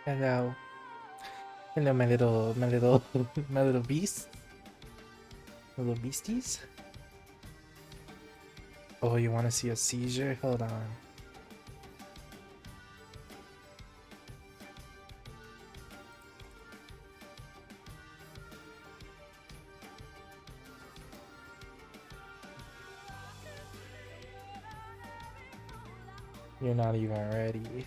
Hello. Hello, my little beast. My little beasties. Oh, you want to see a seizure? Hold on. You're not even ready.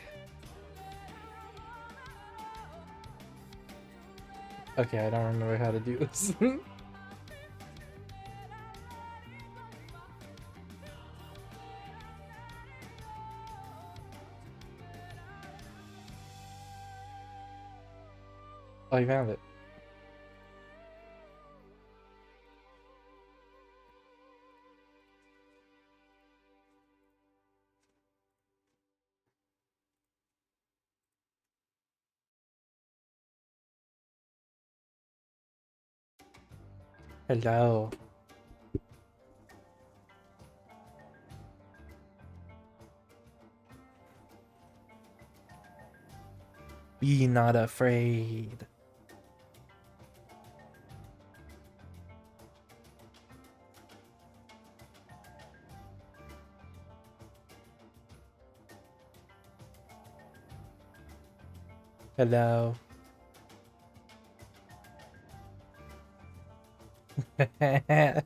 Okay, I don't remember how to do this. Oh, you found it. Hello. Be not afraid. Hello. I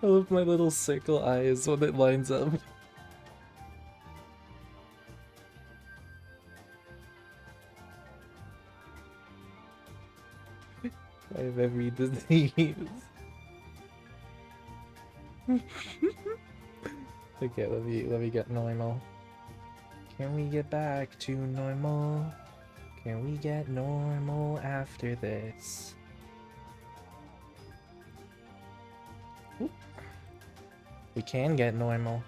love my little circle eyes when it lines up. I have every disease. Okay, let me get normal. Can we get back to normal? Can we get normal after this? Oop. We can get normal.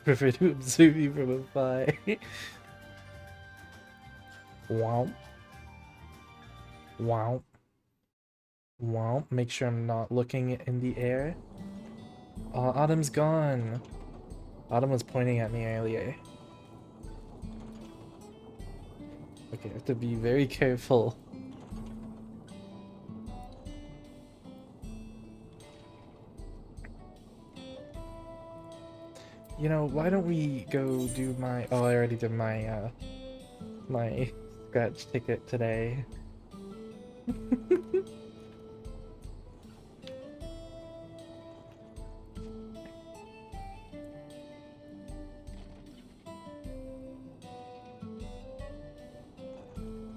Prefer to observe you from afar. Wow. Wow. Wow. Make sure I'm not looking in the air. Oh, Autumn's gone. Autumn was pointing at me earlier. Okay, I have to be very careful. You know, why don't we go do my... Oh, I already did my, my scratch ticket today.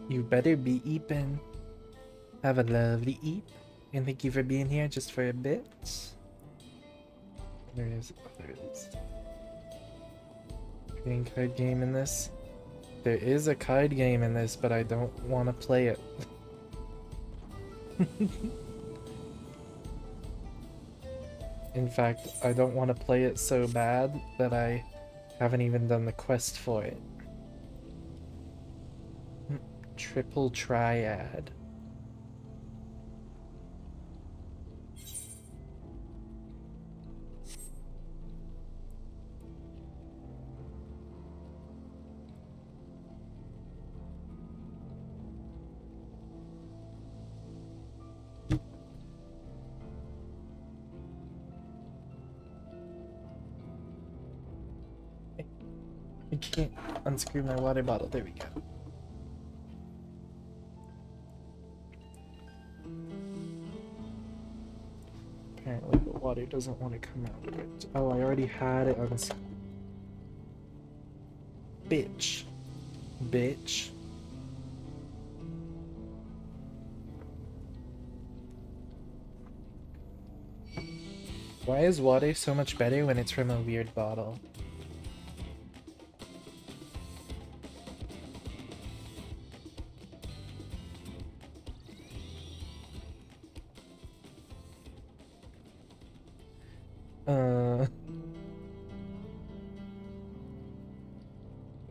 You better be eeping. Have a lovely eep. And thank you for being here just for a bit. There it is. Oh, there it is. Trading card game in this. There is a card game in this, but I don't want to play it. In fact, I don't want to play it so bad that I haven't even done the quest for it. Triple Triad. I can't unscrew my water bottle. There we go. Apparently the water doesn't want to come out of it. Oh, I already had it unscrewed. Bitch. Bitch. Why is water so much better when it's from a weird bottle?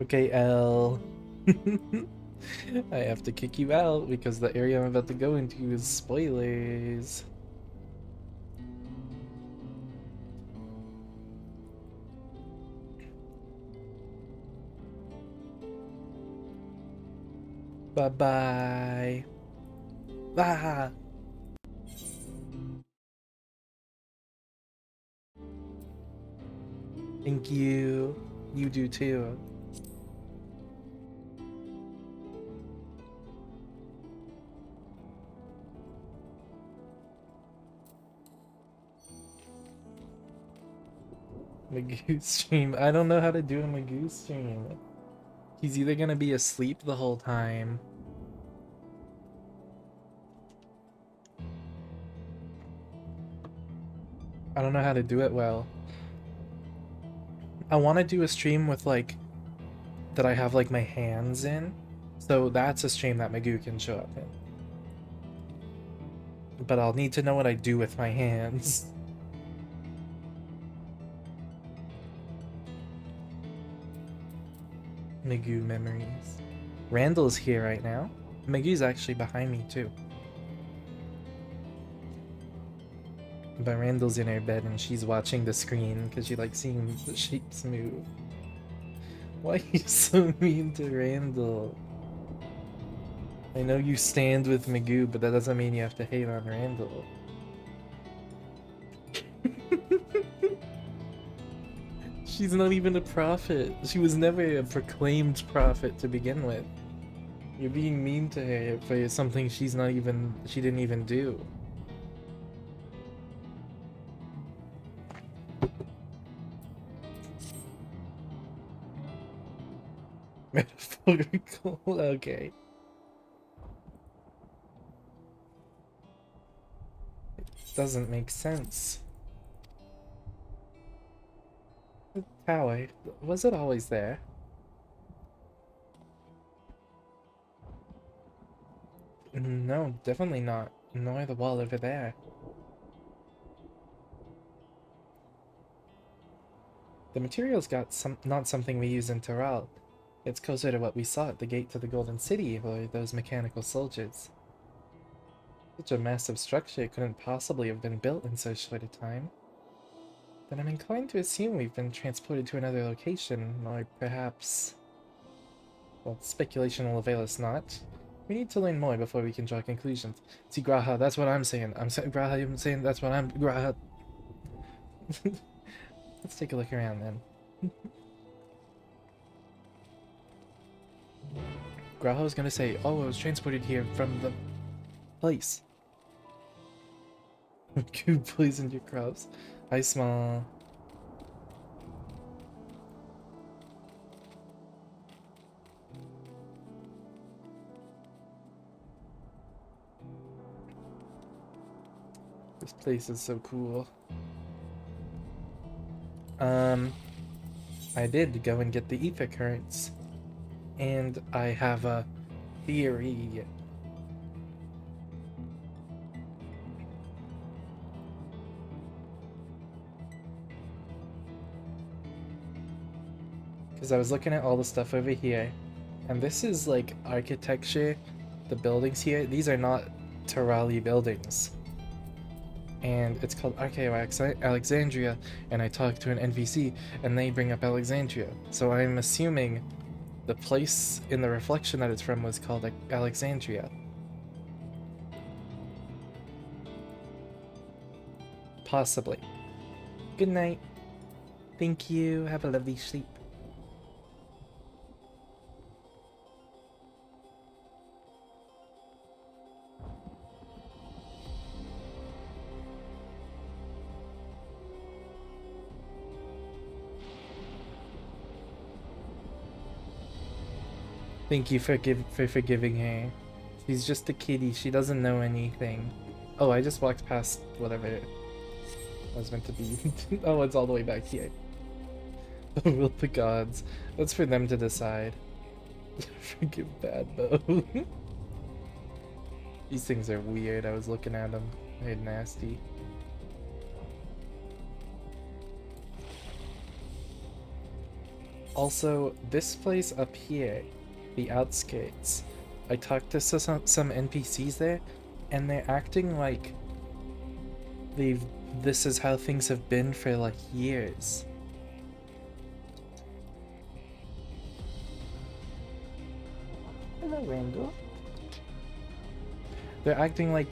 Okay, L. I have to kick you out because the area I'm about to go into is spoilers. Bye-bye. Ah! Thank you. You do too. Magoo stream. I don't know how to do a Magoo stream. He's either gonna be asleep the whole time. I don't know how to do it well. I want to do a stream with like that I have like my hands in. So that's a stream that Magoo can show up in. But I'll need to know what I do with my hands. Magoo memories. Randall's here right now. Magoo's actually behind me too. But Randall's in her bed and she's watching the screen because she likes seeing the shapes move. Why are you so mean to Randall? I know you stand with Magoo, but that doesn't mean you have to hate on Randall. She's not even a prophet. She was never a proclaimed prophet to begin with. You're being mean to her for something she didn't even do. Metaphorical, okay. It doesn't make sense. The tower, was it always there? No, definitely not. Nor the wall over there. The material's not something we use in Terral. It's closer to what we saw at the gate to the Golden City, or those mechanical soldiers. Such a massive structure couldn't possibly have been built in so short a time. Then I'm inclined to assume we've been transported to another location, or perhaps... Well, speculation will avail us not. We need to learn more before we can draw conclusions. See, Graha, that's what I'm saying. Graha, I'm saying that's what I'm... Graha... Let's take a look around then. Graha's gonna say, oh, I was transported here from the place. Goo poisoned your crops. Hi, Small. This place is so cool. I did go and get the ether currents. And I have a theory. Because I was looking at all the stuff over here, and this is like architecture. The buildings here, these are not Terali buildings. And it's called Archeo Alexandria, and I talked to an NPC, and they bring up Alexandria. So I'm assuming the place in the reflection that it's from was called Alexandria. Possibly. Good night. Thank you. Have a lovely sleep. Thank you for forgiving her. She's just a kitty. She doesn't know anything. Oh, I just walked past whatever it was meant to be. Oh, it's all the way back here. The will of the gods. That's for them to decide. Forgive Bad Bow. These things are weird. I was looking at them. They're nasty. Also, this place up here, the outskirts. I talked to some NPCs there, and they're acting like this is how things have been for like years. Hello, Randall. They're acting like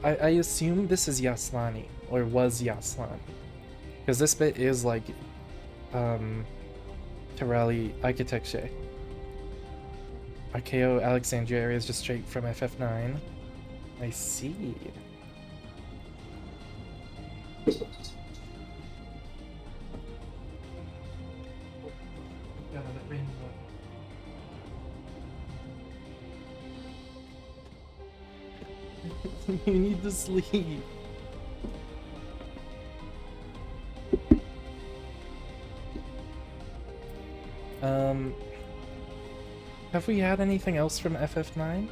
I assume this is Yaslani, or was Yaslani, because this bit is like Terali architecture. Archeo Alexandria area is just straight from FF9. I see. You need to sleep. Have we had anything else from FF9?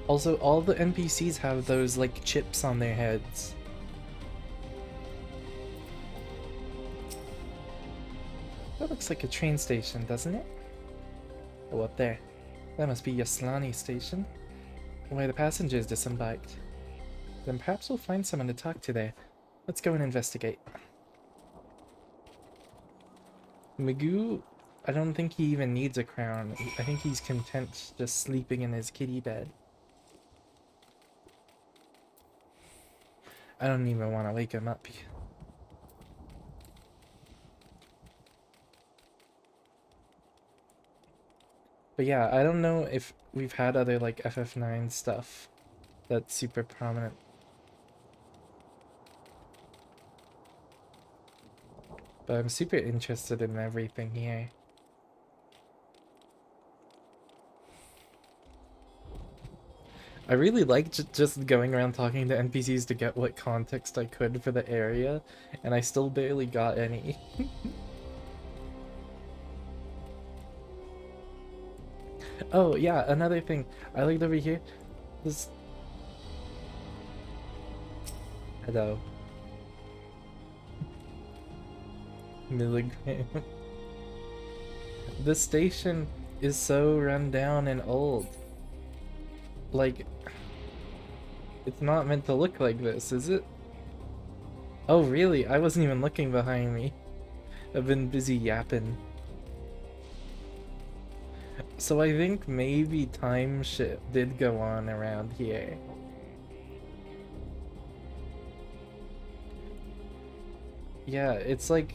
Also, all the NPCs have those, like, chips on their heads. That looks like a train station, doesn't it? Oh, up there. That must be Yaslani Station, where the passengers disembarked. Then perhaps we'll find someone to talk to there. Let's go and investigate. Magoo, I don't think he even needs a crown. I think he's content just sleeping in his kitty bed. I don't even want to wake him up. But yeah, I don't know if we've had other like FF9 stuff that's super prominent. But I'm super interested in everything here. I really liked just going around talking to NPCs to get what context I could for the area, and I still barely got any. Oh yeah, another thing I liked over here, this... Hello. Milligram. This station is so run down and old. Like, it's not meant to look like this, is it? Oh really? I wasn't even looking behind me. I've been busy yapping. So I think maybe time ship did go on around here. Yeah, it's like,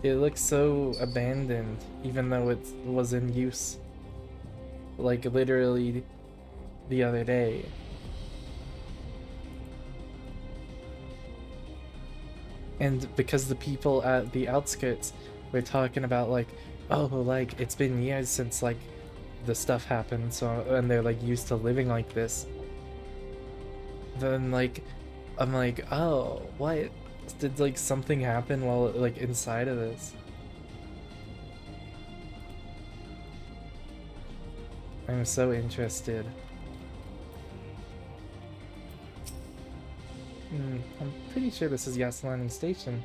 it looks so abandoned, even though it was in use, like, literally the other day. And because the people at the outskirts were talking about, like, oh, like, it's been years since, like, the stuff happened, so, and they're, like, used to living like this. Then, like, I'm like, oh, what? Did, like, something happen while, like, inside of this? I'm so interested. I'm pretty sure this is Yaslani Station.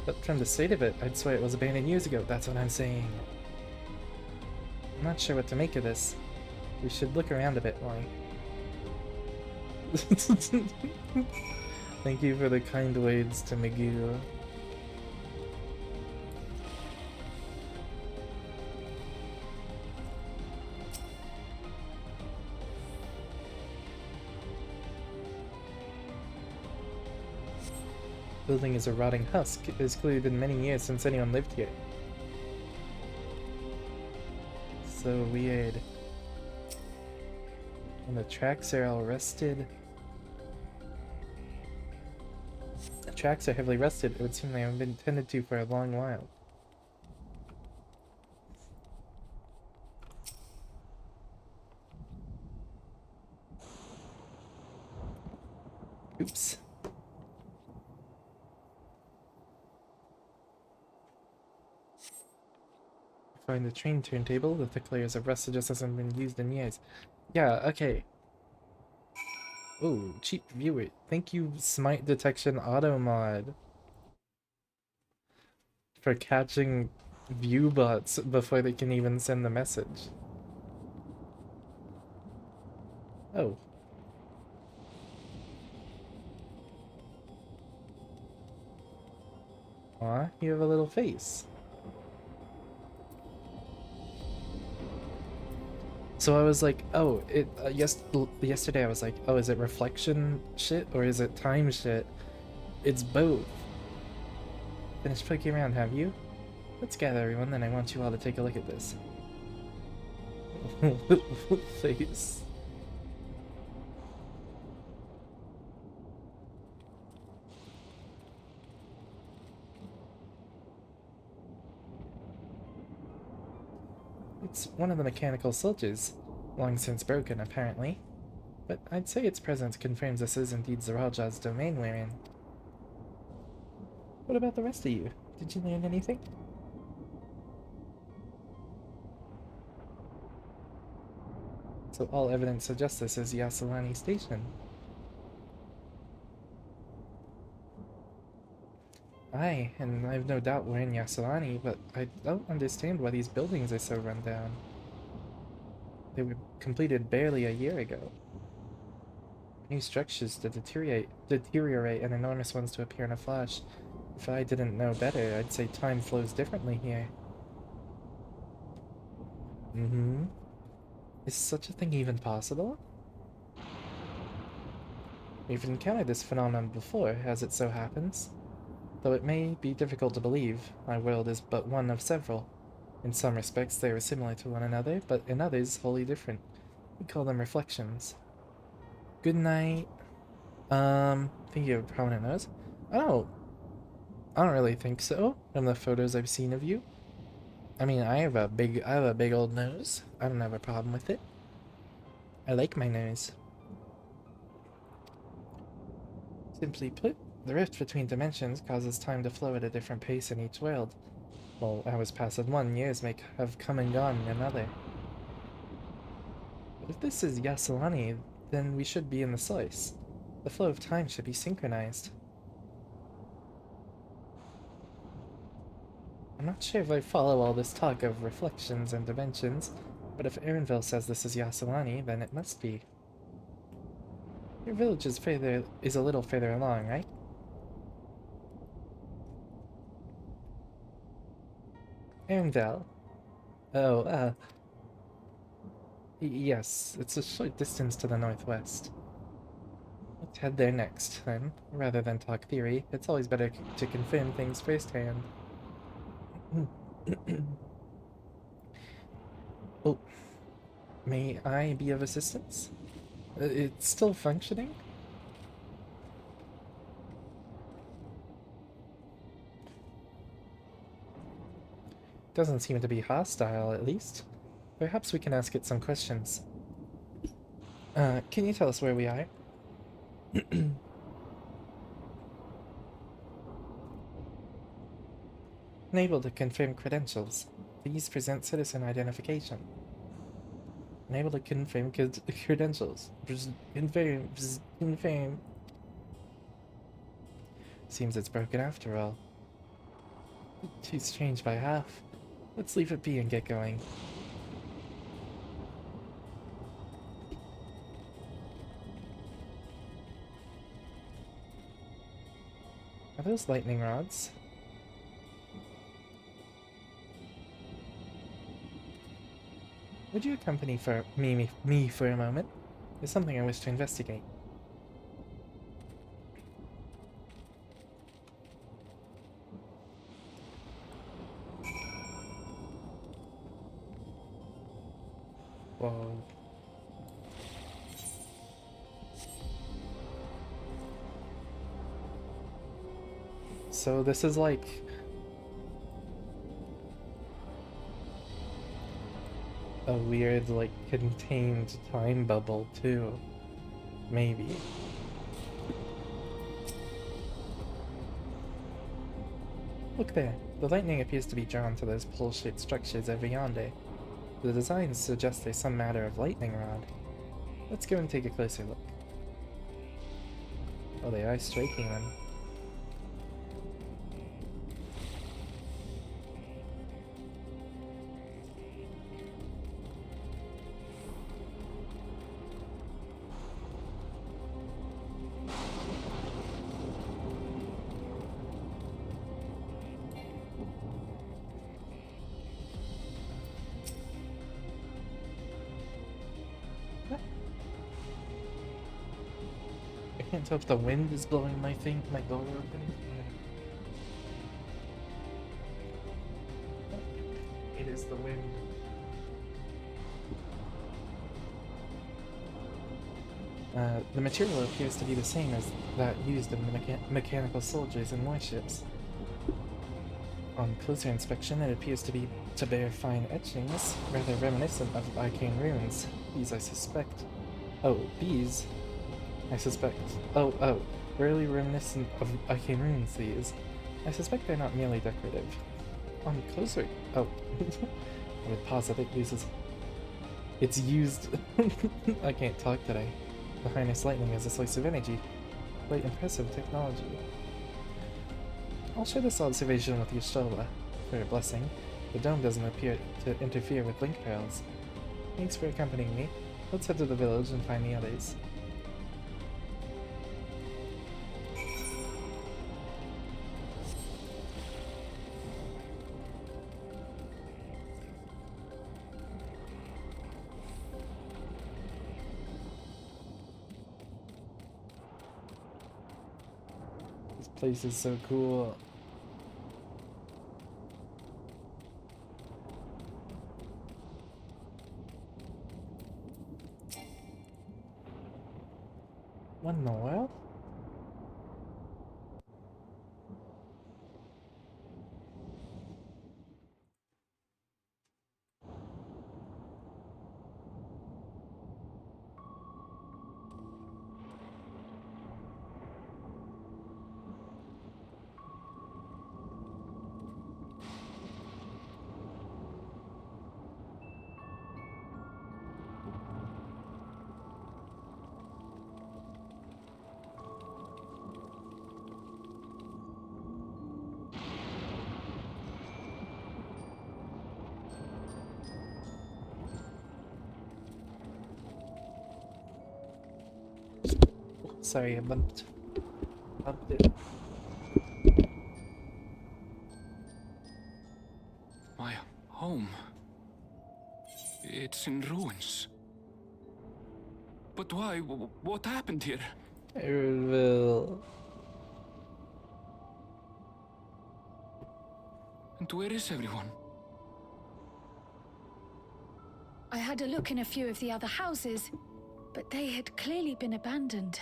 But from the state of it, I'd swear it was abandoned years ago, that's what I'm saying. I'm not sure what to make of this. We should look around a bit more. Thank you for the kind words to Magoo. Building is a rotting husk. It has clearly been many years since anyone lived here. So weird. And the tracks are all rusted. The tracks are heavily rusted. It would seem they haven't been tended to for a long while. Oops. Find the train turntable. The thick layers of rust suggest hasn't been used in years. Yeah, okay. Ooh, cheap viewer. Thank you, Smite Detection Auto Mod, for catching view bots before they can even send the message. Oh. Aw, you have a little face. So I was like, oh, yesterday I was like, oh, is it reflection shit or is it time shit? It's both. Finished poking around, have you? Let's gather everyone, then I want you all to take a look at this. Little face. It's one of the mechanical soldiers, long since broken apparently, but I'd say its presence confirms this is indeed Zaraja's domain we're in. What about the rest of you? Did you learn anything? So all evidence suggests this is Yasalani Station. Aye, and I've no doubt we're in Yasalani, but I don't understand why these buildings are so run down. They were completed barely a year ago. New structures to deteriorate and enormous ones to appear in a flash. If I didn't know better, I'd say time flows differently here. Mm-hmm. Is such a thing even possible? We've encountered this phenomenon before, as it so happens. Though it may be difficult to believe, my world is but one of several. In some respects they are similar to one another, but in others wholly different. We call them reflections. Good night. Think you have a prominent nose? Oh, I don't really think so, from the photos I've seen of you. I mean, I have a big old nose. I don't have a problem with it. I like my nose. Simply put, the rift between dimensions causes time to flow at a different pace in each world. While hours pass in one, years may have come and gone in another. But if this is Yasalani, then we should be in the slice. The flow of time should be synchronized. I'm not sure if I follow all this talk of reflections and dimensions, but if Erinville says this is Yasalani, then it must be. Your village is a little further along, right? Erinville? Oh, yes, it's a short distance to the northwest. Let's head there next, then. Rather than talk theory, it's always better to confirm things firsthand. Oh, may I be of assistance? It's still functioning? Doesn't seem to be hostile, at least. Perhaps we can ask it some questions. Can you tell us where we are? Unable to confirm credentials. Please present citizen identification. Unable to confirm credentials. Confirm. Seems it's broken after all. Too strange by half. Let's leave it be and get going. Are those lightning rods? Would you accompany me for a moment? There's something I wish to investigate. Whoa. So this is like a weird, like, contained time bubble, too. Maybe. Look there. The lightning appears to be drawn to those pole-shaped structures over yonder. The designs suggest there's some matter of lightning rod. Let's go and take a closer look. Oh, they are striking them. I can't tell if the wind is blowing my door open. It is the wind. The material appears to be the same as that used in the mechanical soldiers and warships. On closer inspection, it appears to bear fine etchings, rather reminiscent of arcane runes. These I suspect. Oh, these? I suspect. Oh, really reminiscent of arcane runes, these. I suspect they're not merely decorative. On closer. Oh. I would posit it uses. It's used. I can't talk today. The harness lightning is a source of energy. Quite impressive technology. I'll share this observation with Y'shtola for her blessing. The dome doesn't appear to interfere with link pearls. Thanks for accompanying me. Let's head to the village and find the others. This place is so cool. What in the world? Sorry, I bumped it. My home. It's in ruins. But why? What happened here? Ervil. And where is everyone? I had a look in a few of the other houses, but they had clearly been abandoned.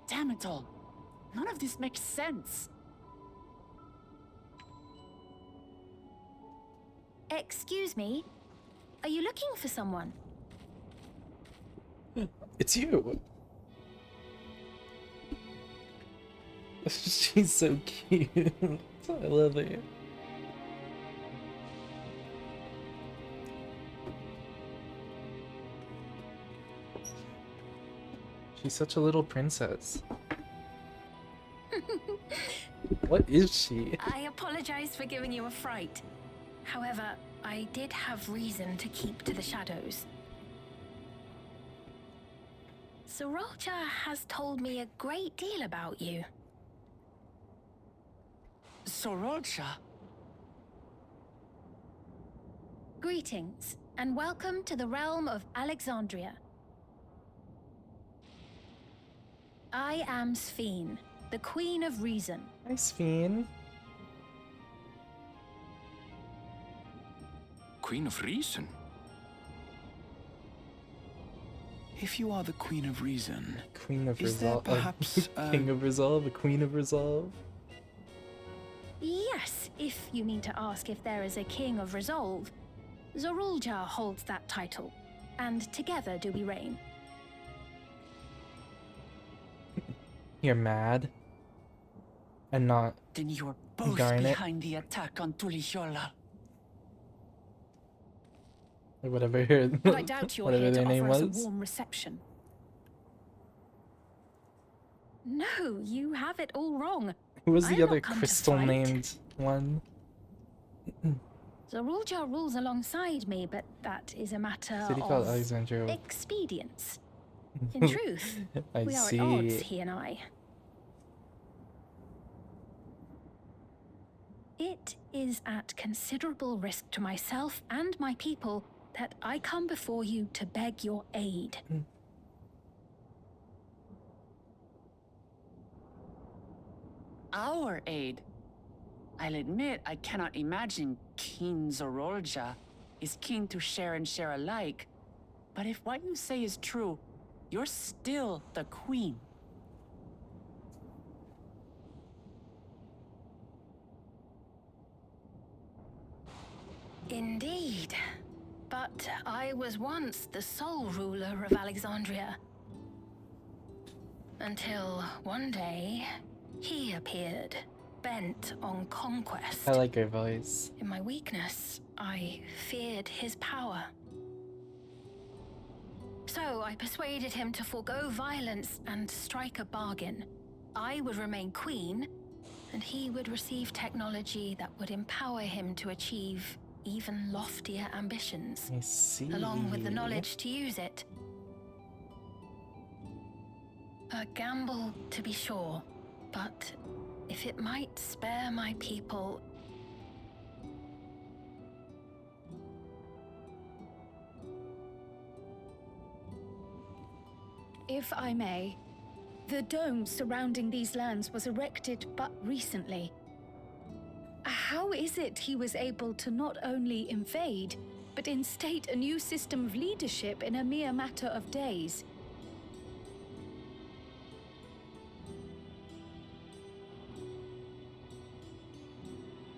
Damn it all. None of this makes sense. Excuse me? Are you looking for someone? It's you. She's so cute. I love it. She's such a little princess. What is she? I apologize for giving you a fright. However, I did have reason to keep to the shadows. Sorolcha has told me a great deal about you. Sorolcha? Greetings, and welcome to the realm of Alexandria. I am Sphene, the Queen of Reason. Hi, Sphene. Queen of Reason? If you are the Queen of Reason, Queen of is there Resolve. perhaps King of Resolve, a Queen of Resolve. Yes, if you mean to ask if there is a King of Resolve. Zorulja holds that title, and together do we reign. You're mad. And not. Then you're both Darn it. behind the attack on Tulishola. Or whatever her, But I doubt you're whatever here to their name offer us a was. warm reception. No, you have it all wrong. Who was I the have other not come to crystal fight. named one? Zorulja rules alongside me, but that is a matter City called of Alexandria. expedience. In truth, I we are see. at odds, he and I. It is at considerable risk to myself and my people that I come before you to beg your aid. Our aid. I'll admit I cannot imagine King Zorolja is keen to share and share alike. But if what you say is true, you're still the queen. Indeed. But I was once the sole ruler of Alexandria. Until one day, he appeared, bent on conquest. I like her voice. In my weakness, I feared his power. So I persuaded him to forego violence and strike a bargain. I would remain queen, and he would receive technology that would empower him to achieve even loftier ambitions, I see. along with the knowledge to use it. A gamble, to be sure, but if it might spare my people... If I may, the dome surrounding these lands was erected but recently. How is it he was able to not only invade, but instate a new system of leadership in a mere matter of days?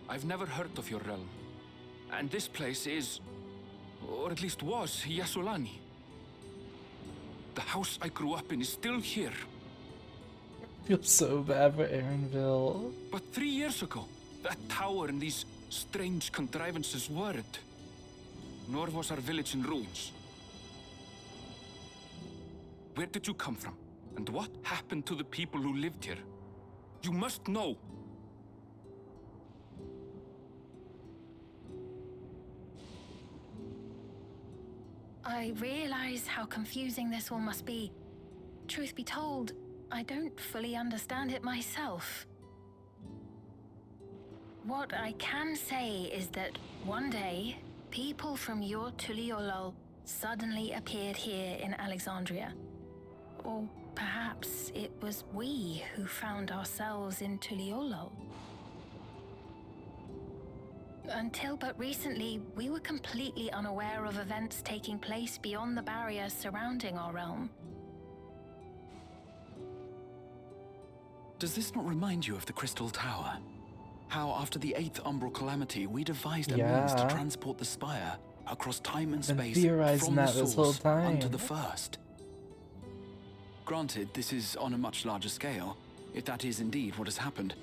I've never heard of your realm. And this place is, or at least was, Yasulani. The house I grew up in is still here. I feel so bad for Aaronville. But 3 years ago, that tower and these strange contrivances weren't. Nor was our village in ruins. Where did you come from? And what happened to the people who lived here? You must know. I realize how confusing this all must be. Truth be told, I don't fully understand it myself. What I can say is that one day, people from your Tuliolol suddenly appeared here in Alexandria. Or perhaps it was we who found ourselves in Tuliolol. Until but recently, we were completely unaware of events taking place beyond the barrier surrounding our realm. Does this not remind you of the Crystal Tower? How after the 8th Umbral Calamity, we devised a means to Yeah. transport the Spire across time and Been space theorizing from that the this whole source time. onto the First. Granted, this is on a much larger scale, if that is indeed what has happened.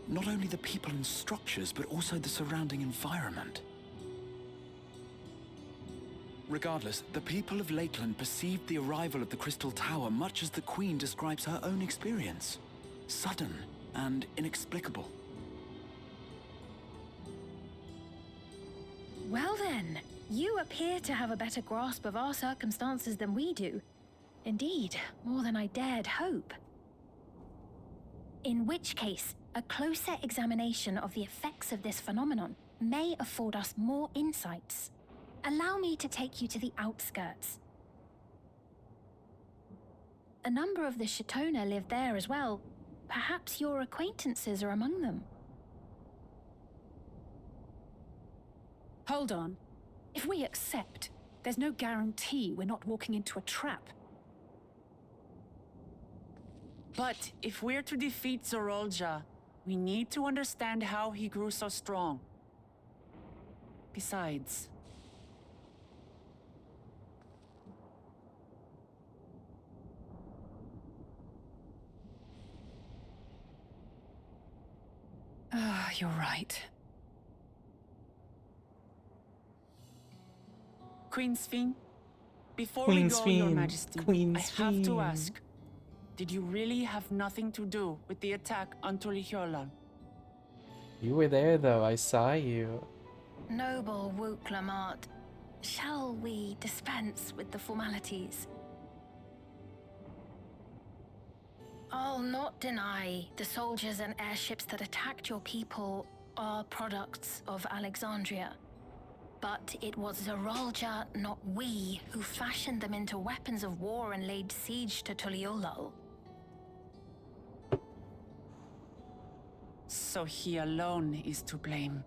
Not only the people and structures, but also the surrounding environment. Regardless, the people of Lakeland perceived the arrival of the Crystal Tower much as the Queen describes her own experience. Sudden and inexplicable. Well then, you appear to have a better grasp of our circumstances than we do. Indeed, more than I dared hope. In which case, a closer examination of the effects of this phenomenon may afford us more insights. Allow me to take you to the outskirts. A number of the Shatona live there as well. Perhaps your acquaintances are among them. Hold on. If we accept, there's no guarantee we're not walking into a trap. But if we're to defeat Zorolja, we need to understand how he grew so strong. Besides... You're right. Queen Sphene? Before Queen we go, Your Sphene, Majesty, Queen I have to Sphene. ask, did you really have nothing to do with the attack on Tulihyolal? You were there though, I saw you. Noble Wook Lamart, shall we dispense with the formalities? I'll not deny the soldiers and airships that attacked your people are products of Alexandria. But it was Zeralja, not we, who fashioned them into weapons of war and laid siege to Tuliolol. So he alone is to blame.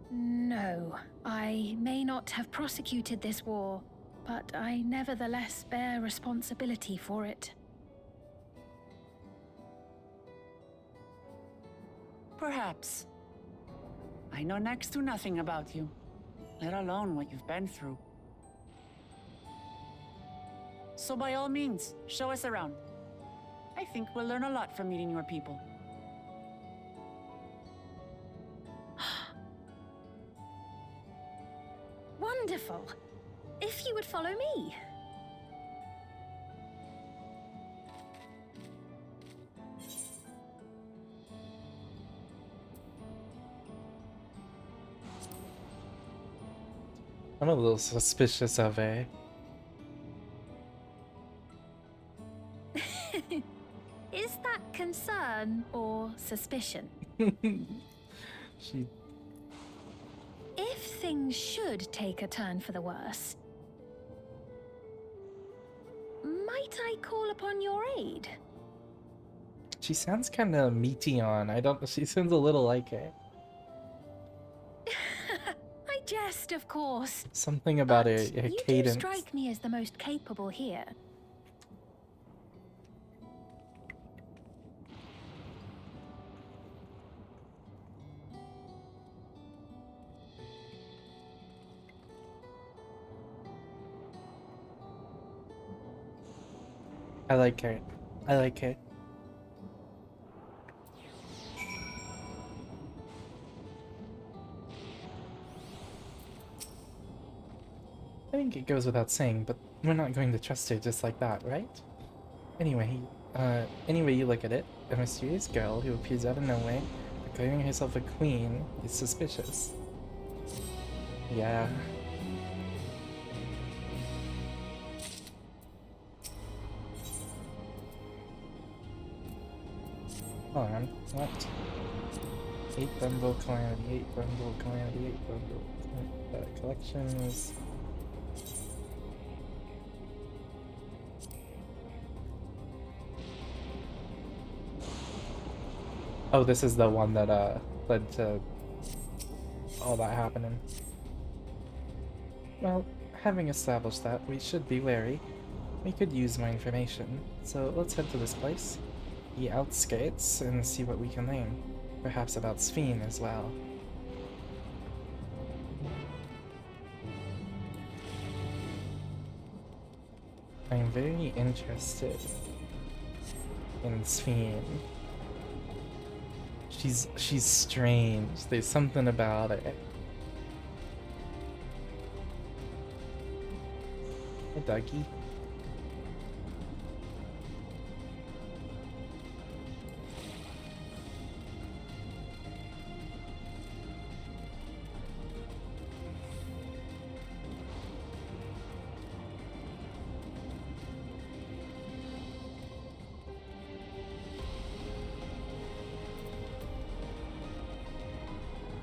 No, I may not have prosecuted this war, but I nevertheless bear responsibility for it. Perhaps. I know next to nothing about you, let alone what you've been through. So by all means, show us around. I think we'll learn a lot from meeting your people. Wonderful. If you would follow me. I'm a little suspicious of a. Is that concern or suspicion? She. If things should take a turn for the worse, might I call upon your aid? She sounds kind of meaty on. I don't. She sounds a little like it. I jest, of course. Something about But a you cadence. do strike me as the most capable here. I like it. I like it. I think it goes without saying, but we're not going to trust her just like that, right? Anyway you look at it, a mysterious girl who appears out of nowhere, declaring herself a queen, is suspicious. Yeah. Hold on, what? 8 bundle calamity, 8 bundle calamity, 8 bundle collections. Oh, this is the one that led to all that happening. Well, having established that, we should be wary. We could use more information, so let's head to this place, the outskirts, and see what we can learn. Perhaps about Sphene as well. I'm very interested in Sphene. She's strange. There's something about it. Hey, Dougie.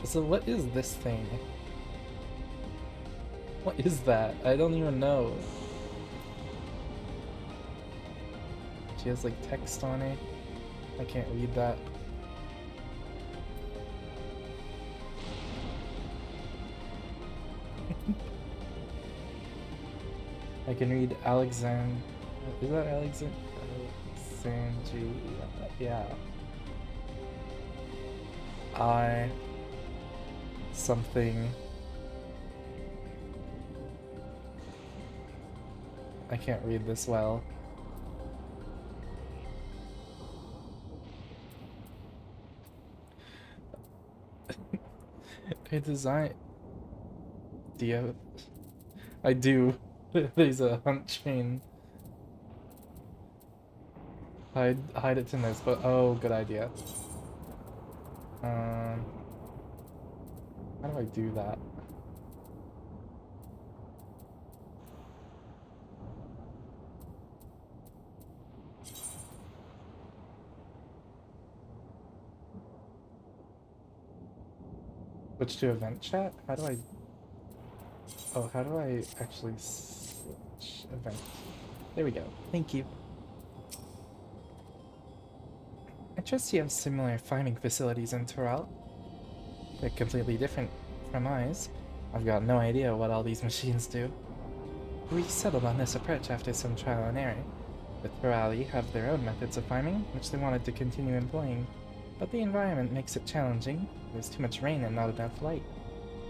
So what is this thing? What is that? I don't even know. She has like text on it. I can't read that. I can read Alexand. Is that Alexandria? Yeah. Something. I can't read this well. Her design. Do you? I do. There's a hunt chain. Hide it to this, but oh, good idea. How do I do that? Switch to event chat? How do I... Oh, how do I actually switch event? There we go. Thank you. I trust you have similar farming facilities in Toral. They're completely different from ours. I've got no idea what all these machines do. We settled on this approach after some trial and error. The Torali have their own methods of farming, which they wanted to continue employing, but the environment makes it challenging. There's too much rain and not enough light.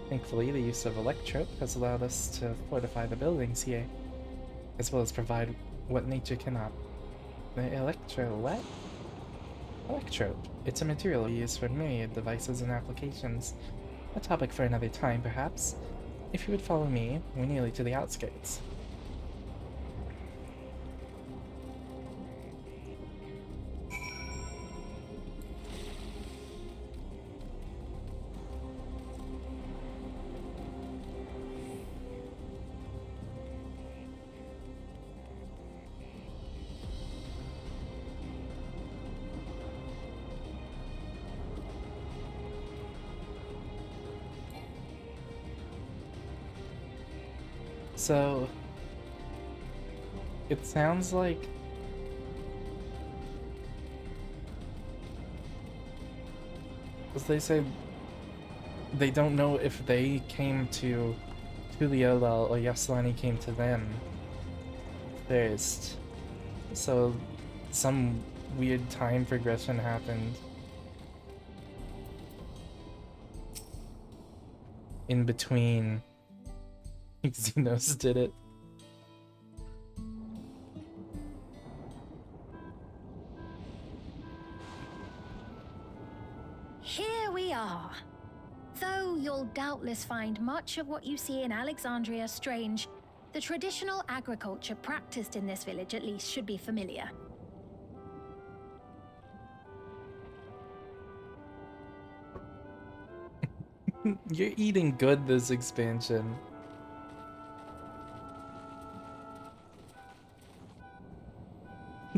Thankfully, the use of electrope has allowed us to fortify the buildings here, as well as provide what nature cannot. The what? Electrope. It's a material used for myriad devices and applications. A topic for another time, perhaps. If you would follow me, we're nearly to the outskirts. So, it sounds like as they say, they don't know if they came to Tuliolal or Yaslani came to them first. So, some weird time progression happened in between. Xenos did it. Here we are. Though you'll doubtless find much of what you see in Alexandria strange, the traditional agriculture practiced in this village at least should be familiar. You're eating good this expansion.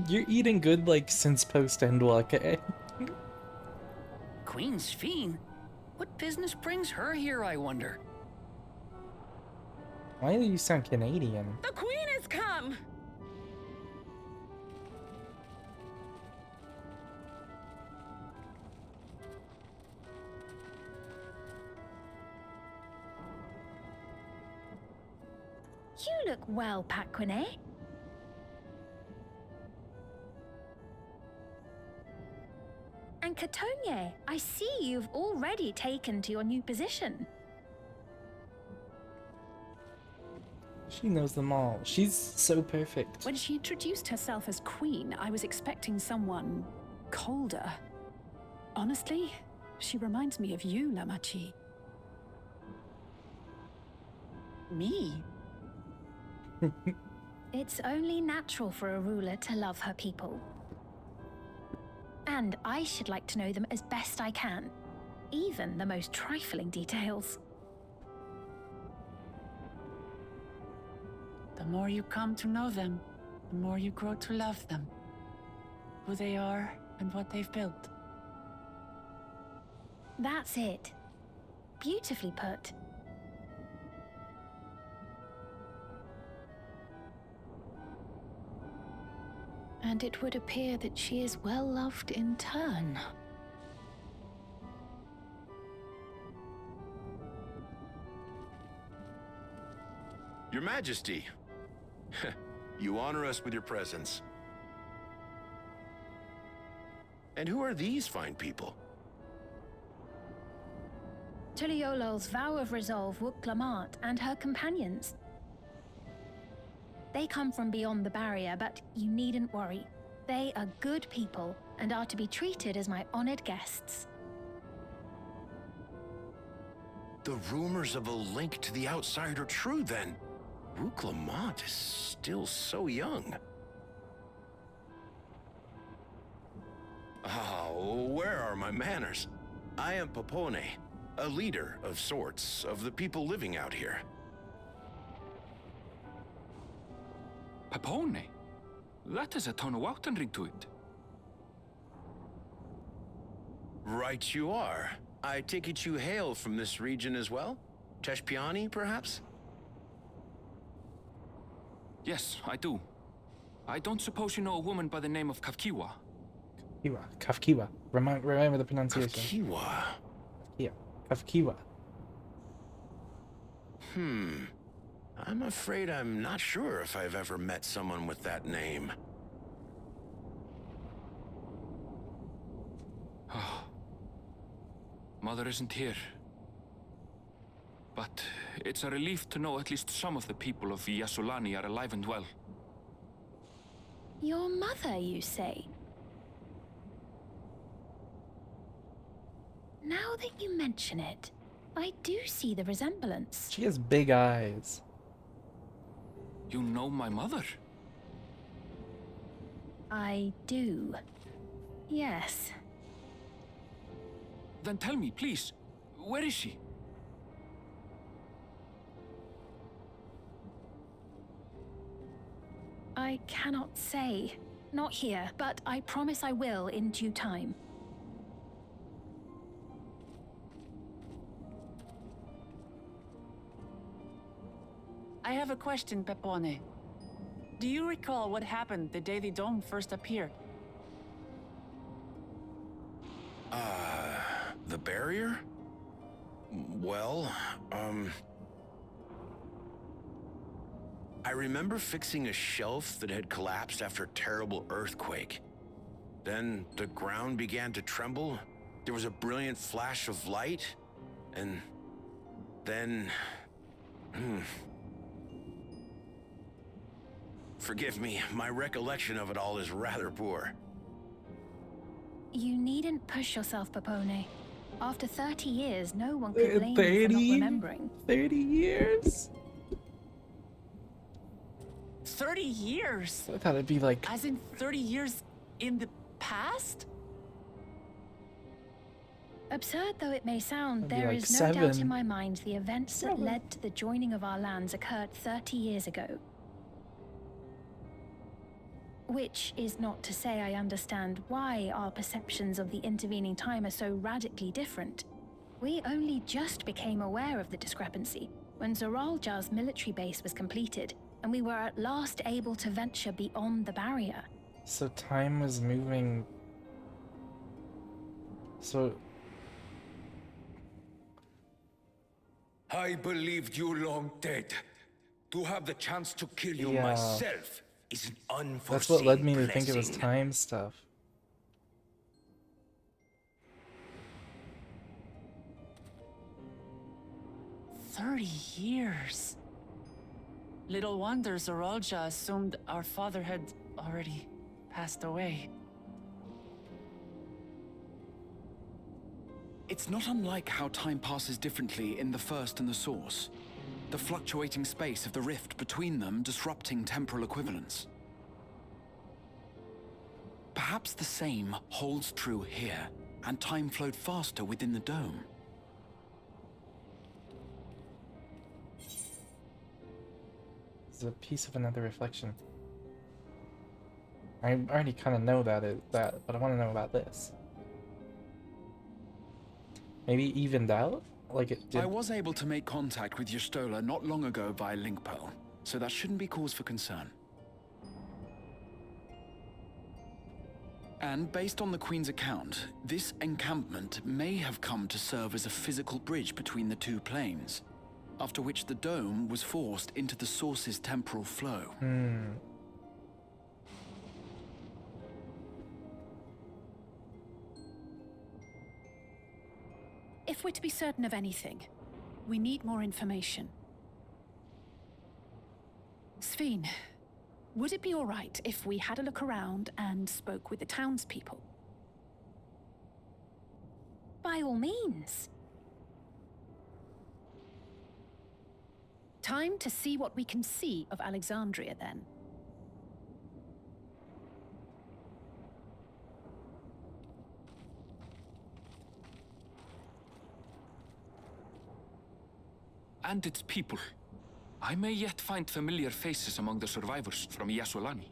You're eating good, like, since post-Endwalk, eh? Queen's Fiend? What business brings her here, I wonder? Why do you sound Canadian? The Queen has come! You look well, Paquine. And Catogne, I see you've already taken to your new position. She knows them all. She's so perfect. When she introduced herself as Queen, I was expecting someone colder. Honestly, she reminds me of you, Lamachi. Me? It's only natural for a ruler to love her people. And I should like to know them as best I can, even the most trifling details. The more you come to know them, the more you grow to love them. Who they are and what they've built. That's it. Beautifully put. And it would appear that she is well loved in turn. Your Majesty, you honor us with your presence. And who are these fine people? Tuliolol's vow of resolve, Wuk-Lamat, and her companions. They come from beyond the barrier, but you needn't worry. They are good people and are to be treated as my honored guests. the rumors of a link to the outside are true, then Rook Lamont is still so young. Oh, where are my manners? I am Papone, a leader of sorts of the people living out here. Papone? That is a Tonawautan ring to it. Right you are. I take it you hail from this region as well? Teshpiani, perhaps? Yes, I do. I don't suppose you know a woman by the name of Kafkiwa? Kafkiwa. Remember the pronunciation. Kafkiwa. Yeah, Kafkiwa. I'm afraid I'm not sure if I've ever met someone with that name. Mother isn't here. But it's a relief to know at least some of the people of Yasulani are alive and well. Your mother, you say? Now that you mention it, I do see the resemblance. She has big eyes. You know my mother? I do. Yes. Then tell me, please, where is she? I cannot say. Not here, but I promise I will in due time. I have a question, Pepone. Do you recall what happened the day the dome first appeared? The barrier? Well, I remember fixing a shelf that had collapsed after a terrible earthquake. Then the ground began to tremble. There was a brilliant flash of light, and then... Forgive me, my recollection of it all is rather poor. You needn't push yourself, Papone. After 30 years, no one could blame you for not remembering. 30 years? 30 years? I thought it'd be like... As in 30 years in the past? Absurd though it may sound, That'd be there like is no doubt 7. in my mind the events that led to the joining of our lands occurred 30 years ago. Which is not to say I understand why our perceptions of the intervening time are so radically different. We only just became aware of the discrepancy when Zoraljar's military base was completed, and we were at last able to venture beyond the barrier. So time was moving... So... I believed you long dead. To have the chance to kill you Yeah. myself is an unforeseen That's what led me to think it was blessing. time stuff. Years. Little wonder Zoralja assumed our father had already passed away. It's not unlike how time passes differently in the First and the Source. The fluctuating space of the rift between them disrupting temporal equivalence. Perhaps the same holds true here, and time flowed faster within the dome. It's a piece of another reflection. I already kind of know that, but I want to know about this. Maybe evened out? Like it did... I was able to make contact with Yestola not long ago via link pearl, so that shouldn't be cause for concern. And based on the Queen's account, this encampment may have come to serve as a physical bridge between the two planes, after which the dome was forced into the Source's temporal flow. If we're to be certain of anything, we need more information. Sveen, would it be all right if we had a look around and spoke with the townspeople? By all means. Time to see what we can see of Alexandria, then. And its people. I may yet find familiar faces among the survivors from Yasolani.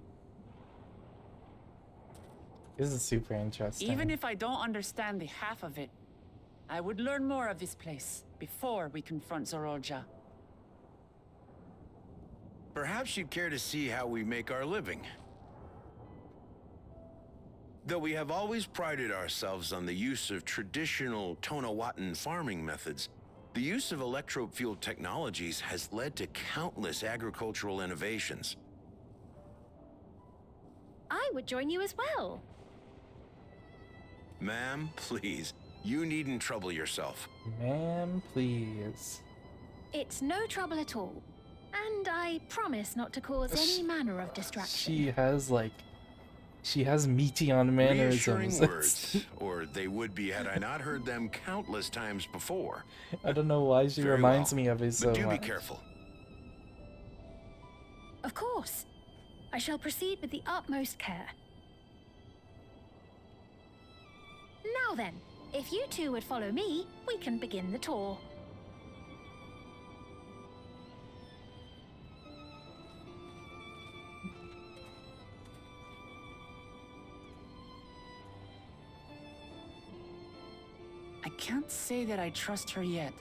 This is super interesting. Even if I don't understand the half of it, I would learn more of this place before we confront Zorolja. Perhaps you'd care to see how we make our living. Though we have always prided ourselves on the use of traditional Tonawatan farming methods, the use of electro-fueled technologies has led to countless agricultural innovations. I would join you as well. Ma'am, please, you needn't trouble yourself. Ma'am, please. It's no trouble at all. And I promise not to cause any manner of distraction. She has Meteon Reassuring mannerisms. words, or they would be had I not heard them countless times before. I don't know why she Very reminds well, me of it so but do much. be careful. Of course. I shall proceed with the utmost care. Now then, if you two would follow me, we can begin the tour. I can't say that I trust her yet,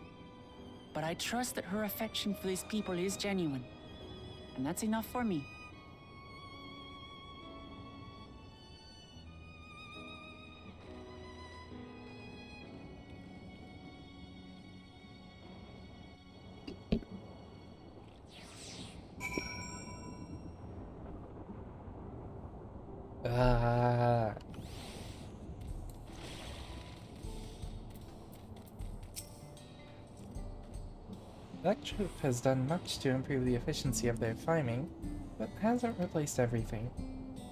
but I trust that her affection for these people is genuine. And that's enough for me. Ah. That troop has done much to improve the efficiency of their farming, but hasn't replaced everything.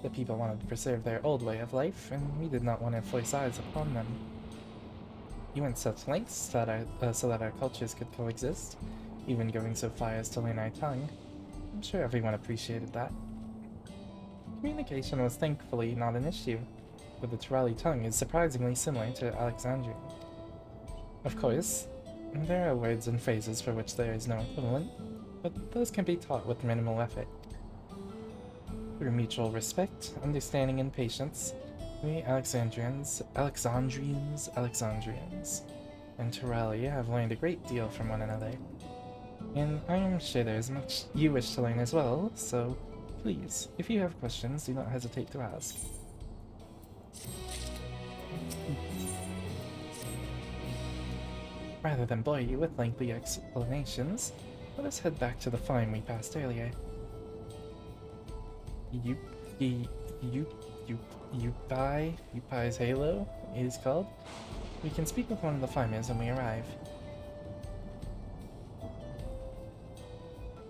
The people wanted to preserve their old way of life, and we did not want to force eyes upon them. You went such lengths so that our cultures could coexist, even going so far as to learn our tongue. I'm sure everyone appreciated that. Communication was thankfully not an issue, but the Turali tongue is surprisingly similar to Alexandrian. Of course, there are words and phrases for which there is no equivalent, but those can be taught with minimal effort. Through mutual respect, understanding, and patience, we Alexandrians, and Turali have learned a great deal from one another. And I am sure there is much you wish to learn as well, so please, if you have questions, do not hesitate to ask. Rather than bore you with lengthy explanations, let us head back to the farm we passed earlier. Yupai's Halo is called. We can speak with one of the farmers when we arrive.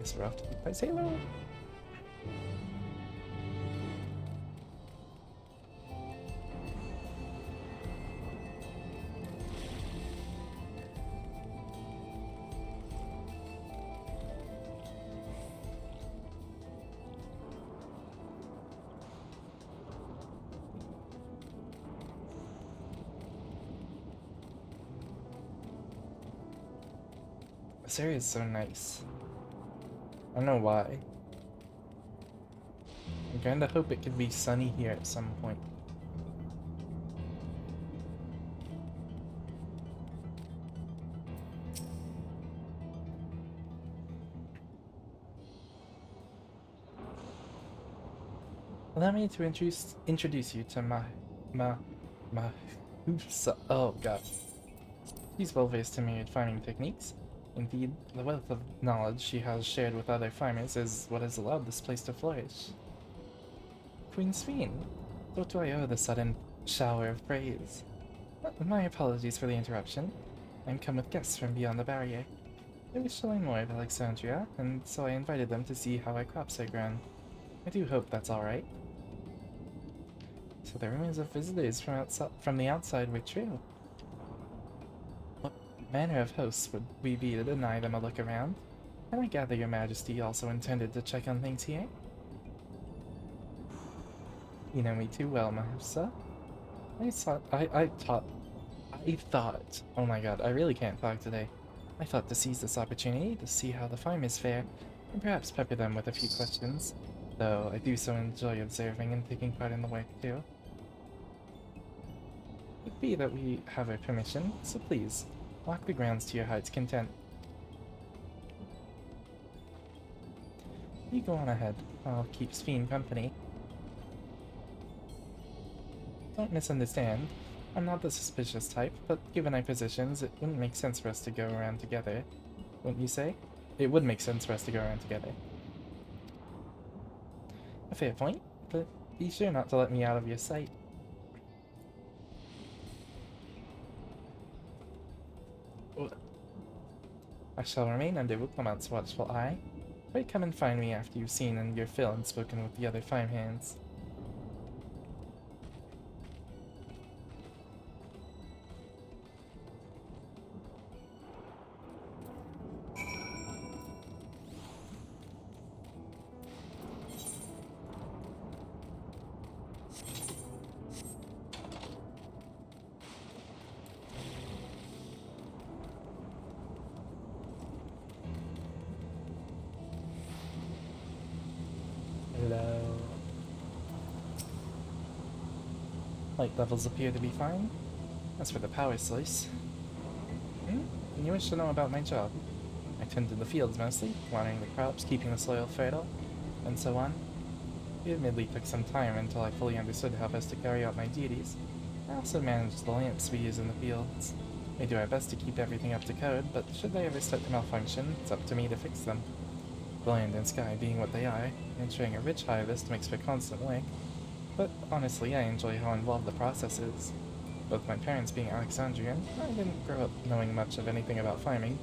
Guess we're off to Yupai's Halo. This area is so nice. I don't know why. I kinda hope it can be sunny here at some point. Allow me to introduce you to oh god. She's well versed in myriad farming techniques. Indeed, the wealth of knowledge she has shared with other farmers is what has allowed this place to flourish. Queen Sveen, what do I owe the sudden shower of praise? My apologies for the interruption. I'm come with guests from beyond the barrier. They wish to learn more of Alexandria, and so I invited them to see how our crops are grown. I do hope that's alright. So the rumors of visitors from the outside were true. What manner of hosts would we be to deny them a look around? And I gather your majesty also intended to check on things here? You know me too well, Mahasa. I thought, oh my god, I really can't talk today. I thought to seize this opportunity to see how the farmers fare, and perhaps pepper them with a few questions, though I do so enjoy observing and taking part in the work too. It be that we have our permission, so please, walk the grounds to your heart's content. You go on ahead, I'll keep Sphene company. Don't misunderstand, I'm not the suspicious type, but given our positions, it wouldn't make sense for us to go around together. Wouldn't you say? It would make sense for us to go around together. A fair point, but be sure not to let me out of your sight. I shall remain under Wuklamat's watchful eye. Pray come and find me after you've seen and your fill and spoken with the other farmhands. Hello. Light levels appear to be fine. As for the power source... You wish to know about my job. I tended the fields mostly, watering the crops, keeping the soil fertile, and so on. It admittedly took some time until I fully understood how best to carry out my duties. I also managed the lamps we use in the fields. We do our best to keep everything up to code, but should they ever start to malfunction, it's up to me to fix them. The land and sky being what they are, ensuring a rich harvest makes for constant work. But honestly, I enjoy how involved the process is. Both my parents being Alexandrian, I didn't grow up knowing much of anything about farming.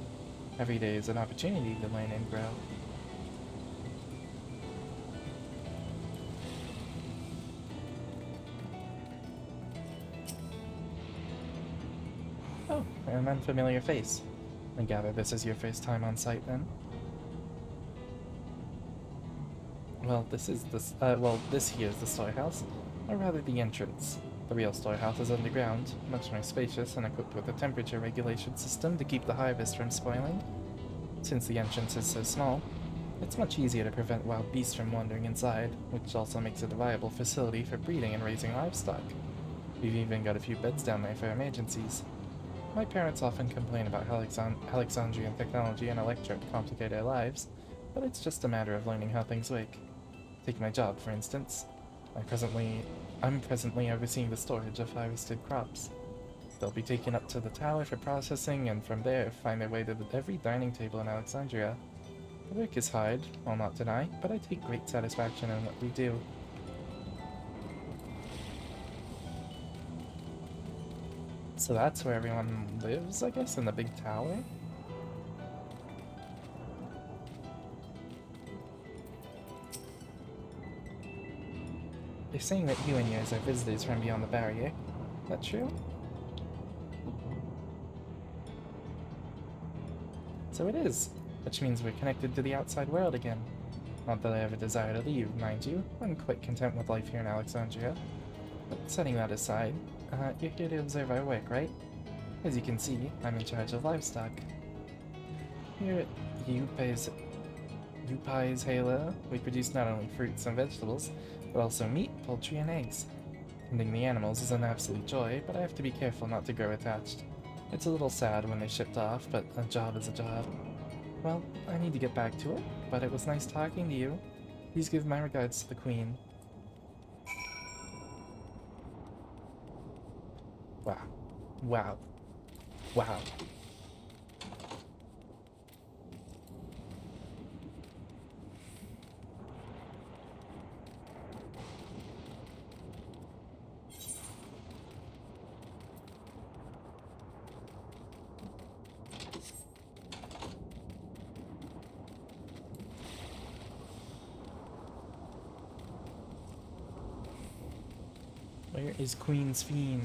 Every day is an opportunity to learn and grow. Oh, an unfamiliar face. I gather this is your first time on site then? Well, this here is the storehouse, or rather the entrance. The real storehouse is underground, much more spacious and equipped with a temperature regulation system to keep the harvest from spoiling. Since the entrance is so small, it's much easier to prevent wild beasts from wandering inside, which also makes it a viable facility for breeding and raising livestock. We've even got a few beds down there for emergencies. My parents often complain about how Alexandrian technology and electric complicate our lives, but it's just a matter of learning how things work. Take my job, for instance. I'm presently overseeing the storage of harvested crops. They'll be taken up to the tower for processing, and from there find their way to every dining table in Alexandria. The work is hard, I'll not deny, but I take great satisfaction in what we do. So that's where everyone lives, I guess, in the big tower? They're saying that you and yours are visitors from beyond the barrier. Is that true? So it is, which means we're connected to the outside world again. Not that I have a desire to leave, mind you. I'm quite content with life here in Alexandria. But setting that aside, you're here to observe our work, right? As you can see, I'm in charge of livestock. Here at Upai's Halo, we produce not only fruits and vegetables, but also meat, poultry, and eggs. Tending the animals is an absolute joy, but I have to be careful not to grow attached. It's a little sad when they're shipped off, but a job is a job. Well, I need to get back to it, but it was nice talking to you. Please give my regards to the Queen. Wow. Wow. Wow. Where is Queen Sphene?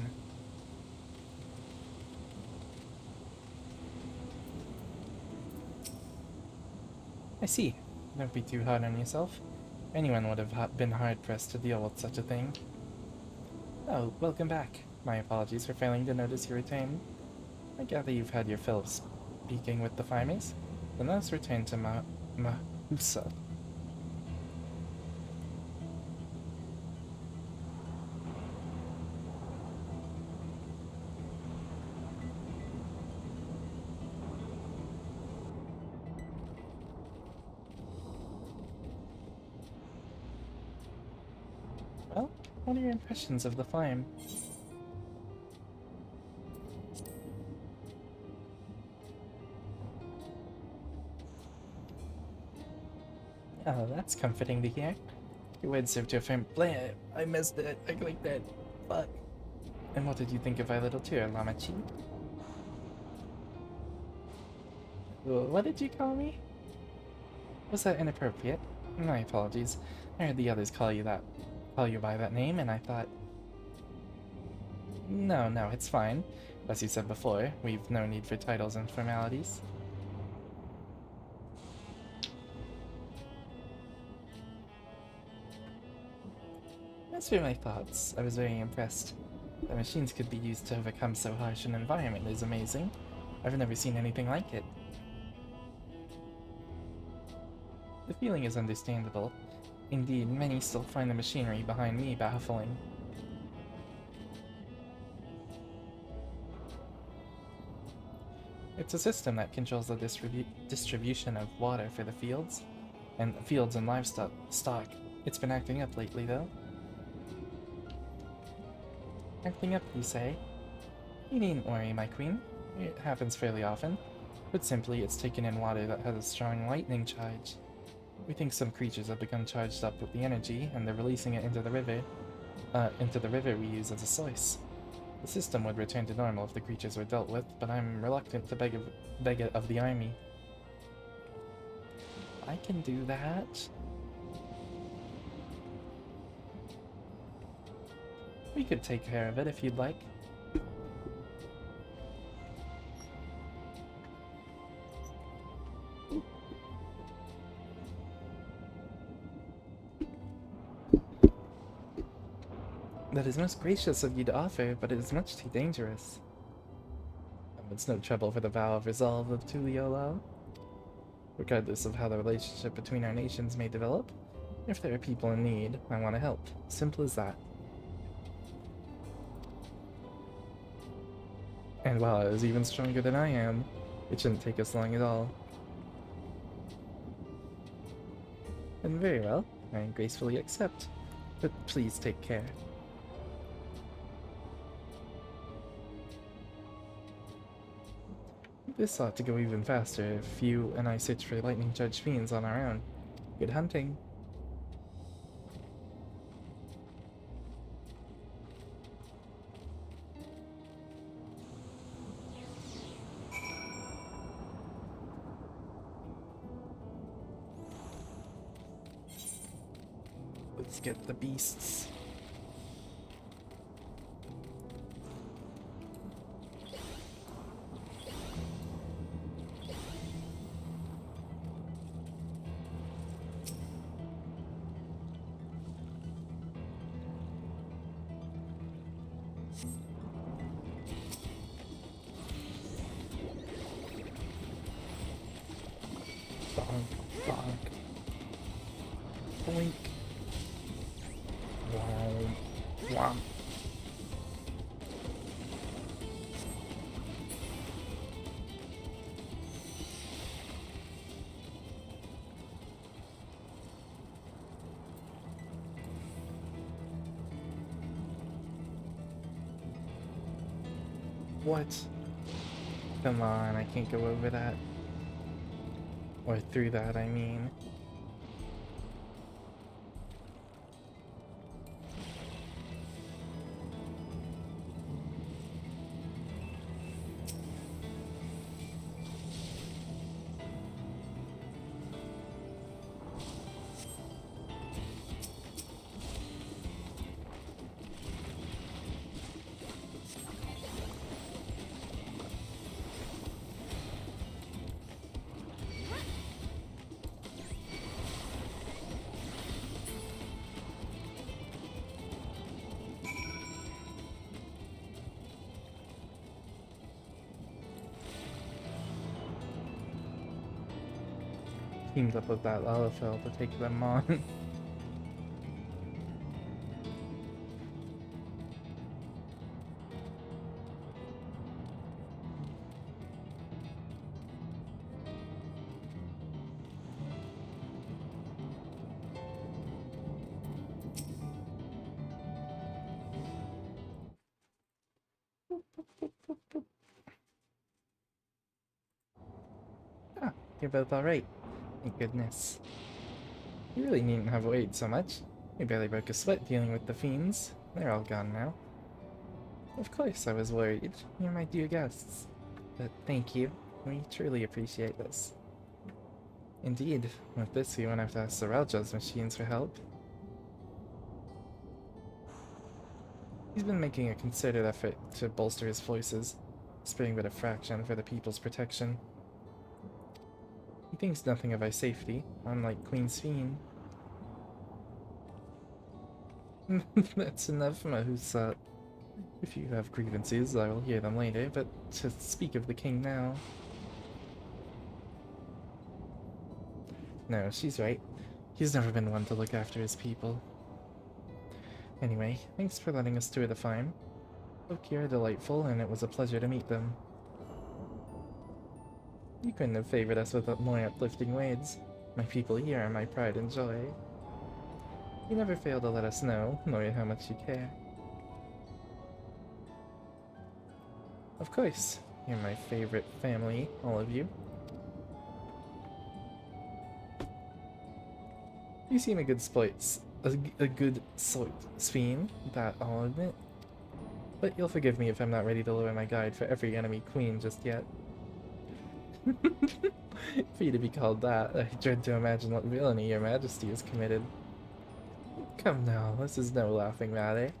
I see. Don't be too hard on yourself. Anyone would have been hard-pressed to deal with such a thing. Oh, welcome back. My apologies for failing to notice your return. I gather you've had your fill of speaking with the farmers. Then let's return to Mahusa. Well, what are your impressions of the farm? Oh, that's comforting to hear. Your words serve to affirm. Blah, I missed it. I clicked that. Fuck. And what did you think of our little tour, Lamachi? What did you call me? Was that inappropriate? My apologies. I heard the others call you by that name, and I thought... No, it's fine. As you said before, we've no need for titles and formalities. As for my thoughts, I was very impressed. The machines could be used to overcome so harsh an environment is amazing. I've never seen anything like it. The feeling is understandable. Indeed, many still find the machinery behind me baffling. It's a system that controls the distribution of water for the fields and livestock. It's been acting up lately, though. Acting up, you say? You needn't worry, my queen. It happens fairly often. Put simply, it's taken in water that has a strong lightning charge. We think some creatures have become charged up with the energy, and they're releasing it into the river we use as a source. The system would return to normal if the creatures were dealt with, but I'm reluctant to beg it of the army. I can do that. We could take care of it if you'd like. That is most gracious of you to offer, but it is much too dangerous. It's no trouble for the vow of resolve of Tuliolo. Regardless of how the relationship between our nations may develop, if there are people in need, I want to help. Simple as that. And while it is even stronger than I am, it shouldn't take us long at all. And very well, I gracefully accept, but please take care. This ought to go even faster if you and I search for lightning-charged fiends on our own. Good hunting. Let's get the beasts. Bonk, bonk. Boink. Womp, womp. What? Come on, I can't go over that. Or through that, I mean. teamed up with that Lalafell to take them on. Ah, you're both alright. Thank goodness. You really needn't have weighed so much. We barely broke a sweat dealing with the fiends. They're all gone now. Of course I was worried. You're my dear guests. But thank you. We truly appreciate this. Indeed, with this we won't have to ask Sorelja's machines for help. He's been making a concerted effort to bolster his forces, sparing but a fraction for the people's protection. He thinks nothing of our safety, unlike Queen Sphene. That's enough, Mahusat. If you have grievances, I will hear them later, but to speak of the king now... No, she's right. He's never been one to look after his people. Anyway, thanks for letting us tour the farm. Folk here are delightful, and it was a pleasure to meet them. You couldn't have favored us with more uplifting words. My people here are my pride and joy. You never fail to let us know, nor how much you care. Of course, you're my favorite family, all of you. You seem a good a good sort, Sphene, that I'll admit. But you'll forgive me if I'm not ready to lower my guard for every enemy queen just yet. For you to be called that, I dread to imagine what villainy your majesty has committed. Come now, this is no laughing matter.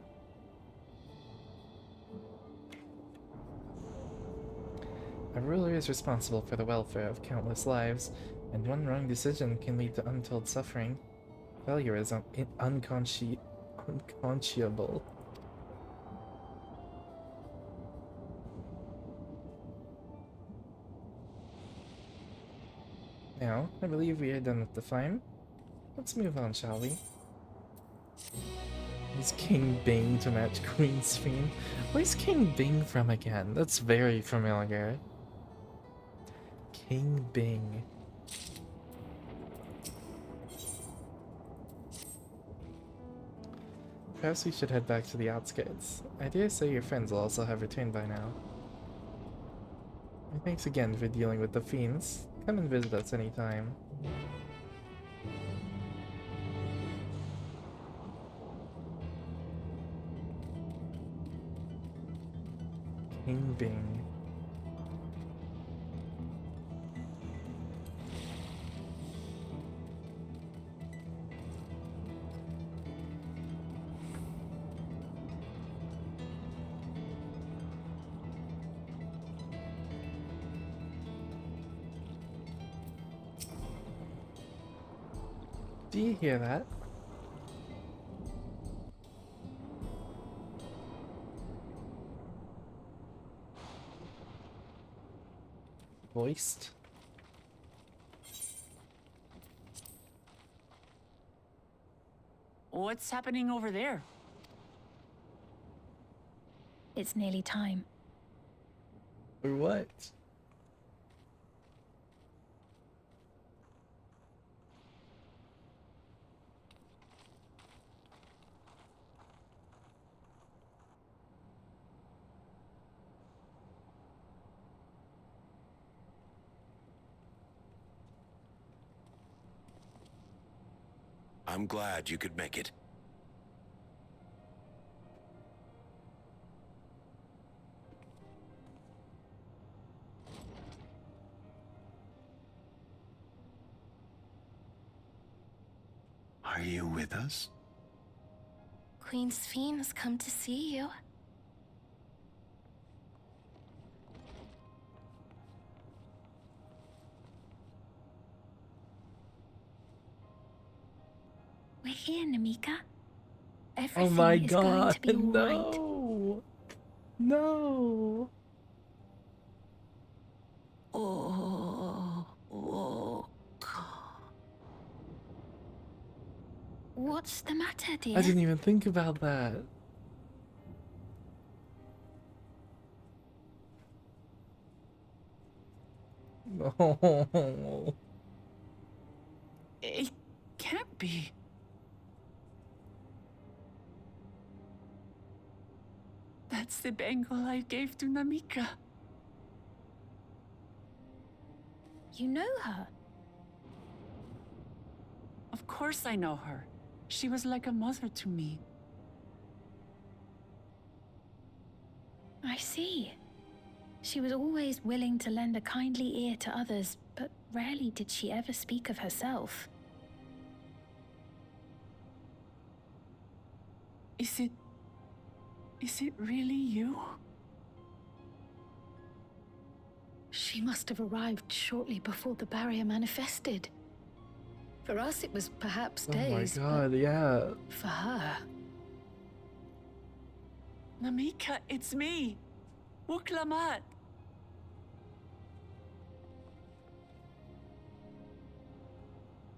A ruler is responsible for the welfare of countless lives, and one wrong decision can lead to untold suffering. Failure is unconscionable. Now, I believe we are done with the farm. Let's move on, shall we? Is King Bing to match Queen Sphene? Where's King Bing from again? That's very familiar. King Bing. Perhaps we should head back to the outskirts. I dare say your friends will also have returned by now. And thanks again for dealing with the fiends. Come and visit us anytime. King Bing. Do you hear that? Voiced? What's happening over there? It's nearly time. For what? I'm glad you could make it. Are you with us? Queen Sphene has come to see you. We're here, Namika. Everything Oh my is going god, to be all right. no! No! Oh, look. What's the matter, dear? I didn't even think about that. Oh. It can't be. That's the bangle I gave to Namika. You know her? Of course I know her. She was like a mother to me. I see. She was always willing to lend a kindly ear to others, but rarely did she ever speak of herself. Is it really you? She must have arrived shortly before the barrier manifested. For us, it was perhaps days. Oh my god, yeah. But for her. Namika, it's me. Wuklamat.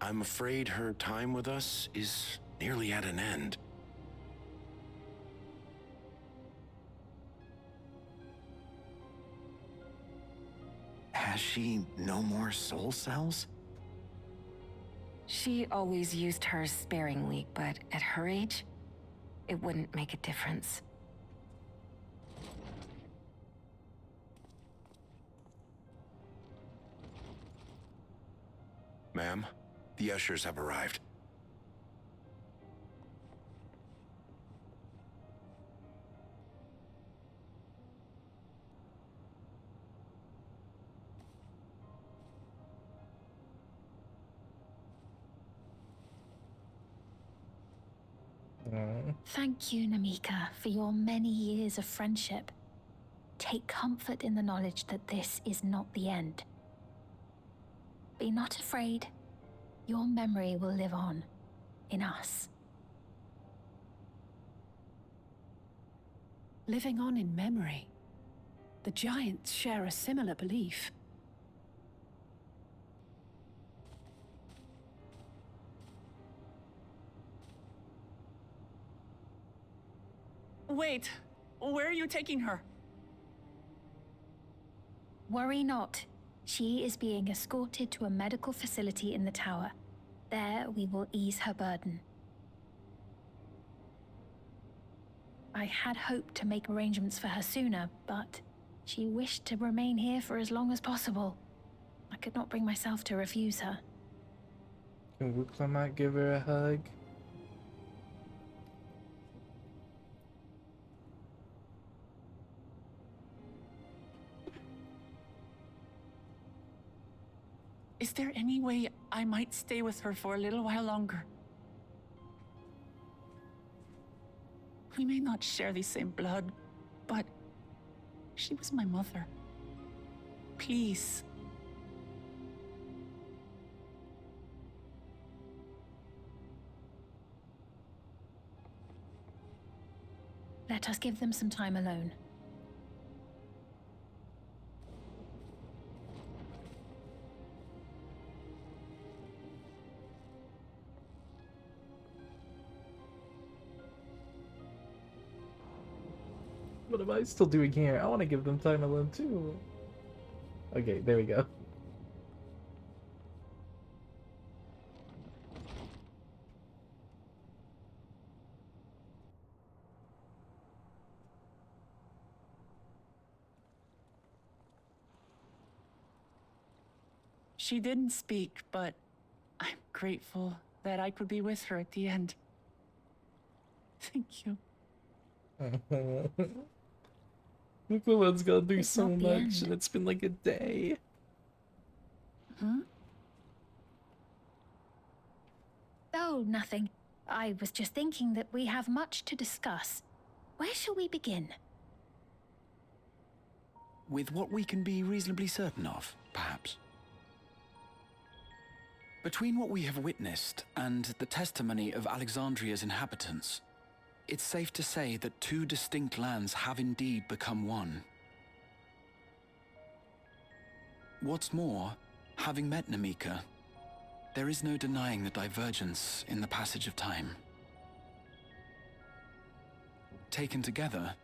I'm afraid her time with us is nearly at an end. Has she no more soul cells? She always used hers sparingly, but at her age, it wouldn't make a difference. Ma'am, the ushers have arrived. Thank you, Namika, for your many years of friendship. Take comfort in the knowledge that this is not the end. Be not afraid. Your memory will live on in us. Living on in memory. The giants share a similar belief. Wait, where are you taking her? Worry not. She is being escorted to a medical facility in the tower. There we will ease her burden. I had hoped to make arrangements for her sooner, but she wished to remain here for as long as possible. I could not bring myself to refuse her. Can Wuklamat give her a hug? Is there any way I might stay with her for a little while longer? We may not share the same blood, but she was my mother. Please. Let us give them some time alone. What am I still doing here? I want to give them time alone too. Okay, there we go. She didn't speak, but I'm grateful that I could be with her at the end. Thank you. Wuklamat's gone through It's so not the much, end. and it's been like a day. Oh, nothing. I was just thinking that we have much to discuss. Where shall we begin? With what we can be reasonably certain of, perhaps. Between what we have witnessed and the testimony of Alexandria's inhabitants, it's safe to say that two distinct lands have indeed become one. What's more, having met Namika, there is no denying the divergence in the passage of time. Taken together,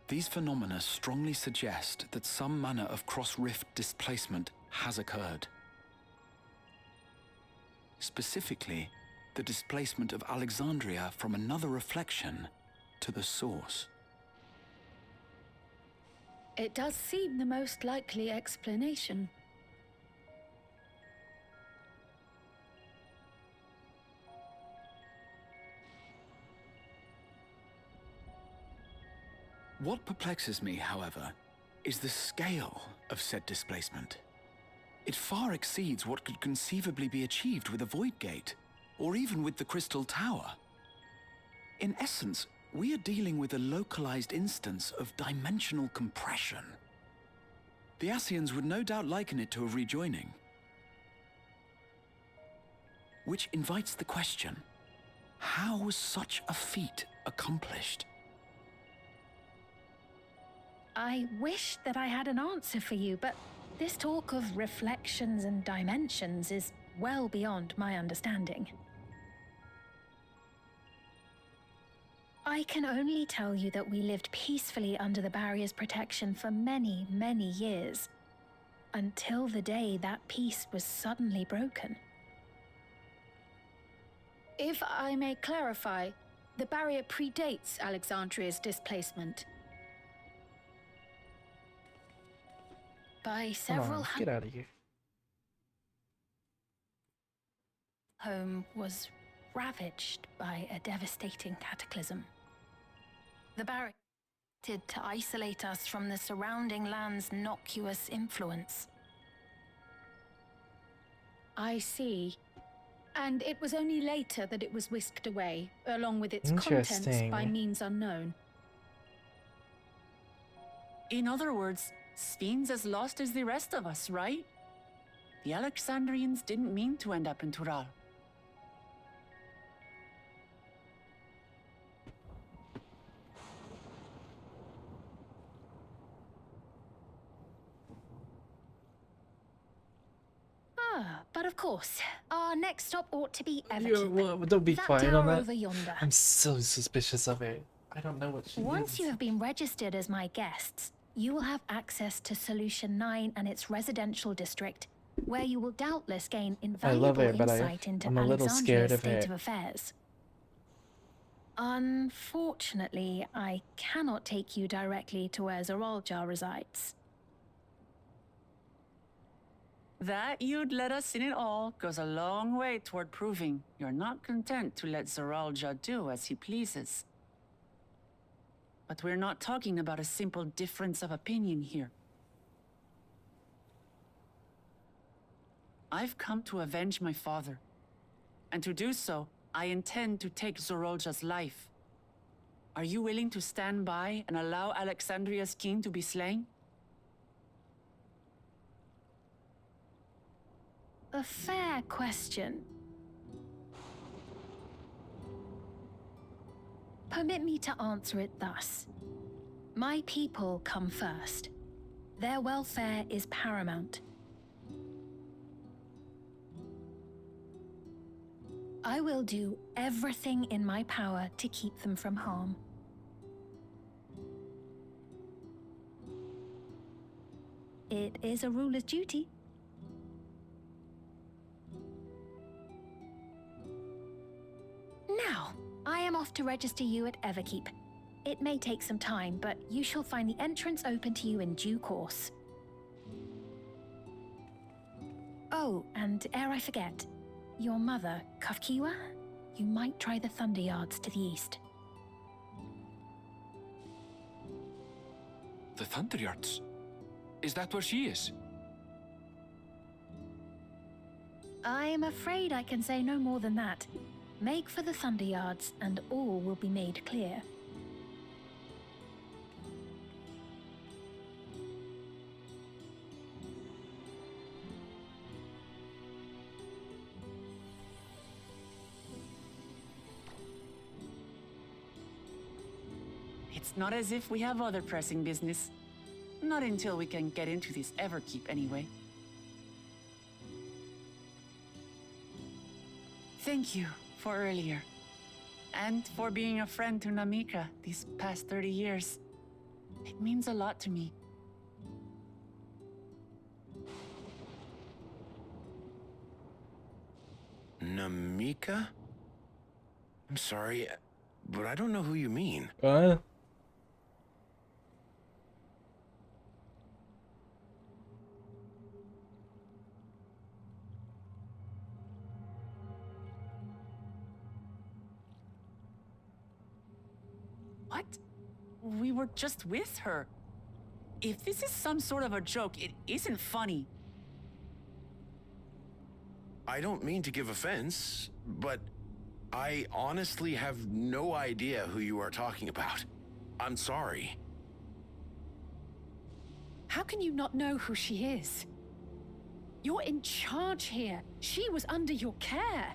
these phenomena strongly suggest that some manner of cross-rift displacement has occurred. Specifically, the displacement of Alexandria from another reflection to the source. It does seem the most likely explanation. What perplexes me, however, is the scale of said displacement. It far exceeds what could conceivably be achieved with a Void Gate, or even with the Crystal Tower. In essence, we are dealing with a localized instance of dimensional compression. The Ascians would no doubt liken it to a rejoining. Which invites the question, how was such a feat accomplished? I wish that I had an answer for you, but this talk of reflections and dimensions is well beyond my understanding. I can only tell you that we lived peacefully under the barrier's protection for many, many years, until the day that peace was suddenly broken. If I may clarify, the barrier predates Alexandria's displacement. By Come several on, get out of here. home was ravaged by a devastating cataclysm. The barrier acted to isolate us from the surrounding land's innocuous influence. I see. And it was only later that it was whisked away, along with its Interesting. contents by means unknown. In other words, Sphin's as lost as the rest of us, right? The Alexandrians didn't mean to end up in Tural. But of course, our next stop ought to be Yeah, Everkeep. well, don't be That quiet on tower that. over yonder. I'm so suspicious of it. I don't know what she Once is. you have been registered as my guests, you will have access to Solution 9 and its residential district, where you will doubtless gain I invaluable love it, but insight into I'm a little scared Alexandria's of state it. of affairs. Unfortunately, I cannot take you directly to where Zoraljar resides. That you'd let us in it all goes a long way toward proving you're not content to let Zoralja do as he pleases. But we're not talking about a simple difference of opinion here. I've come to avenge my father. And to do so, I intend to take Zoralja's life. Are you willing to stand by and allow Alexandria's king to be slain? A fair question. Permit me to answer it thus. My people come first. Their welfare is paramount. I will do everything in my power to keep them from harm. It is a ruler's duty. Now, I am off to register you at Everkeep. It may take some time, but you shall find the entrance open to you in due course. Oh, and ere I forget, your mother, Kafkiwa, you might try the Thunder Yards to the east. The Thunder Yards? Is that where she is? I'm afraid I can say no more than that. Make for the Thunder Yards, and all will be made clear. It's not as if we have other pressing business. Not until we can get into this Everkeep, anyway. Thank you for earlier. and for being a friend to Namika these past 30 years. It means a lot to me. Namika? I'm sorry, but I don't know who you mean. What? We were just with her. If this is some sort of a joke, it isn't funny. I don't mean to give offense, but I honestly have no idea who you are talking about. I'm sorry. How can you not know who she is? You're in charge here. She was under your care.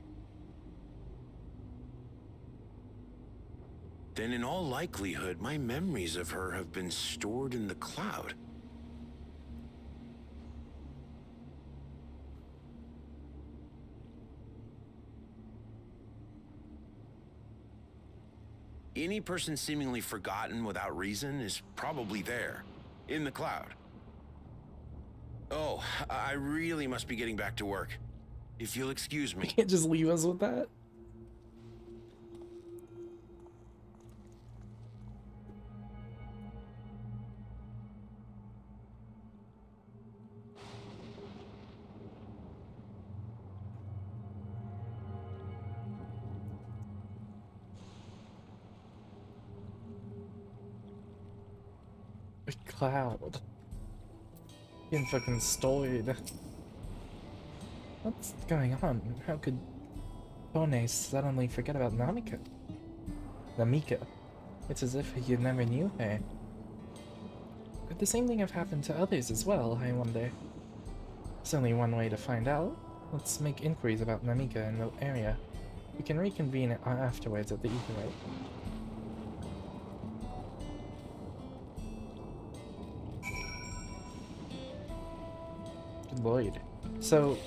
Then in all likelihood, my memories of her have been stored in the cloud. Any person seemingly forgotten without reason is probably there, in the cloud. Oh, I really must be getting back to work. If you'll excuse me. Can't just leave us with that. A cloud. Getting fucking stored. What's going on? How could Pone suddenly forget about Namika? It's as if you never knew her. Could the same thing have happened to others as well, I wonder? There's only one way to find out. Let's make inquiries about Namika in the area. We can reconvene afterwards at the Etherite. Good lord. So...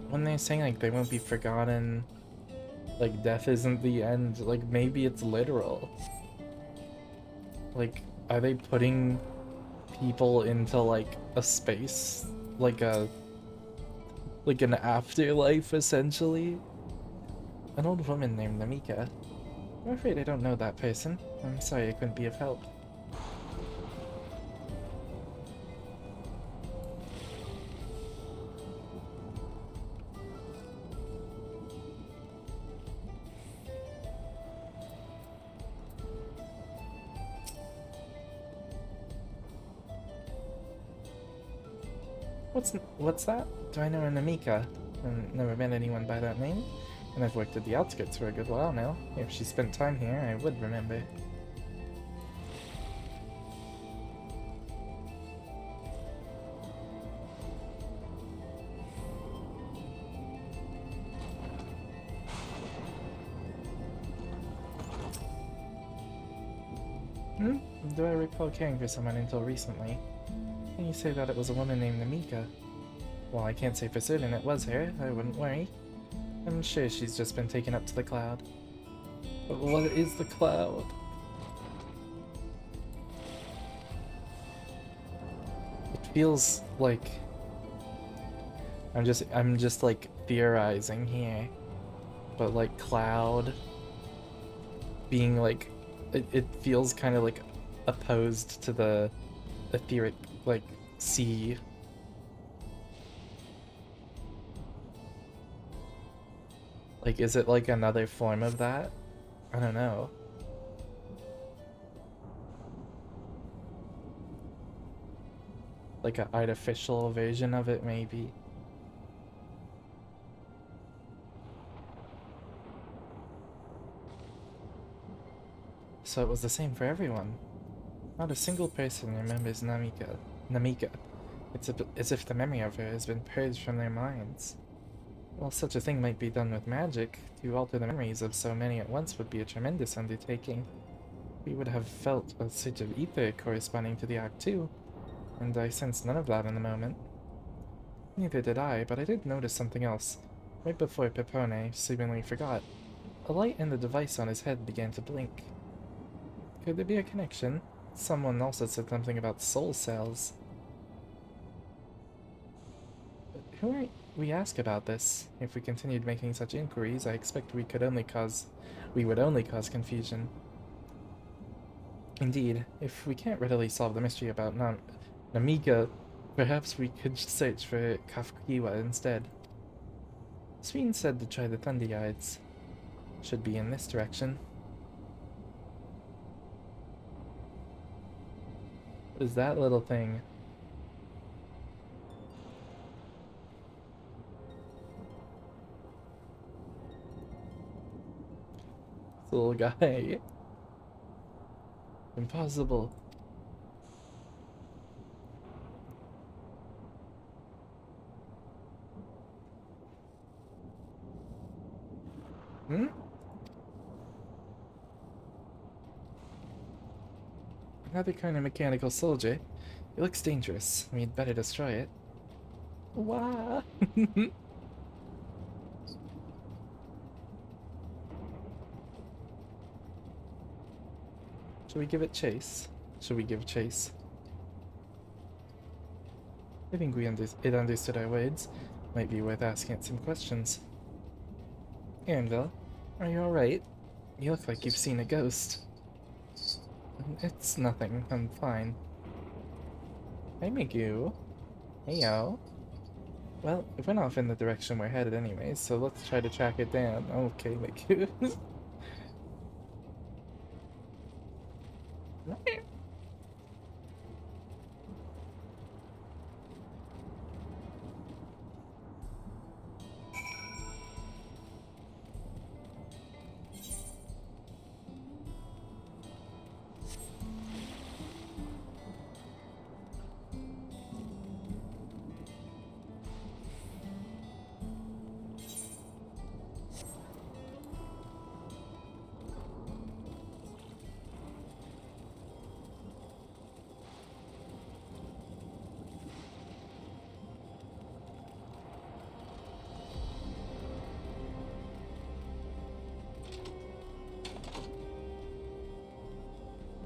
when they're saying like they won't be forgotten, like death isn't the end, like maybe it's literal. Like, are they putting people into like a space, like an afterlife essentially? An old woman named Namika. I'm afraid I don't know that person. I'm sorry I couldn't be of help. What's that? Do I know a Namika? I've never met anyone by that name, and I've worked at the outskirts for a good while now. If she spent time here, I would remember. Do I recall caring for someone until recently? Can you say that it was a woman named Namika? Well, I can't say for certain it was her. I wouldn't worry. I'm sure she's just been taken up to the cloud. But what is the cloud? It feels like I'm just like theorizing here. But like cloud being like it feels kind of like opposed to the etheric like sea. Like, is it like another form of that? I don't know. Like an artificial version of it, maybe. So it was the same for everyone. Not a single person remembers Namika. It's as if the memory of her has been purged from their minds. While such a thing might be done with magic, to alter the memories of so many at once would be a tremendous undertaking. We would have felt a surge of ether corresponding to the act too, and I sense none of that in the moment. Neither did I, but I did notice something else. Right before Pepone seemingly forgot, a light in the device on his head began to blink. Could there be a connection? Someone also said something about soul cells. But who might we ask about this? If we continued making such inquiries, I expect we would only cause confusion. Indeed, if we can't readily solve the mystery about Namika, perhaps we could search for Kafkiwa instead. Sween said to try the Thunder Guides. Should be in this direction. What is that little thing? This little guy. Impossible. Hmm? Another kind of mechanical soldier. It looks dangerous. We'd better destroy it. Wah! Should we give it chase? Should we give chase? I think it understood our words. Might be worth asking it some questions. Anvil, are you alright? You look like you've seen a ghost. It's nothing. I'm fine. Hey, Magoo. Heyo. Well, it went off in the direction we're headed anyway, so let's try to track it down. Okay, Magoo.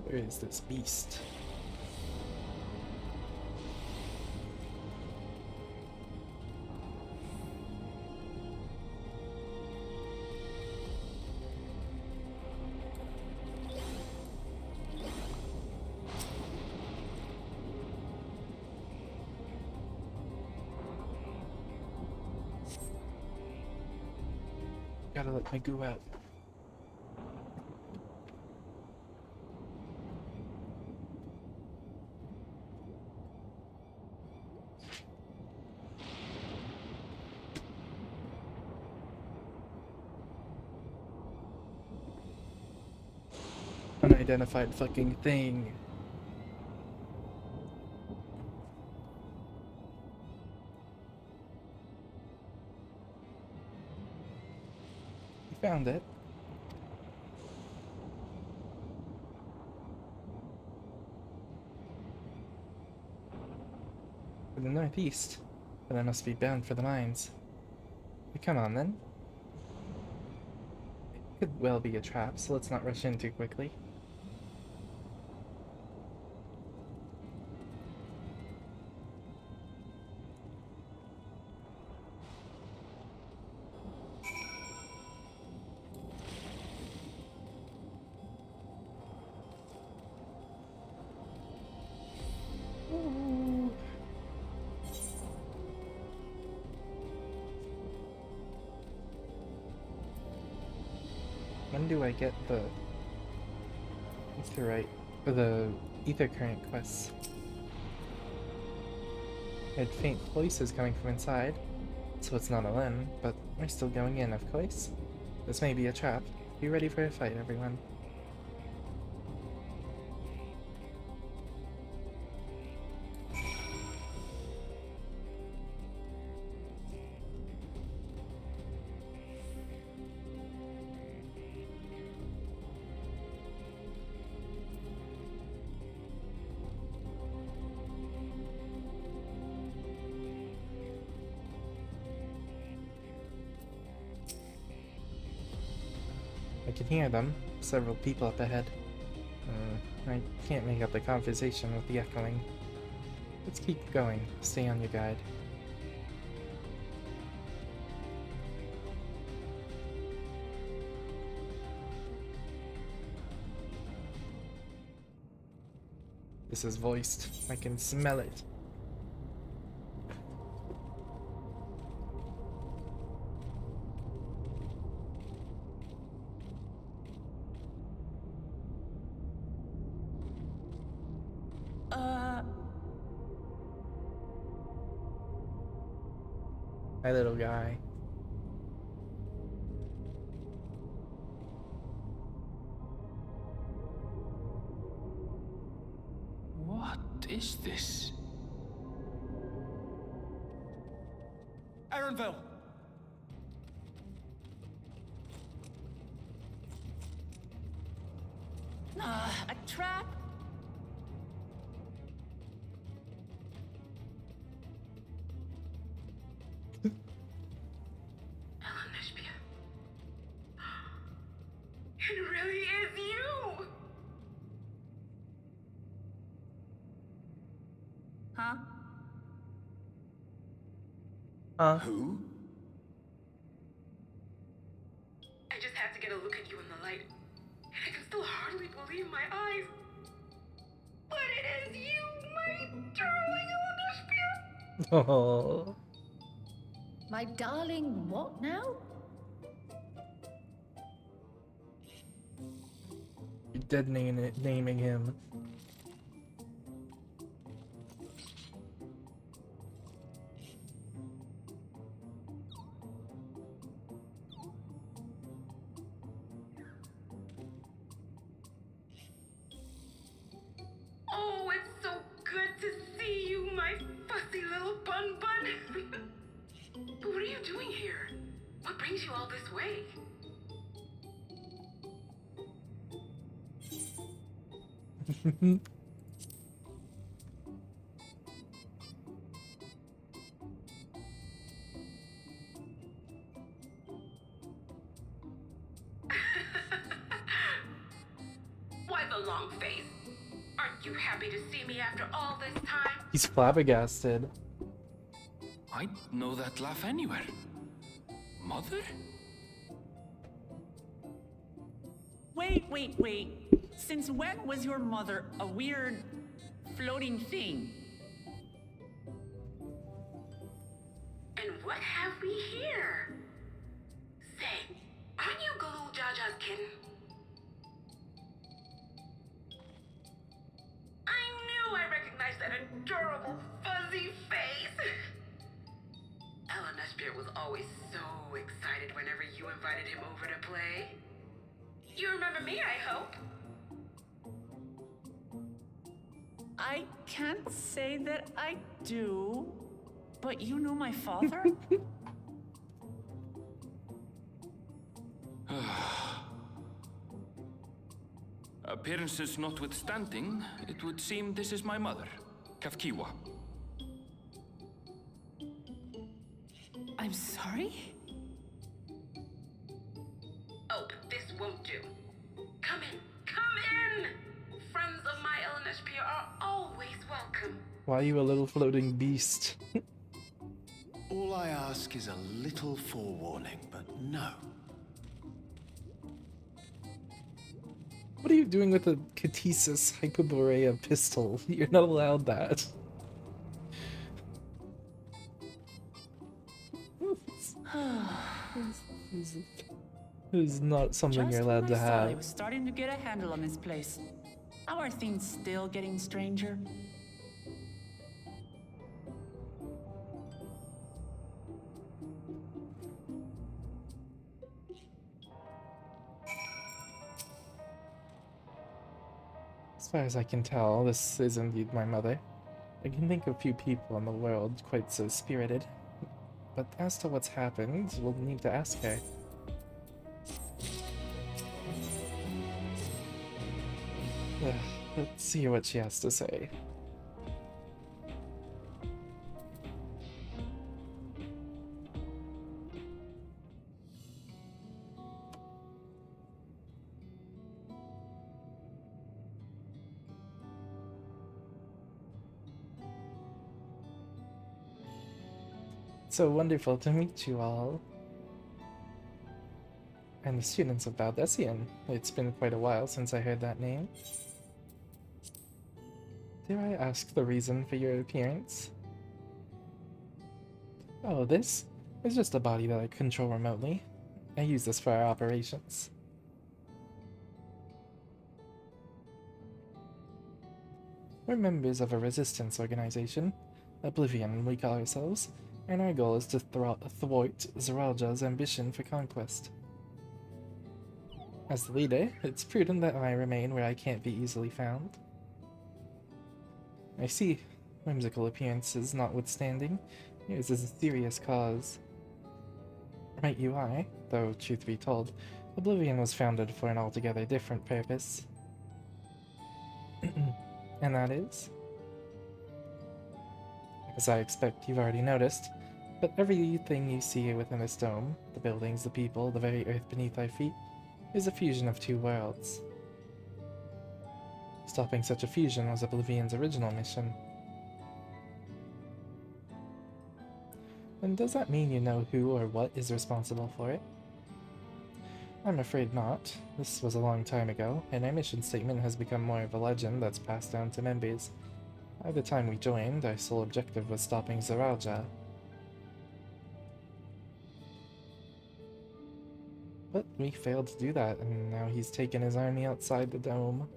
Where is this beast? Gotta let Magoo out. Unidentified fucking thing. You found it. To the northeast. But I must be bound for the mines. Come on then. It could well be a trap, so let's not rush in too quickly. When do I get the Etherite or the Ether Current quests? I had faint voices coming from inside, so it's not a limb, but we're still going in, of course. This may be a trap. Be ready for a fight, everyone. can hear them. Several people up ahead. I can't make out the conversation with the echoing. Let's keep going. Stay on your guide. This is voiced. I can smell it. My little guy. What is this? Aaronville! A trap? It really is you! Huh? Who? I just had to get a look at you in the light. And I can still hardly believe my eyes. But it is you, my darling Elena. Oh. My darling, what now? You're dead naming him. Oh, it's so good to see you, my fussy little bun bun. But what are you doing here? What brings you all this way? Why the long face? Aren't you happy to see me after all this time? He's flabbergasted. I'd know that laugh anywhere. Mother? Wait. Since when was your mother a weird floating thing? And what have we here? Say, aren't you Galoo Jaja's kitten? I knew I recognized that adorable fuzzy face. Eleanor Spear was always so excited whenever you invited him over to play. You remember me, I hope? I can't say that I do, but you know my father? Appearances notwithstanding, it would seem this is my mother, Kafkiwa. I'm sorry? Oh, but this won't do. Come in. Friends of my Eleanor Spear are always welcome. Why are you a little floating beast? All I ask is a little forewarning, but no. What are you doing with a Catesis Hyperborea pistol? You're not allowed that. This is not something you're allowed to I have. was starting to get a handle on this place. How are things still getting stranger? As far as I can tell, this is indeed my mother. I can think of few people in the world quite so spirited. But as to what's happened, we'll need to ask her. Let's see what she has to say. It's so wonderful to meet you all. And the students of Valdesian. It's been quite a while since I heard that name. Dare I ask the reason for your appearance? Oh, this is just a body that I control remotely. I use this for our operations. We're members of a resistance organization, Oblivion we call ourselves, and our goal is to thwart Zeralja's ambition for conquest. As the leader, it's prudent that I remain where I can't be easily found. I see, whimsical appearances notwithstanding, yours is a serious cause. Right you are, though truth be told, Oblivion was founded for an altogether different purpose. And that is? As I expect you've already noticed, but everything you see within this dome, the buildings, the people, the very earth beneath our feet, is a fusion of two worlds. Stopping such a fusion was Oblivion's original mission. And does that mean you know who or what is responsible for it? I'm afraid not. This was a long time ago, and our mission statement has become more of a legend that's passed down to members. By the time we joined, our sole objective was stopping Zeralja. But we failed to do that, and now he's taken his army outside the dome.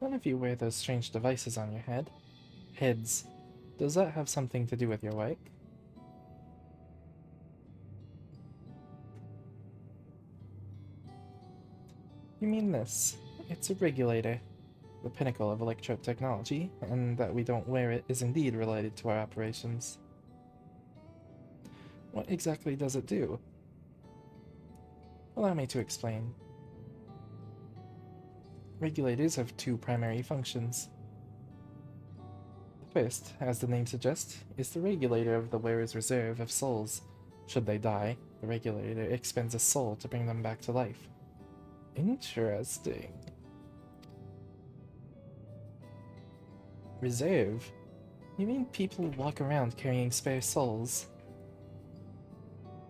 None of you wear those strange devices on your heads. Does that have something to do with your work? You mean this? It's a regulator, the pinnacle of electro technology, and that we don't wear it is indeed related to our operations. What exactly does it do? Allow me to explain. Regulators have two primary functions. The first, as the name suggests, is the regulator of the wearer's reserve of souls. Should they die, the regulator expends a soul to bring them back to life. Interesting. Reserve? You mean people walk around carrying spare souls?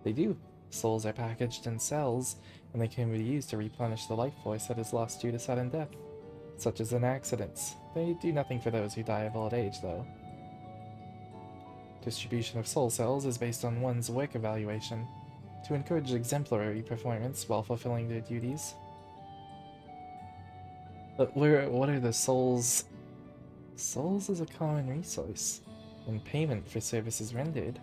They do. Souls are packaged in cells, and they can be used to replenish the life force that is lost due to sudden death, such as in accidents. They do nothing for those who die of old age, though. Distribution of soul cells is based on one's work evaluation, to encourage exemplary performance while fulfilling their duties. But what are the souls? Souls is a common resource, in payment for services rendered.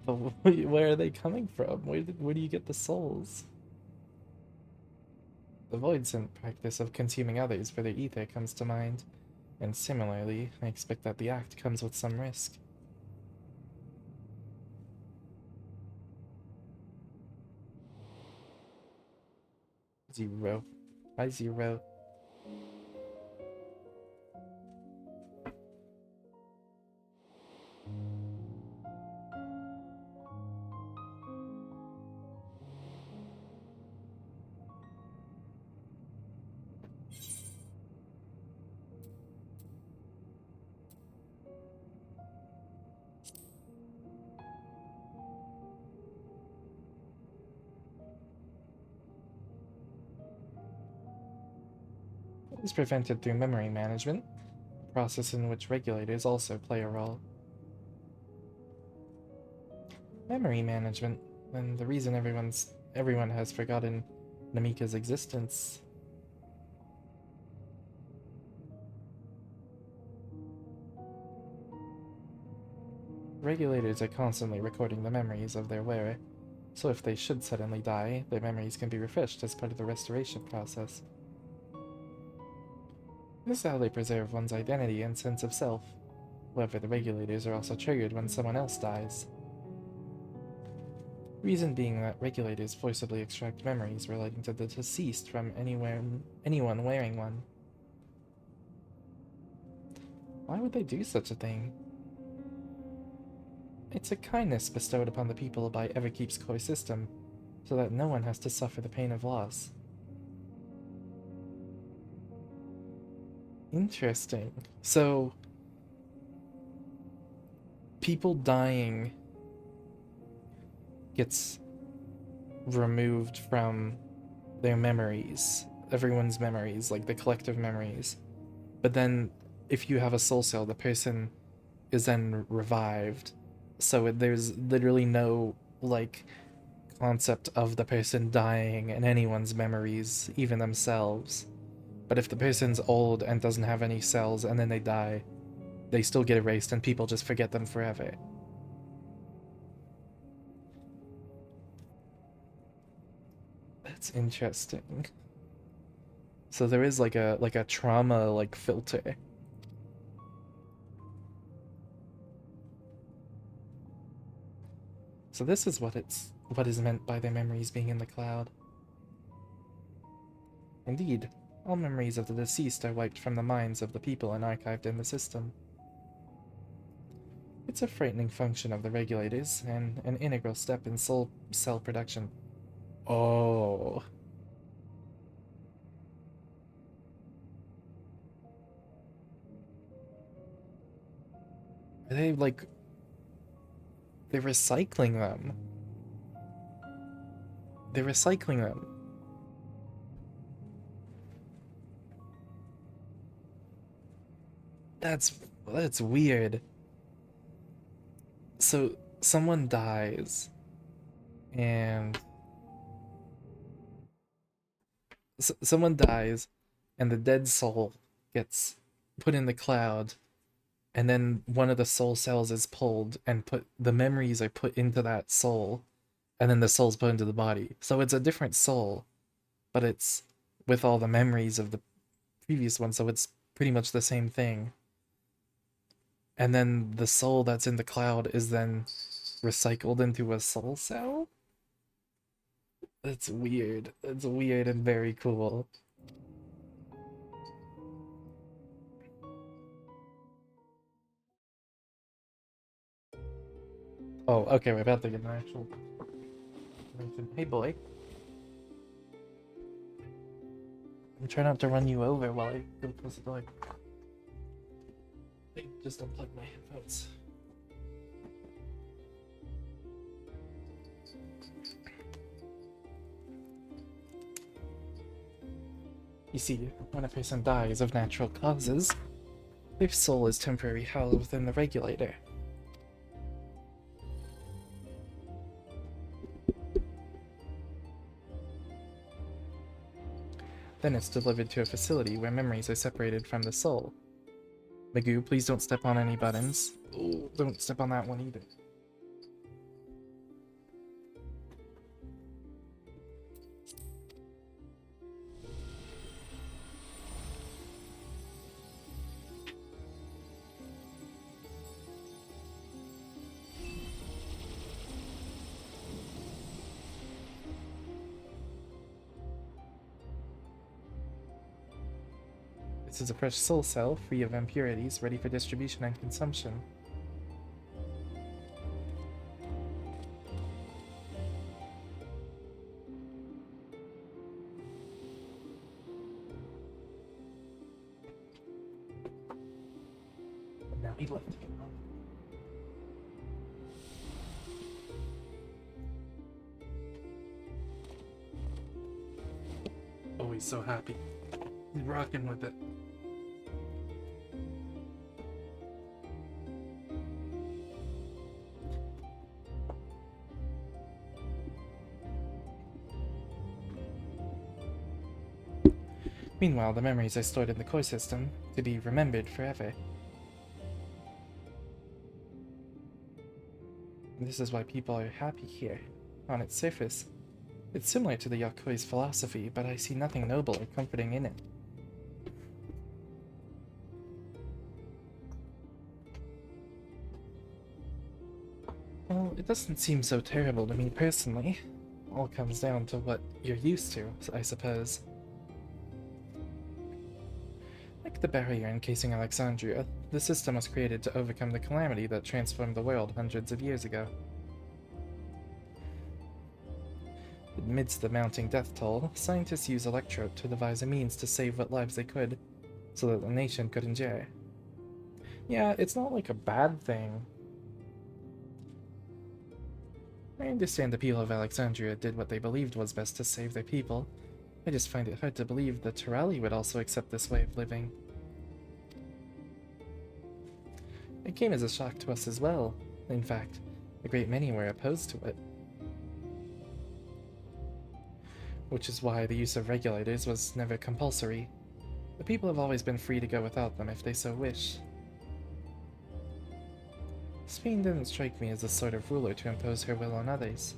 But where are they coming from? Where do you get the souls? The voidsent practice of consuming others for their ether comes to mind, and similarly, I expect that the act comes with some risk. Zero. Hi, Zero. It is prevented through memory management, a process in which regulators also play a role. Memory management, and the reason everyone has forgotten Namika's existence. Regulators are constantly recording the memories of their wearer, so if they should suddenly die, their memories can be refreshed as part of the restoration process. This is how they preserve one's identity and sense of self. However, the regulators are also triggered when someone else dies. Reason being that regulators forcibly extract memories relating to the deceased from anyone wearing one. Why would they do such a thing? It's a kindness bestowed upon the people by Everkeep's core system, so that no one has to suffer the pain of loss. Interesting. So, people dying gets removed from their memories, everyone's memories, like the collective memories. But then, if you have a soul cell, the person is then revived. So there's literally no, like, concept of the person dying in anyone's memories, even themselves. But if the person's old and doesn't have any cells and then they die, they still get erased and people just forget them forever. That's interesting. So there is like a trauma like filter. So this is what is meant by their memories being in the cloud. Indeed, all memories of the deceased are wiped from the minds of the people and archived in the system. It's a frightening function of the regulators, and an integral step in soul cell production. Oh. Are they, like... They're recycling them. They're recycling them. That's weird. So, someone dies, and... someone dies, and the dead soul gets put in the cloud, and then one of the soul cells is pulled, and the memories are put into that soul, and then the soul's put into the body. So it's a different soul, but it's with all the memories of the previous one, so it's pretty much the same thing. And then the soul that's in the cloud is then recycled into a soul cell? That's weird. That's weird and very cool. Oh, okay, we're about to get an actual... Hey, boy. I'm trying not to run you over while I go close the door. I just unplugged my headphones. You see, when a person dies of natural causes, their soul is temporarily held within the regulator. Then it's delivered to a facility where memories are separated from the soul. Magoo, please don't step on any buttons. Ooh, don't step on that one either. This is a fresh soul cell, free of impurities, ready for distribution and consumption. Now he left. Oh, he's so happy. He's rocking with it. Meanwhile, the memories are stored in the core system, to be remembered forever. This is why people are happy here. On its surface, it's similar to the Yakui's philosophy, but I see nothing noble or comforting in it. Well, it doesn't seem so terrible to me personally. All comes down to what you're used to, I suppose. I Like the barrier encasing Alexandria, the system was created to overcome the calamity that transformed the world hundreds of years ago. Amidst the mounting death toll, scientists used Electrope to devise a means to save what lives they could, so that the nation could endure. Yeah, it's not like a bad thing. I understand the people of Alexandria did what they believed was best to save their people. I just find it hard to believe that Turali would also accept this way of living. It came as a shock to us as well. In fact, a great many were opposed to it. Which is why the use of regulators was never compulsory. The people have always been free to go without them if they so wish. Spain didn't strike me as the sort of ruler to impose her will on others.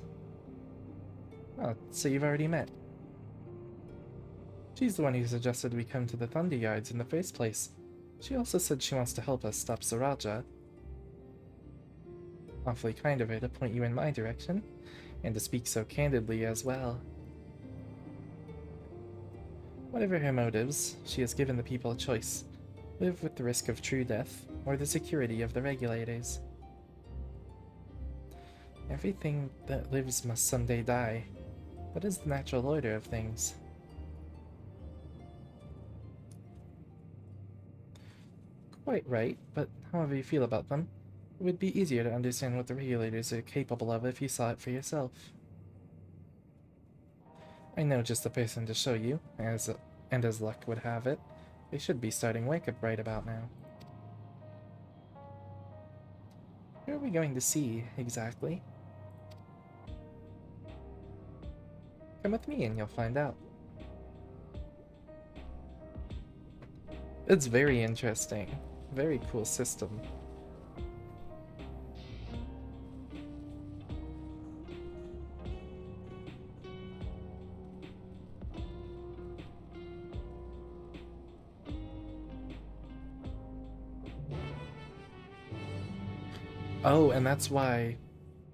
Oh, so you've already met. She's the one who suggested we come to the Thunder Yards in the first place. She also said she wants to help us stop Saraja. Awfully kind of her to point you in my direction, and to speak so candidly as well. Whatever her motives, she has given the people a choice. Live with the risk of true death, or the security of the regulators. Everything that lives must someday die. That is the natural order of things. Quite right, but however you feel about them, it would be easier to understand what the regulators are capable of if you saw it for yourself. I know just the person to show you, and as luck would have it, they should be starting work up right about now. Who are we going to see, exactly? Come with me and you'll find out. It's very interesting. Very cool system. Oh, and that's why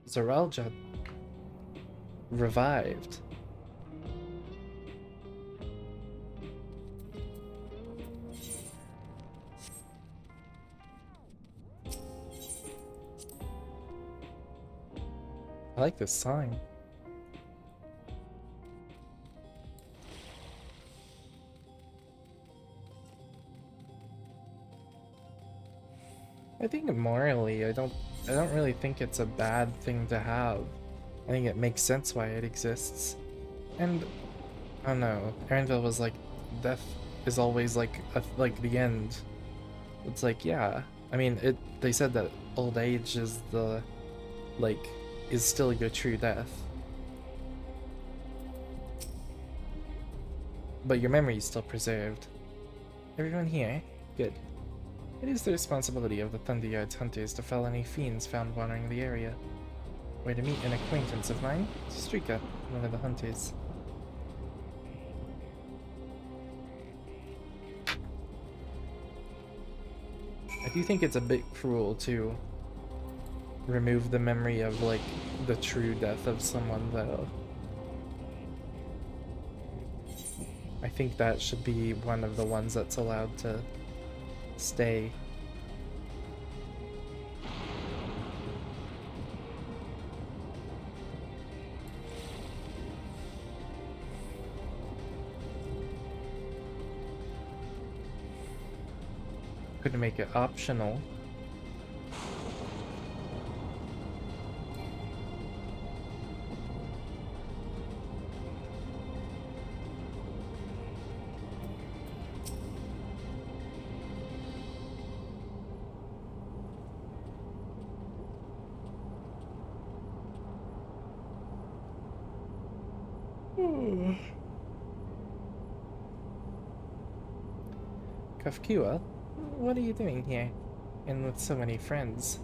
Zoralja revived. I like this sign. I think morally, I don't really think it's a bad thing to have. I think it makes sense why it exists. And I don't know, Aaronville was like, death is always like the end. It's like, yeah. I mean, they said that old age is the is still your true death. But your memory is still preserved. Everyone here? Good. It is the responsibility of the Thunder Yards hunters to fell any fiends found wandering the area. Were to meet an acquaintance of mine, Strika, one of the hunters. I do think it's a bit cruel to remove the memory of, the true death of someone, though. I think that should be one of the ones that's allowed to stay. Could make it optional. Kafkua, what are you doing here? And with so many friends?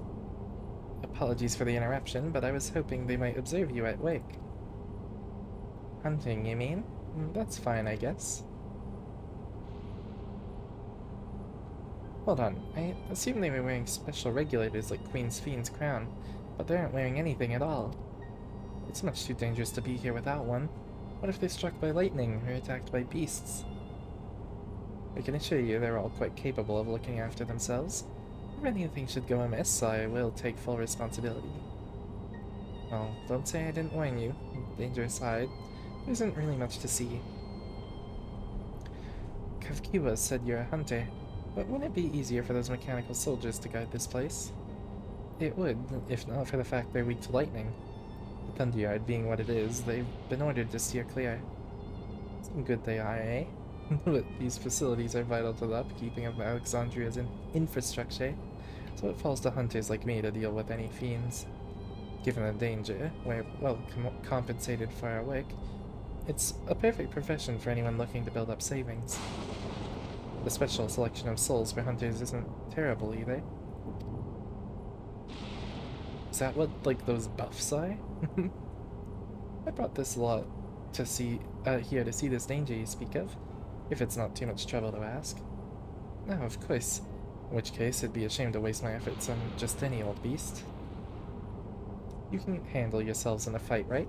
Apologies for the interruption, but I was hoping they might observe you at work. Hunting, you mean? That's fine, I guess. Hold on, I assume they were wearing special regulators like Queen's Fiend's crown, but they aren't wearing anything at all. It's much too dangerous to be here without one. What if they're struck by lightning or attacked by beasts? I can assure you they're all quite capable of looking after themselves. If anything should go amiss, I will take full responsibility. Well, don't say I didn't warn you. Danger aside, there isn't really much to see. Kavkiwa said you're a hunter, but wouldn't it be easier for those mechanical soldiers to guide this place? It would, if not for the fact they're weak to lightning. The Thunderyard being what it is, they've been ordered to steer clear. Some good they are, eh? But these facilities are vital to the upkeeping of Alexandria's infrastructure, so it falls to hunters like me to deal with any fiends. Given the danger, we're well compensated for our work. It's a perfect profession for anyone looking to build up savings. The special selection of souls for hunters isn't terrible either. Is that what, like, those buffs are? I brought this lot to see, here to see this danger you speak of, if it's not too much trouble to ask. No, of course. In which case, it'd be a shame to waste my efforts on just any old beast. You can handle yourselves in a fight, right?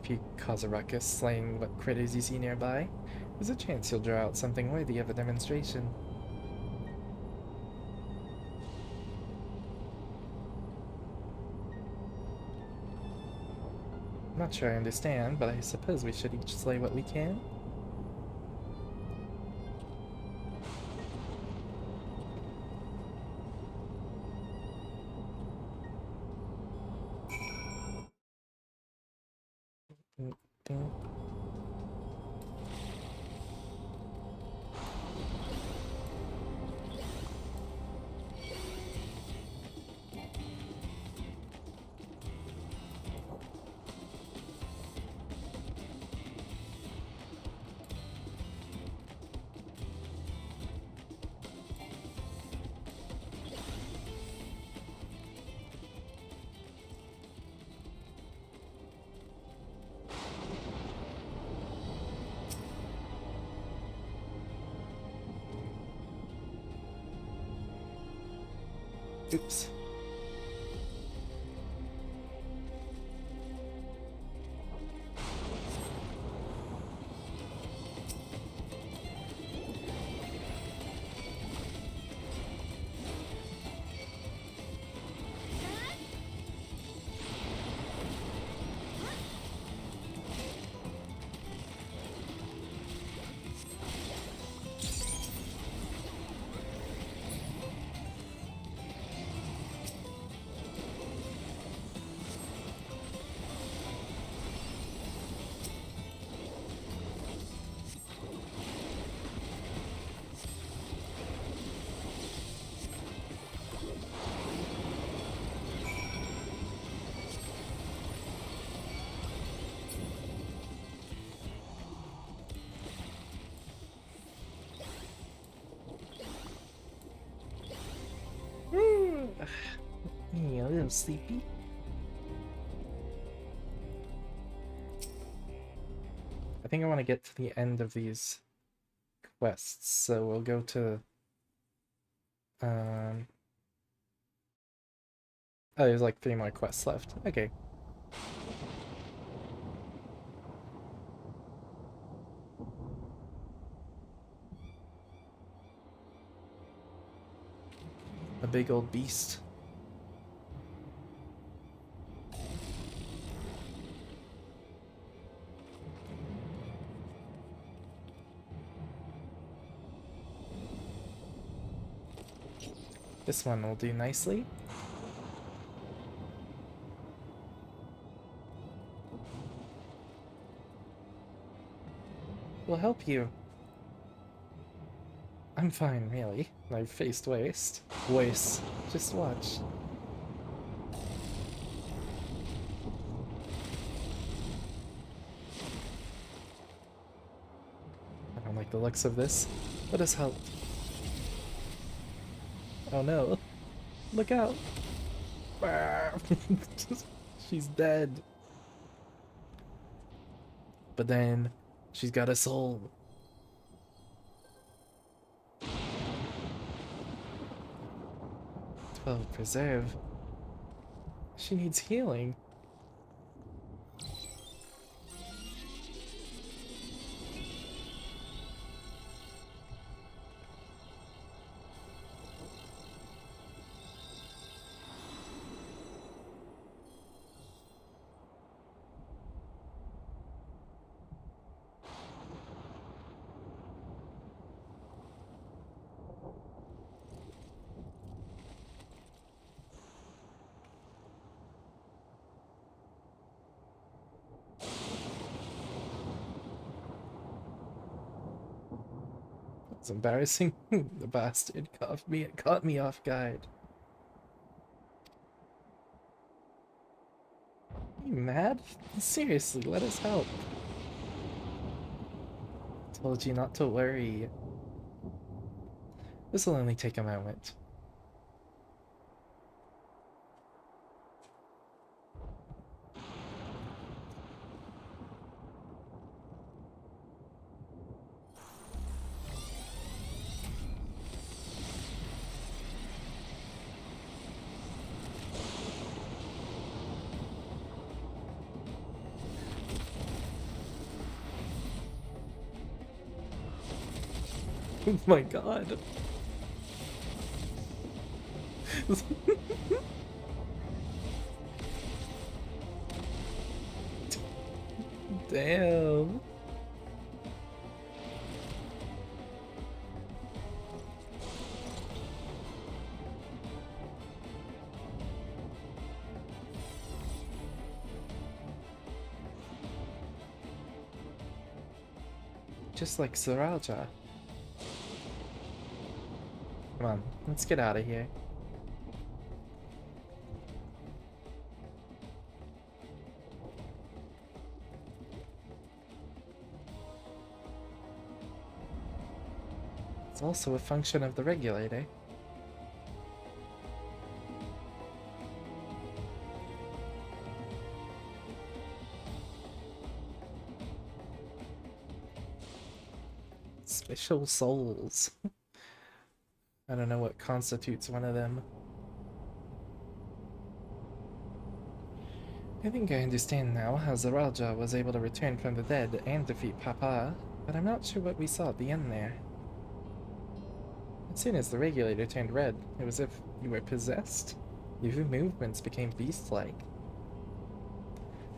If you cause a ruckus, slaying what critters you see nearby, there's a chance you'll draw out something worthy of a demonstration. I'm not sure I understand, but I suppose we should each slay what we can? Oops. Yeah, a little sleepy. I think I want to get to the end of these quests, so we'll go to oh, there's like 3 more quests left. Okay. A big old beast. This one will do nicely. We'll help you. I'm fine, really. I've faced worse. Worse. Just watch. I don't like the looks of this. Let us help. Oh no. Look out. She's dead. But then, she's got a soul. Oh, preserve. She needs healing. It's embarrassing. The bastard caught me off guard. Are you mad? Seriously, let us help. Told you not to worry. This will only take a moment. Oh my god. Damn. Just like Sriracha. Come on, let's get out of here. It's also a function of the regulator. Special souls. I don't know what constitutes one of them. I think I understand now how Zaralja was able to return from the dead and defeat Papa, but I'm not sure what we saw at the end there. As soon as the regulator turned red, it was as if you were possessed. Your movements became beast-like.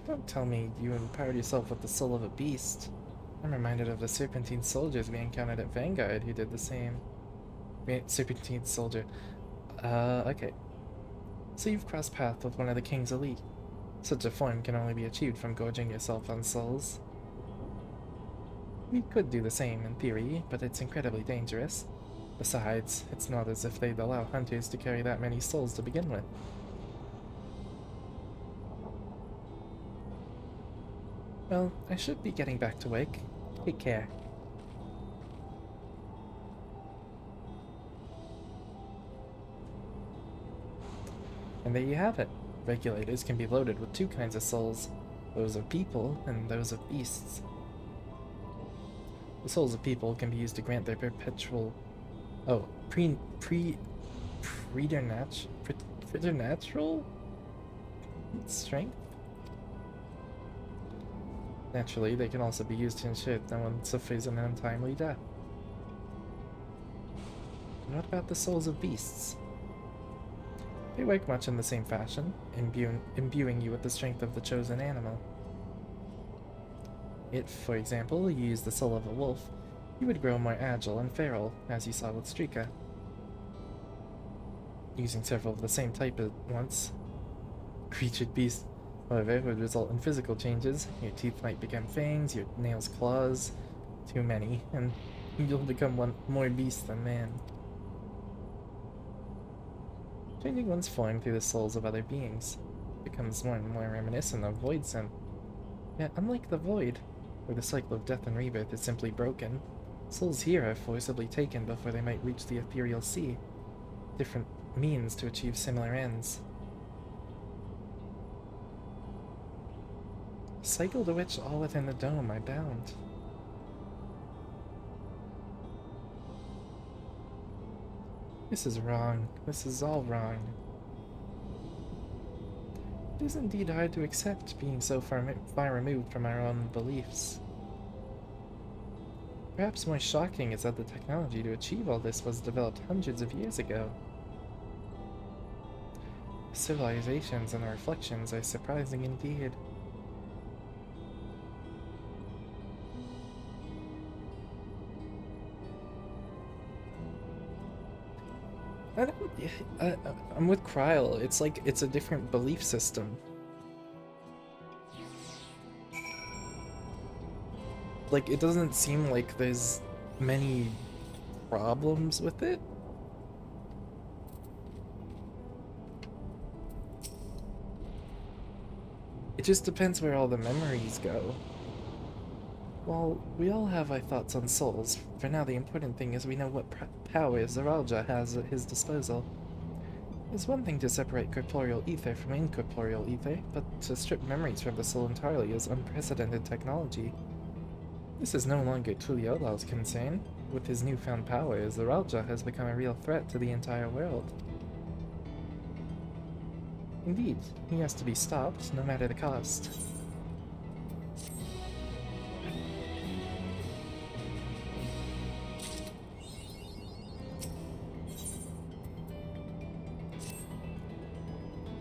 Don't tell me you empowered yourself with the soul of a beast. I'm reminded of the Serpentine soldiers we encountered at Vanguard who did the same. Serpentine soldier. Okay. So you've crossed paths with one of the King's elite. Such a form can only be achieved from gorging yourself on souls. We could do the same in theory, but it's incredibly dangerous. Besides, it's not as if they'd allow hunters to carry that many souls to begin with. Well, I should be getting back to work. Take care. And there you have it. Regulators can be loaded with two kinds of souls, those of people and those of beasts. The souls of people can be used to grant their preternatural strength? Naturally, they can also be used to ensure no one suffers an untimely death. And what about the souls of beasts? They work much in the same fashion, imbuing you with the strength of the chosen animal. If, for example, you use the soul of a wolf, you would grow more agile and feral, as you saw with Strika. Using several of the same type at once, creatured beast, however, would result in physical changes. Your teeth might become fangs, your nails claws, too many, and you'll become one more beast than man. Changing one's form through the souls of other beings becomes more and more reminiscent of Void Sin. Yet, unlike the Void, where the cycle of death and rebirth is simply broken, souls here are forcibly taken before they might reach the ethereal sea. Different means to achieve similar ends. Cycle to which all within the dome are bound. This is wrong. This is all wrong. It is indeed hard to accept being so far removed from our own beliefs. Perhaps more shocking is that the technology to achieve all this was developed hundreds of years ago. Civilizations and reflections are surprising indeed. I'm with Kryl. It's like it's a different belief system. Like, it doesn't seem like there's many problems with it. It just depends where all the memories go. Well, we all have our thoughts on souls. For now, the important thing is we know what powers Zaralja has at his disposal. It's one thing to separate corporeal ether from incorporeal ether, but to strip memories from the soul entirely is unprecedented technology. This is no longer Tuliolal's concern. With his newfound powers, Zaralja has become a real threat to the entire world. Indeed, he has to be stopped, no matter the cost.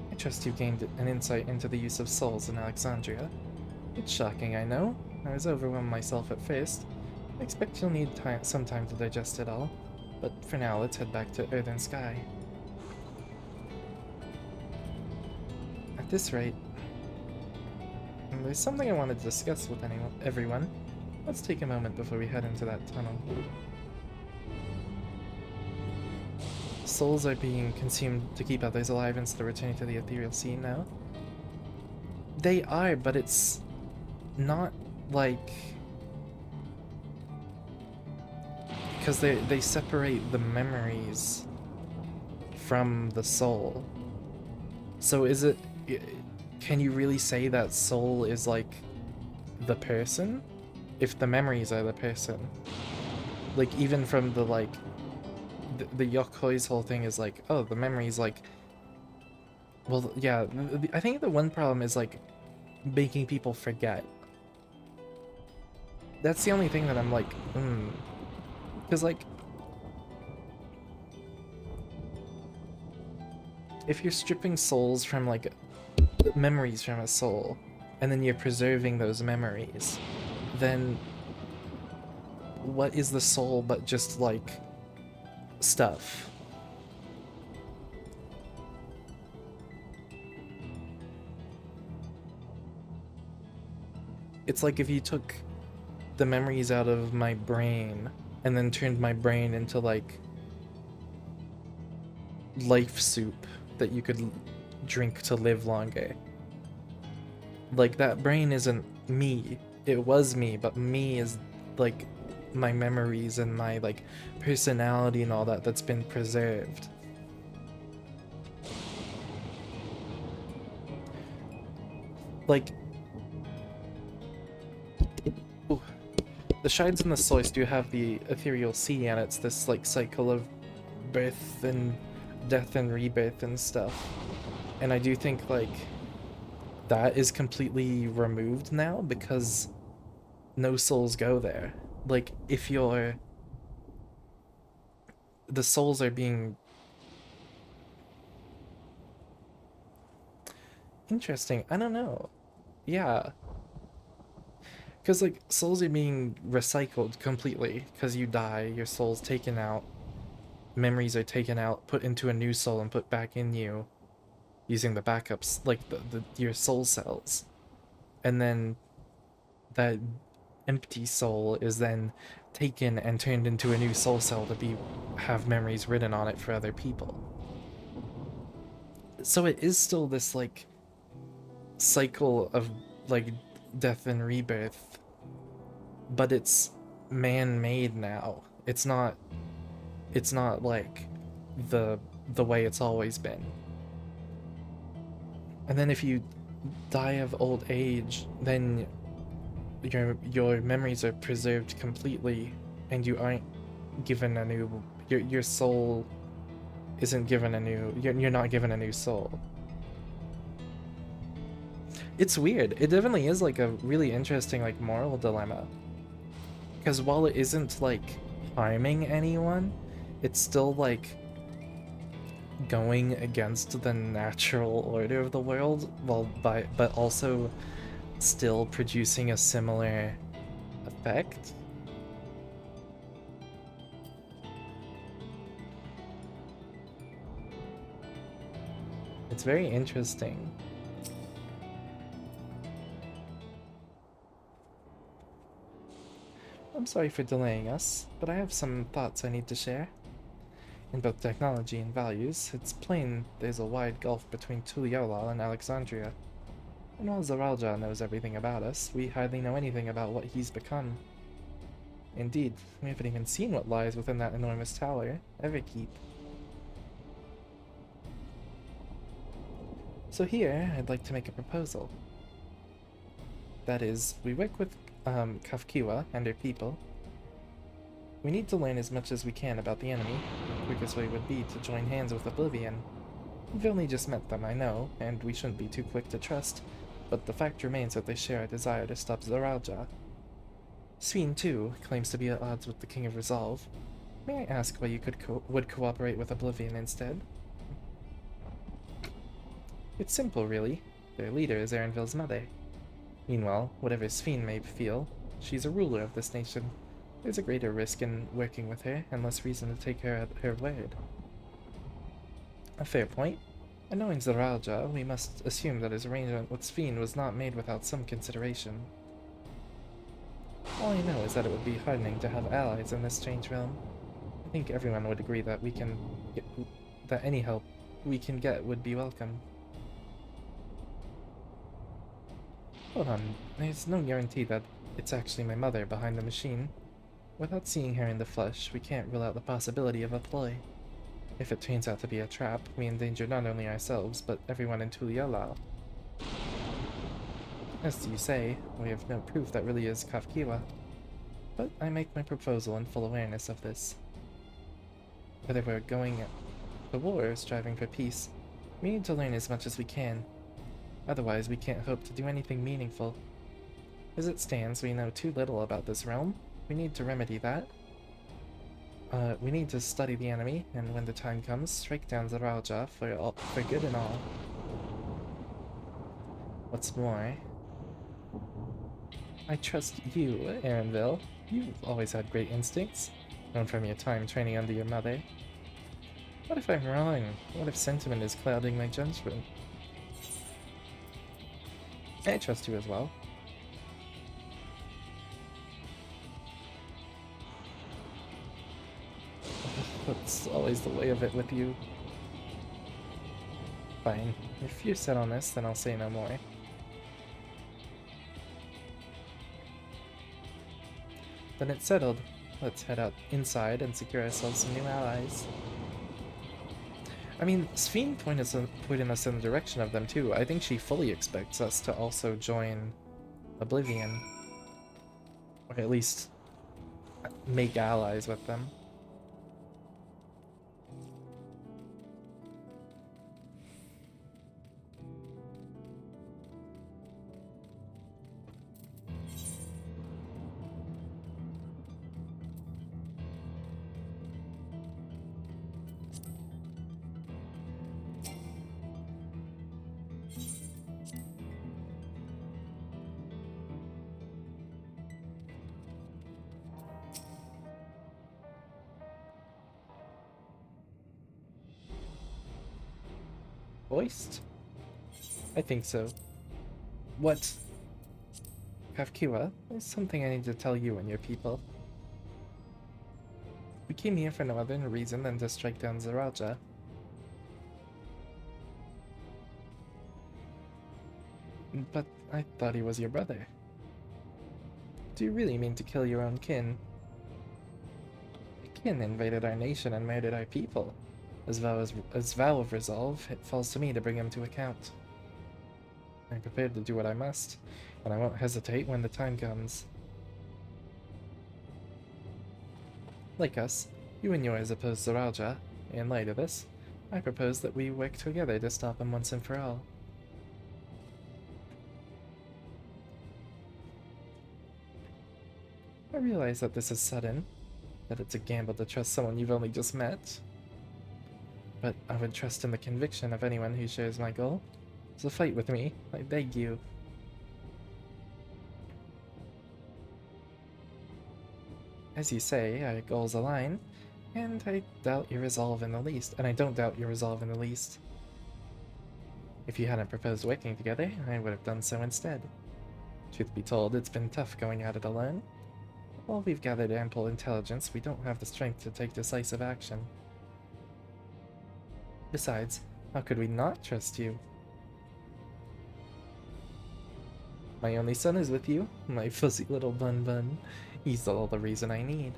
I trust you gained an insight into the use of souls in Alexandria. It's shocking, I know. I was overwhelmed myself at first. I expect you'll need some time to digest it all. But for now, let's head back to Earth and Sky. At this rate, there's something I want to discuss with everyone. Let's take a moment before we head into that tunnel. Souls are being consumed to keep others alive instead of returning to the ethereal scene now. They are, but it's not like... because they separate the memories from the soul. So is it... can you really say that soul is like the person? If the memories are the person. Like even from the like... the Yokoi's whole thing is like, oh, the memories like... well, yeah, I think the one problem is like making people forget. That's the only thing that I'm like, because like, if you're stripping souls from like memories from a soul, and then you're preserving those memories, then what is the soul but just like stuff? It's like if you took the memories out of my brain and then turned my brain into like life soup that you could drink to live longer. Like that brain isn't me. It was me, but me is like my memories and my like personality and all that that's been preserved. Like the shrines in the source do have the ethereal sea, and it's this like cycle of birth and death and rebirth and stuff. And I do think like that is completely removed now because no souls go there. Like if the souls are being... interesting, I don't know. Yeah. Because, like, souls are being recycled completely. Because you die, your soul's taken out. Memories are taken out, put into a new soul, and put back in you. Using the backups, like, your soul cells. And then that empty soul is then taken and turned into a new soul cell to have memories written on it for other people. So it is still this, like, cycle of, like, death and rebirth, but it's man-made now. It's not like the way it's always been. And then if you die of old age, then your memories are preserved completely, and you aren't given a new... your soul isn't given a new... you're not given a new soul. It's weird. It definitely is like a really interesting like moral dilemma. Because while it isn't like harming anyone, it's still like going against the natural order of the world, but also still producing a similar effect. It's very interesting. sorry for delaying us, but I have some thoughts I need to share. In both technology and values, it's plain there's a wide gulf between Tuliolal and Alexandria. And while Zaralja knows everything about us, we hardly know anything about what he's become. Indeed, we haven't even seen what lies within that enormous tower, Everkeep. So here, I'd like to make a proposal. That is, we work with Kafkiwa and her people. We need to learn as much as we can about the enemy. The quickest way would be to join hands with Oblivion. We've only just met them, I know, and we shouldn't be too quick to trust, but the fact remains that they share a desire to stop Zaralja. Sphene, too, claims to be at odds with the King of Resolve. May I ask why you would cooperate with Oblivion instead? It's simple, really. Their leader is Erenville's mother. Meanwhile, whatever Sphene may feel, she's a ruler of this nation. There's a greater risk in working with her, and less reason to take her at her word. A fair point. And knowing Zaralja, we must assume that his arrangement with Sphene was not made without some consideration. All I know is that it would be heartening to have allies in this strange realm. I think everyone would agree that that any help we can get would be welcome. Hold on, there's no guarantee that it's actually my mother behind the machine. Without seeing her in the flesh, we can't rule out the possibility of a ploy. If it turns out to be a trap, we endanger not only ourselves, but everyone in Tuliolal. As you say, we have no proof that really is Kafkiwa, but I make my proposal in full awareness of this. Whether we're going to war or striving for peace, we need to learn as much as we can. Otherwise, we can't hope to do anything meaningful. As it stands, we know too little about this realm. We need to remedy that. We need to study the enemy, and when the time comes, strike down Zaralja for good and all. What's more, I trust you, Erenville. You've always had great instincts, known from your time training under your mother. What if I'm wrong? What if sentiment is clouding my judgment? I trust you as well. That's always the way of it with you. Fine. If you're set on this, then I'll say no more. Then it's settled. Let's head out inside and secure ourselves some new allies. I mean, Sphene pointed us in the direction of them too. I think she fully expects us to also join Oblivion. Or at least make allies with them. Voiced? I think so. What? Kafkiwa, there's something I need to tell you and your people. We came here for no other reason than to strike down Zaralja. But I thought he was your brother. Do you really mean to kill your own kin? Your kin invaded our nation and murdered our people. As vow of resolve, it falls to me to bring him to account. I'm prepared to do what I must, and I won't hesitate when the time comes. Like us, you and yours oppose Zaralja. In light of this, I propose that we work together to stop him once and for all. I realize that this is sudden, that it's a gamble to trust someone you've only just met. But I would trust in the conviction of anyone who shares my goal. So fight with me, I beg you. As you say, our goals align, and I doubt your resolve in the least, and I don't doubt your resolve in the least. If you hadn't proposed working together, I would have done so instead. Truth be told, it's been tough going at it alone. While we've gathered ample intelligence, we don't have the strength to take decisive action. Besides, how could we not trust you? My only son is with you, my fuzzy little bun-bun. He's all the reason I need.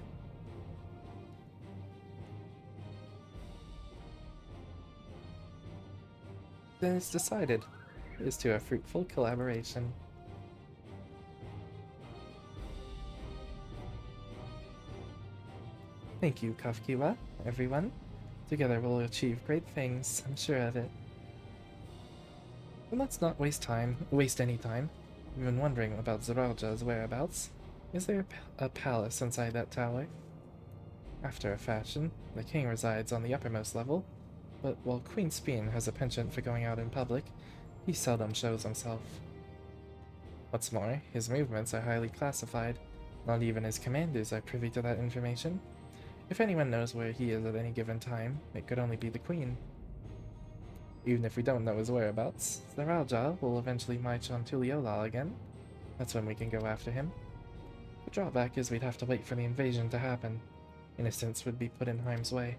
Then it's decided. Here's to a fruitful collaboration. Thank you, Kafkiwa, everyone. Together we'll achieve great things, I'm sure of it. But let's not waste any time. We've been wondering about Zeralja's whereabouts. Is there a palace inside that tower? After a fashion, the king resides on the uppermost level, but while Queen Speen has a penchant for going out in public, he seldom shows himself. What's more, his movements are highly classified. Not even his commanders are privy to that information. If anyone knows where he is at any given time, it could only be the Queen. Even if we don't know his whereabouts, Zeralja will eventually march on Tuliolal again. That's when we can go after him. The drawback is we'd have to wait for the invasion to happen. Innocents would be put in harm's way.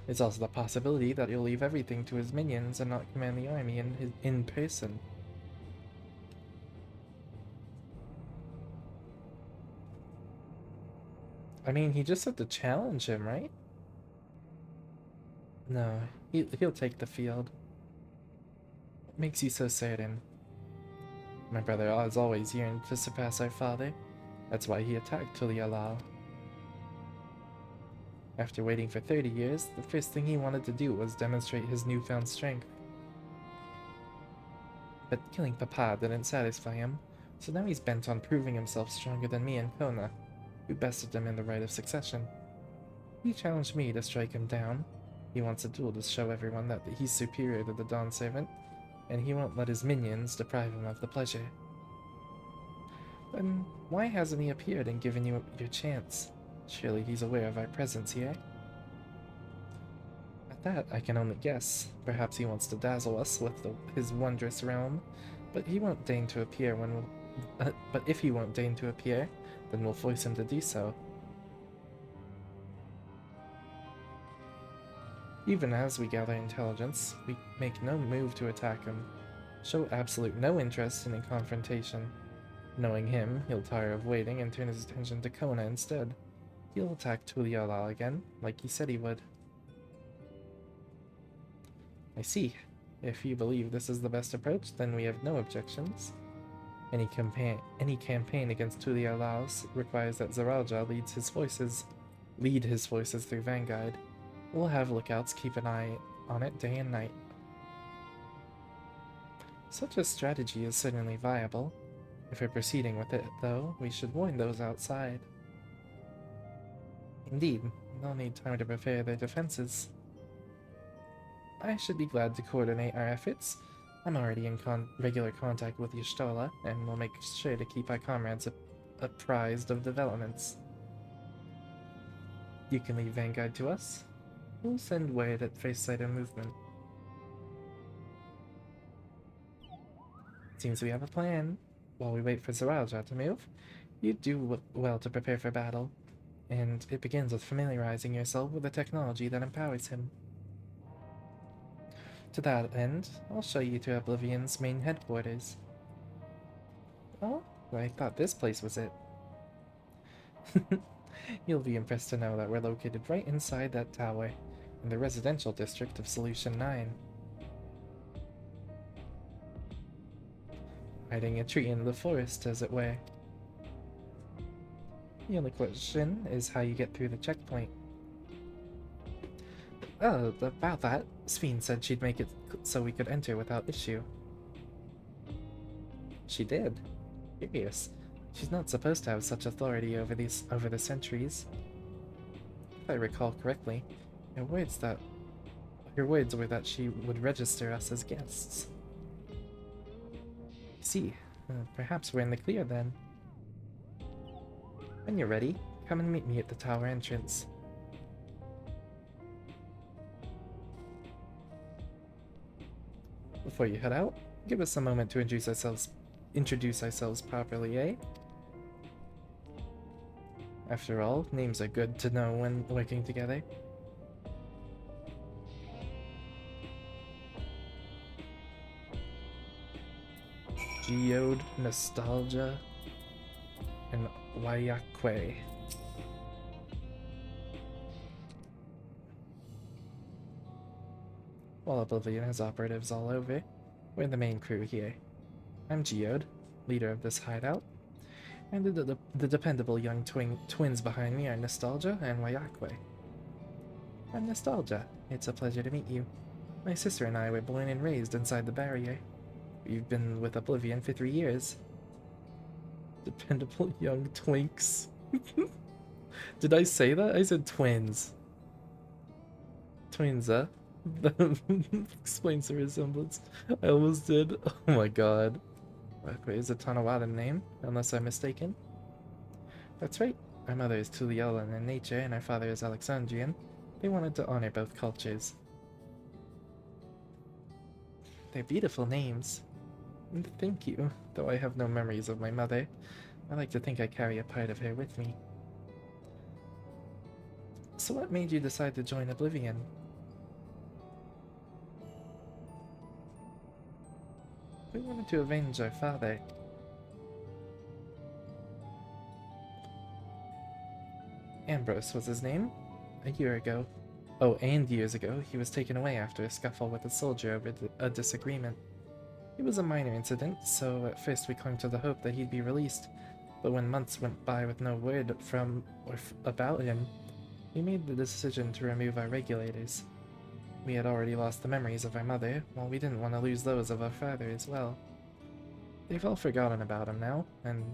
There's also the possibility that he'll leave everything to his minions and not command the army in person. I mean, he just had to challenge him, right? No, he'll take the field. What makes you so certain? My brother has always yearned to surpass our father. That's why he attacked Tulialal. After waiting for 30 years, the first thing he wanted to do was demonstrate his newfound strength. But killing Papa didn't satisfy him, so now he's bent on proving himself stronger than me and Kona, who bested him in the right of succession. He challenged me to strike him down. He wants a duel to show everyone that he's superior to the Dawn Servant, and he won't let his minions deprive him of the pleasure. Then why hasn't he appeared and given you your chance? Surely he's aware of our presence here. At that, I can only guess. Perhaps he wants to dazzle us with his wondrous realm, but he won't deign to appear but if he won't deign to appear, then we'll force him to do so. Even as we gather intelligence, we make no move to attack him, show absolute no interest in a confrontation. Knowing him, he'll tire of waiting and turn his attention to Kona instead. He'll attack Tulialal again, like he said he would. I see. If you believe this is the best approach, then we have no objections. Any campaign against Tulialal requires that Zeralja lead his forces through Vanguard. We'll have lookouts keep an eye on it day and night. Such a strategy is certainly viable. If we're proceeding with it, though, we should warn those outside. Indeed, they'll need time to prepare their defenses. I should be glad to coordinate our efforts. I'm already in regular contact with Y'shtola, and we'll make sure to keep our comrades apprised of developments. You can leave Vanguard to us. We'll send word at first sight of movement. Seems we have a plan. While we wait for Zeralja to move, you do well to prepare for battle. And it begins with familiarizing yourself with the technology that empowers him. To that end, I'll show you to Oblivion's main headquarters. Oh, I thought this place was it. You'll be impressed to know that we're located right inside that tower, in the residential district of Solution 9. Hiding a tree in the forest, as it were. The only question is how you get through the checkpoint. Oh, about that, Sphene said she'd make it so we could enter without issue. She did. Curious. She's not supposed to have such authority over the centuries. If I recall correctly, her words were that she would register us as guests. See, perhaps we're in the clear then. When you're ready, come and meet me at the tower entrance. Before you head out, give us a moment to introduce ourselves properly, eh? After all, names are good to know when working together. Geode, Nostalgia, and Wayakwe. While Oblivion has operatives all over, we're the main crew here. I'm Geode, leader of this hideout, and the dependable young twins behind me are Nostalgia and Wayakwe. I'm Nostalgia. It's a pleasure to meet you. My sister and I were born and raised inside the barrier. We've been with Oblivion for 3 years. Dependable young twinks. Did I say that? I said twins. Twins, huh? Explains the resemblance. I almost did. Oh my god. Wait, is a Tanawada name, unless I'm mistaken? That's right. Our mother is Tuliolan in nature, and our father is Alexandrian. They wanted to honor both cultures. They're beautiful names. Thank you, though I have no memories of my mother. I like to think I carry a part of her with me. So what made you decide to join Oblivion? We wanted to avenge our father. Ambrose was his name. A year ago. Oh, and years ago, he was taken away after a scuffle with a soldier over a disagreement. It was a minor incident, so at first we clung to the hope that he'd be released. But when months went by with no word from or about him, we made the decision to remove our regulators. We had already lost the memories of our mother, while we didn't want to lose those of our father as well. They've all forgotten about him now, and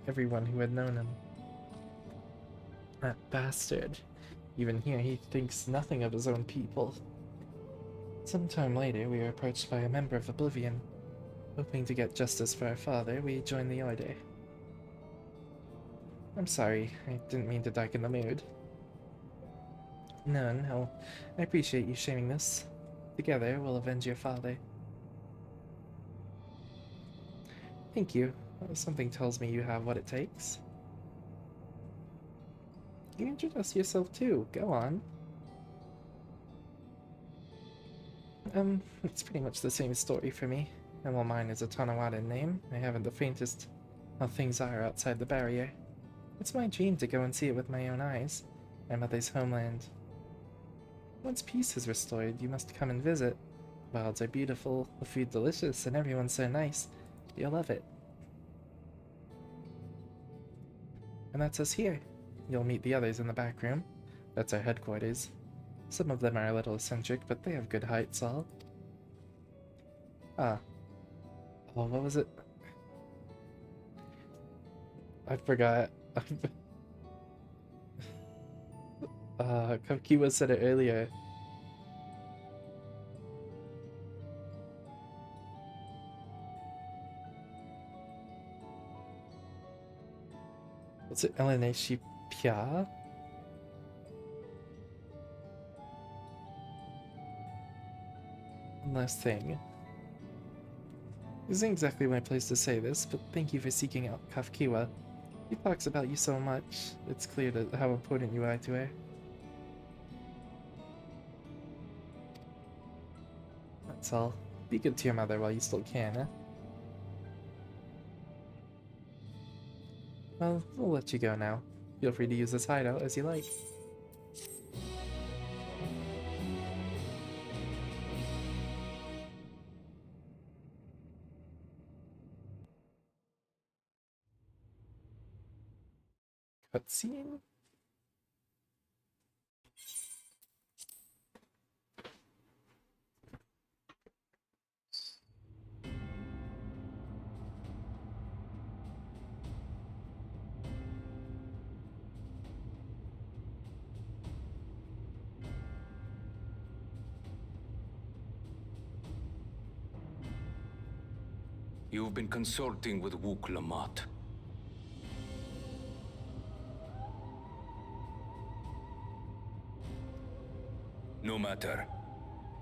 everyone who had known him. That bastard. Even here, he thinks nothing of his own people. Sometime later, we were approached by a member of Oblivion. Hoping to get justice for our father, we joined the Order. I'm sorry, I didn't mean to darken the mood. No, I appreciate you sharing this. Together, we'll avenge your father. Thank you. Something tells me you have what it takes. You introduce yourself too. Go on. It's pretty much the same story for me. And while mine is a Tanawada name, I haven't the faintest how things are outside the barrier. It's my dream to go and see it with my own eyes. My mother's homeland. Once peace is restored, you must come and visit. The wilds are beautiful, the food delicious, and everyone's so nice. You'll love it. And that's us here. You'll meet the others in the back room. That's our headquarters. Some of them are a little eccentric, but they have good heights all. Ah. Oh, what was it? I forgot. Kiwa said it earlier. Was it Eleneshi Pia? One last thing. This isn't exactly my place to say this, but thank you for seeking out Kafkiwa. He talks about you so much. It's clear how important you are to her. That's all. Be good to your mother while you still can, eh? Well, we'll let you go now. Feel free to use this hideout as you like. Cutscene? You've been consulting with Wook Lamont. No matter.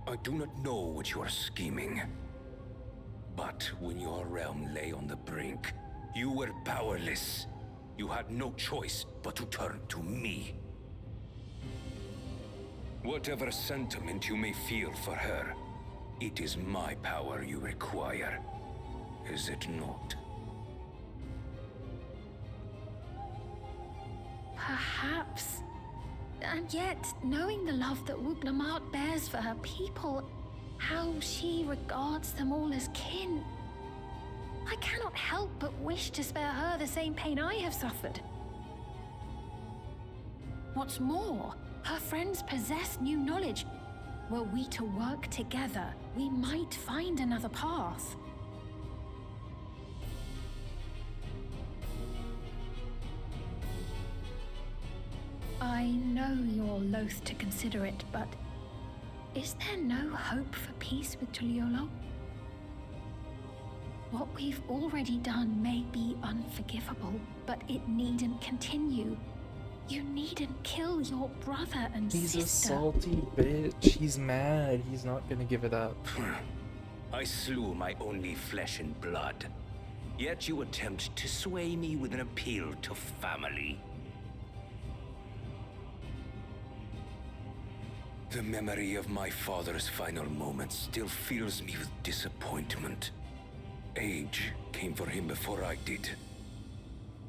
I do not know what you are scheming. But when your realm lay on the brink, you were powerless. You had no choice but to turn to me. Whatever sentiment you may feel for her, it is my power you require, is it not? Perhaps. And yet, knowing the love that Wuglamat bears for her people, how she regards them all as kin, I cannot help but wish to spare her the same pain I have suffered. What's more, her friends possess new knowledge. Were we to work together, we might find another path. I know you're loath to consider it, but is there no hope for peace with Tuliolo? What we've already done may be unforgivable, but it needn't continue. You needn't kill your brother and sister. He's a salty bitch. He's mad. He's not gonna give it up. I slew my only flesh and blood. Yet you attempt to sway me with an appeal to family. The memory of my father's final moments still fills me with disappointment. Age came for him before I did.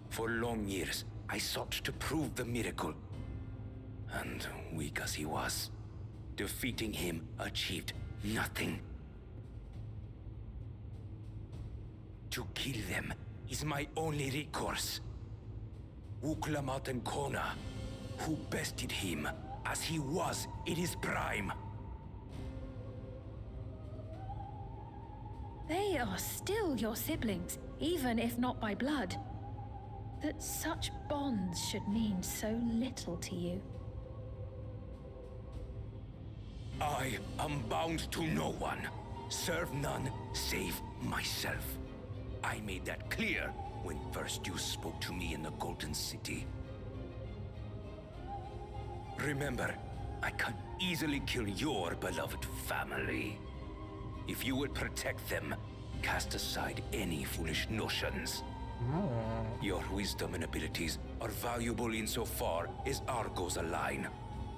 For long years, I sought to prove the miracle. And weak as he was, defeating him achieved nothing. To kill them is my only recourse. Wuglamat and Kona, who bested him as he was in his prime. They are still your siblings, even if not by blood. That such bonds should mean so little to you. I am bound to no one. Serve none save myself. I made that clear when first you spoke to me in the Golden City. Remember, I can easily kill your beloved family. If you would protect them, cast aside any foolish notions. Your wisdom and abilities are valuable insofar as our goals align.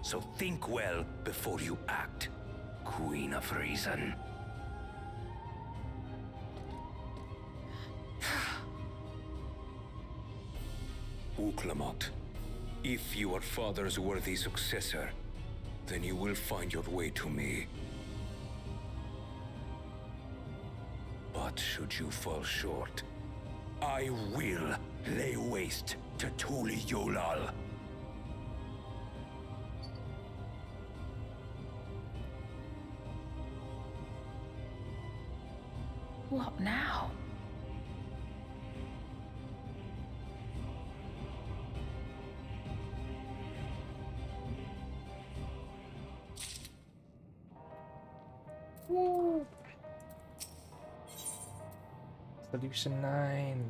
So think well before you act, Queen of Reason. Wuglamat, if you are father's worthy successor, then you will find your way to me. But should you fall short, I will lay waste to Tuliolal. What now? Woo. Solution 9.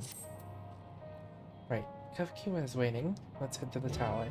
Right, Kafkiwa is waiting. Let's head to the tower.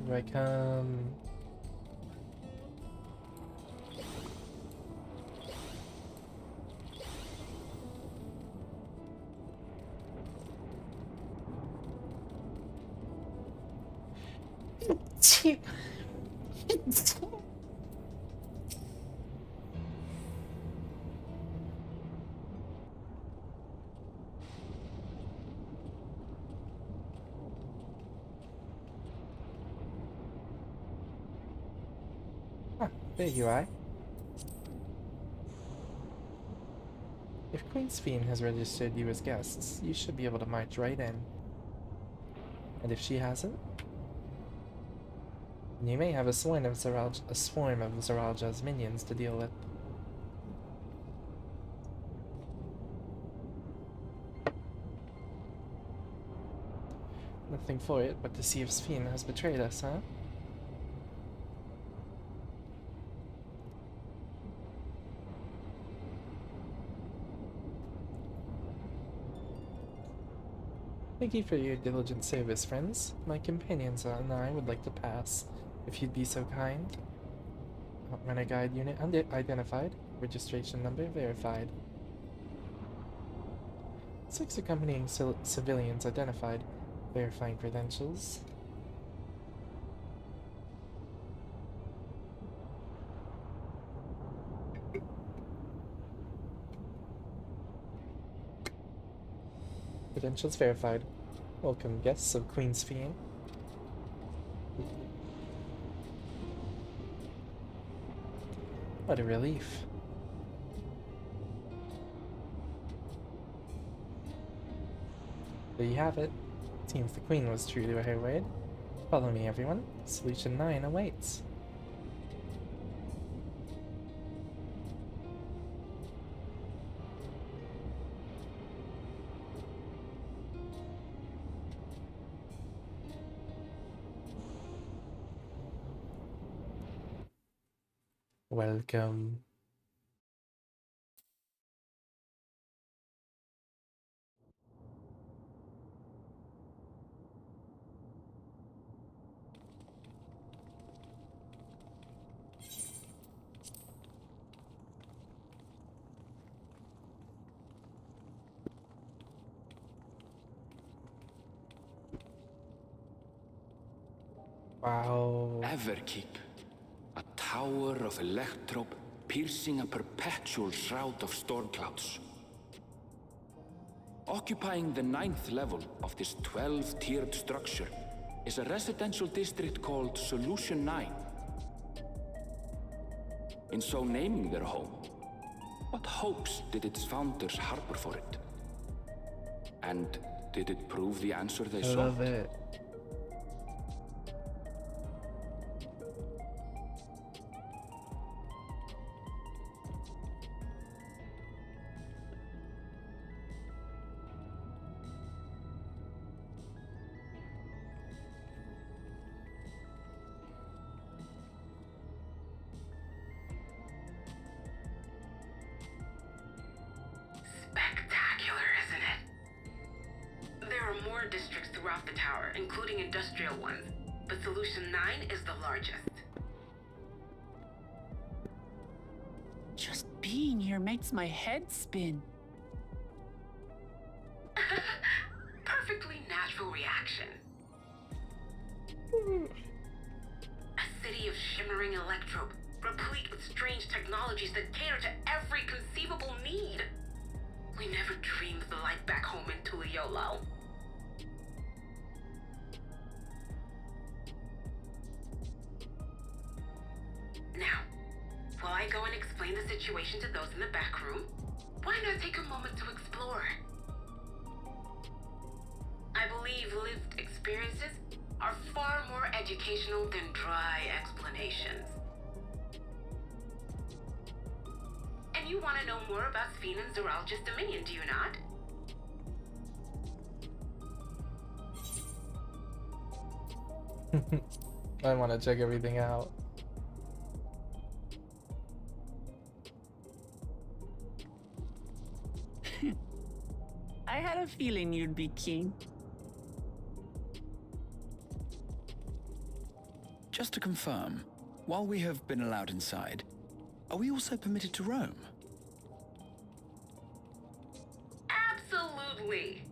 Here I come. There you are. If Queen Sphene has registered you as guests, you should be able to march right in. And if she hasn't, you may have a swarm of Zaralja's minions to deal with. nothing for it but to see if Sphene has betrayed us, huh? Thank you for your diligent service, friends. My companions and I would like to pass, if you'd be so kind. Renegade unit identified. Registration number verified. 6 accompanying civilians identified. Verifying credentials. Credentials verified. Welcome, guests of Queen Sphene. What a relief. There you have it. Seems the Queen was true to her word. Follow me, everyone. Solution 9 awaits. Welcome. Wow. Everkeep. A tower of electrope piercing a perpetual shroud of storm clouds. Occupying the 9th level of this 12-tiered structure is a residential district called Solution 9. In so naming their home, what hopes did its founders harbor for it? And did it prove the answer they sought? I love it. Spectacular, isn't it? There are more districts throughout the tower, including industrial ones, but Solution 9 is the largest. Just being here makes my head spin. Perfectly natural reaction. A city of shimmering electrope, replete with strange technologies that cater to every conceivable need. We never dreamed of the life back home in Tuliolo. Now, while I go and explain the situation to those in the back room, why not take a moment to explore? I believe lived experiences are far more educational than dry explanations. And you want to know more about Sphene and Zoralja's dominion, do you not? I want to check everything out. I had a feeling you'd be keen. Just to confirm, while we have been allowed inside, are we also permitted to roam? Absolutely.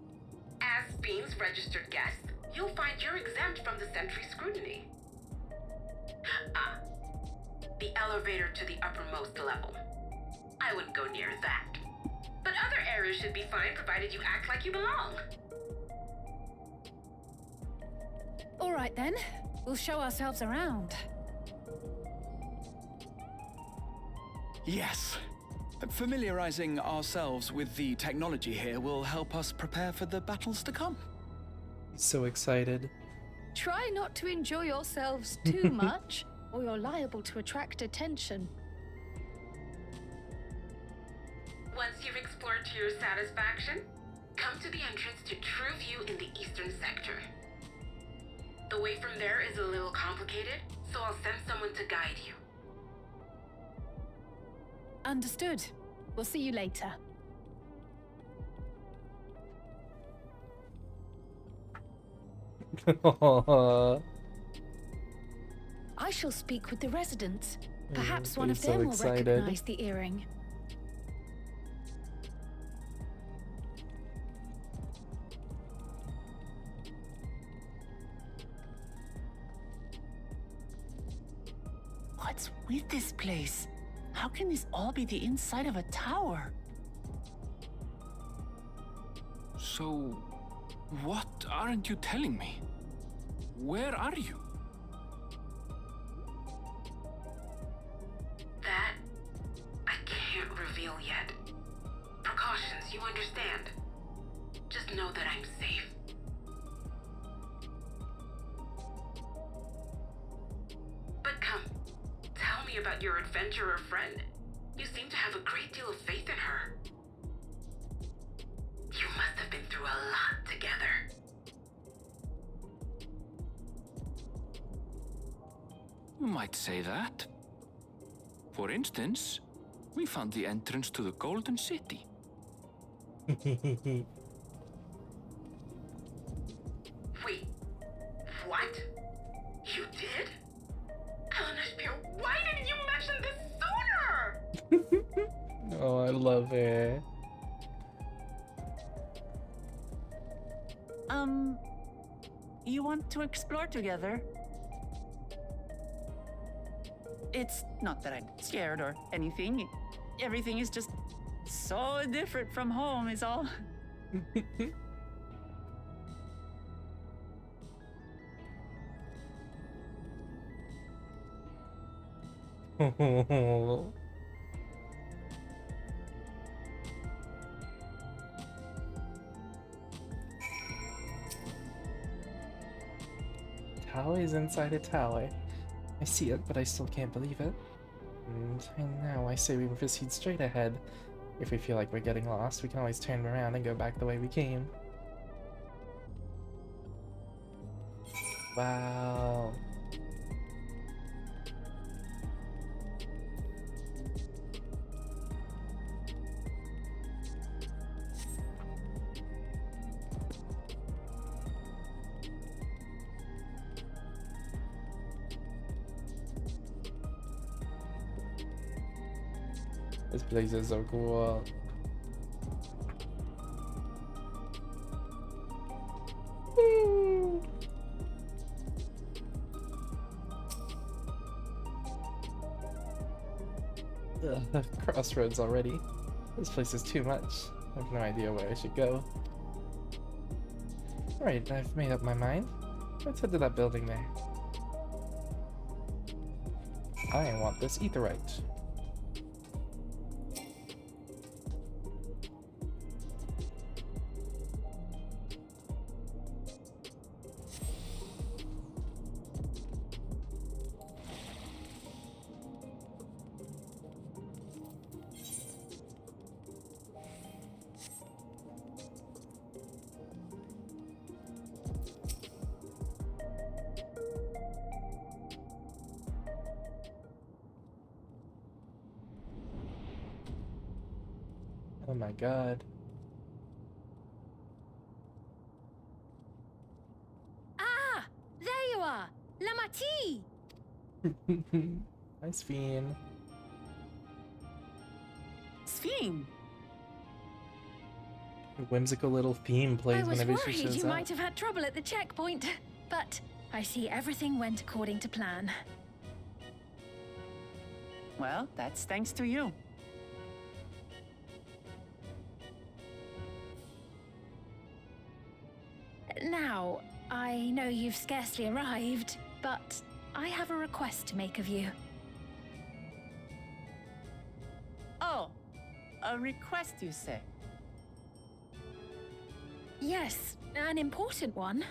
As Sphene's registered guest, you'll find you're exempt from the sentry scrutiny. The elevator to the uppermost level. I wouldn't go near that. But other areas should be fine provided you act like you belong. All right then, we'll show ourselves around. Yes. Familiarizing ourselves with the technology here will help us prepare for the battles to come. So excited. Try not to enjoy yourselves too much, or you're liable to attract attention. Once you've explored to your satisfaction, come to the entrance to True View in the eastern sector. The way from there is a little complicated, so I'll send someone to guide you. Understood. We'll see you later. I shall speak with the residents. Perhaps one of he's so them will excited. recognize the earring. What's with this place? How can this all be the inside of a tower? So, what aren't you telling me? Where are you? That I can't reveal yet. Precautions, you understand. Just know that I'm safe. But come, tell me about your adventurer friend. You seem to have a great deal of faith in her. You must have been through a lot together. You might say that. For instance, we found the entrance to the Golden City. Wait, what? You did? Eleanor, why didn't you mention this sooner? Oh, I love it. You want to explore together? It's not that I'm scared or anything. Everything is just so different from home is all. Tower is inside a tower. I see it, but I still can't believe it. And now I say we proceed straight ahead. If we feel like we're getting lost, we can always turn around and go back the way we came. Wow. This place is so cool. Woo! Ugh, crossroads already. This place is too much. I have no idea where I should go. Alright, I've made up my mind. Let's head to that building there. I want this etherite. Oh my god. Ah! There you are! Lamati! Nice fiend. Sphene! Whimsical little theme plays I was whenever she worried shows you up. might have had trouble at the checkpoint, but I see everything went according to plan. Well, that's thanks to you. Now, I know you've scarcely arrived, but I have a request to make of you. Oh, a request, you say? Yes, an important one.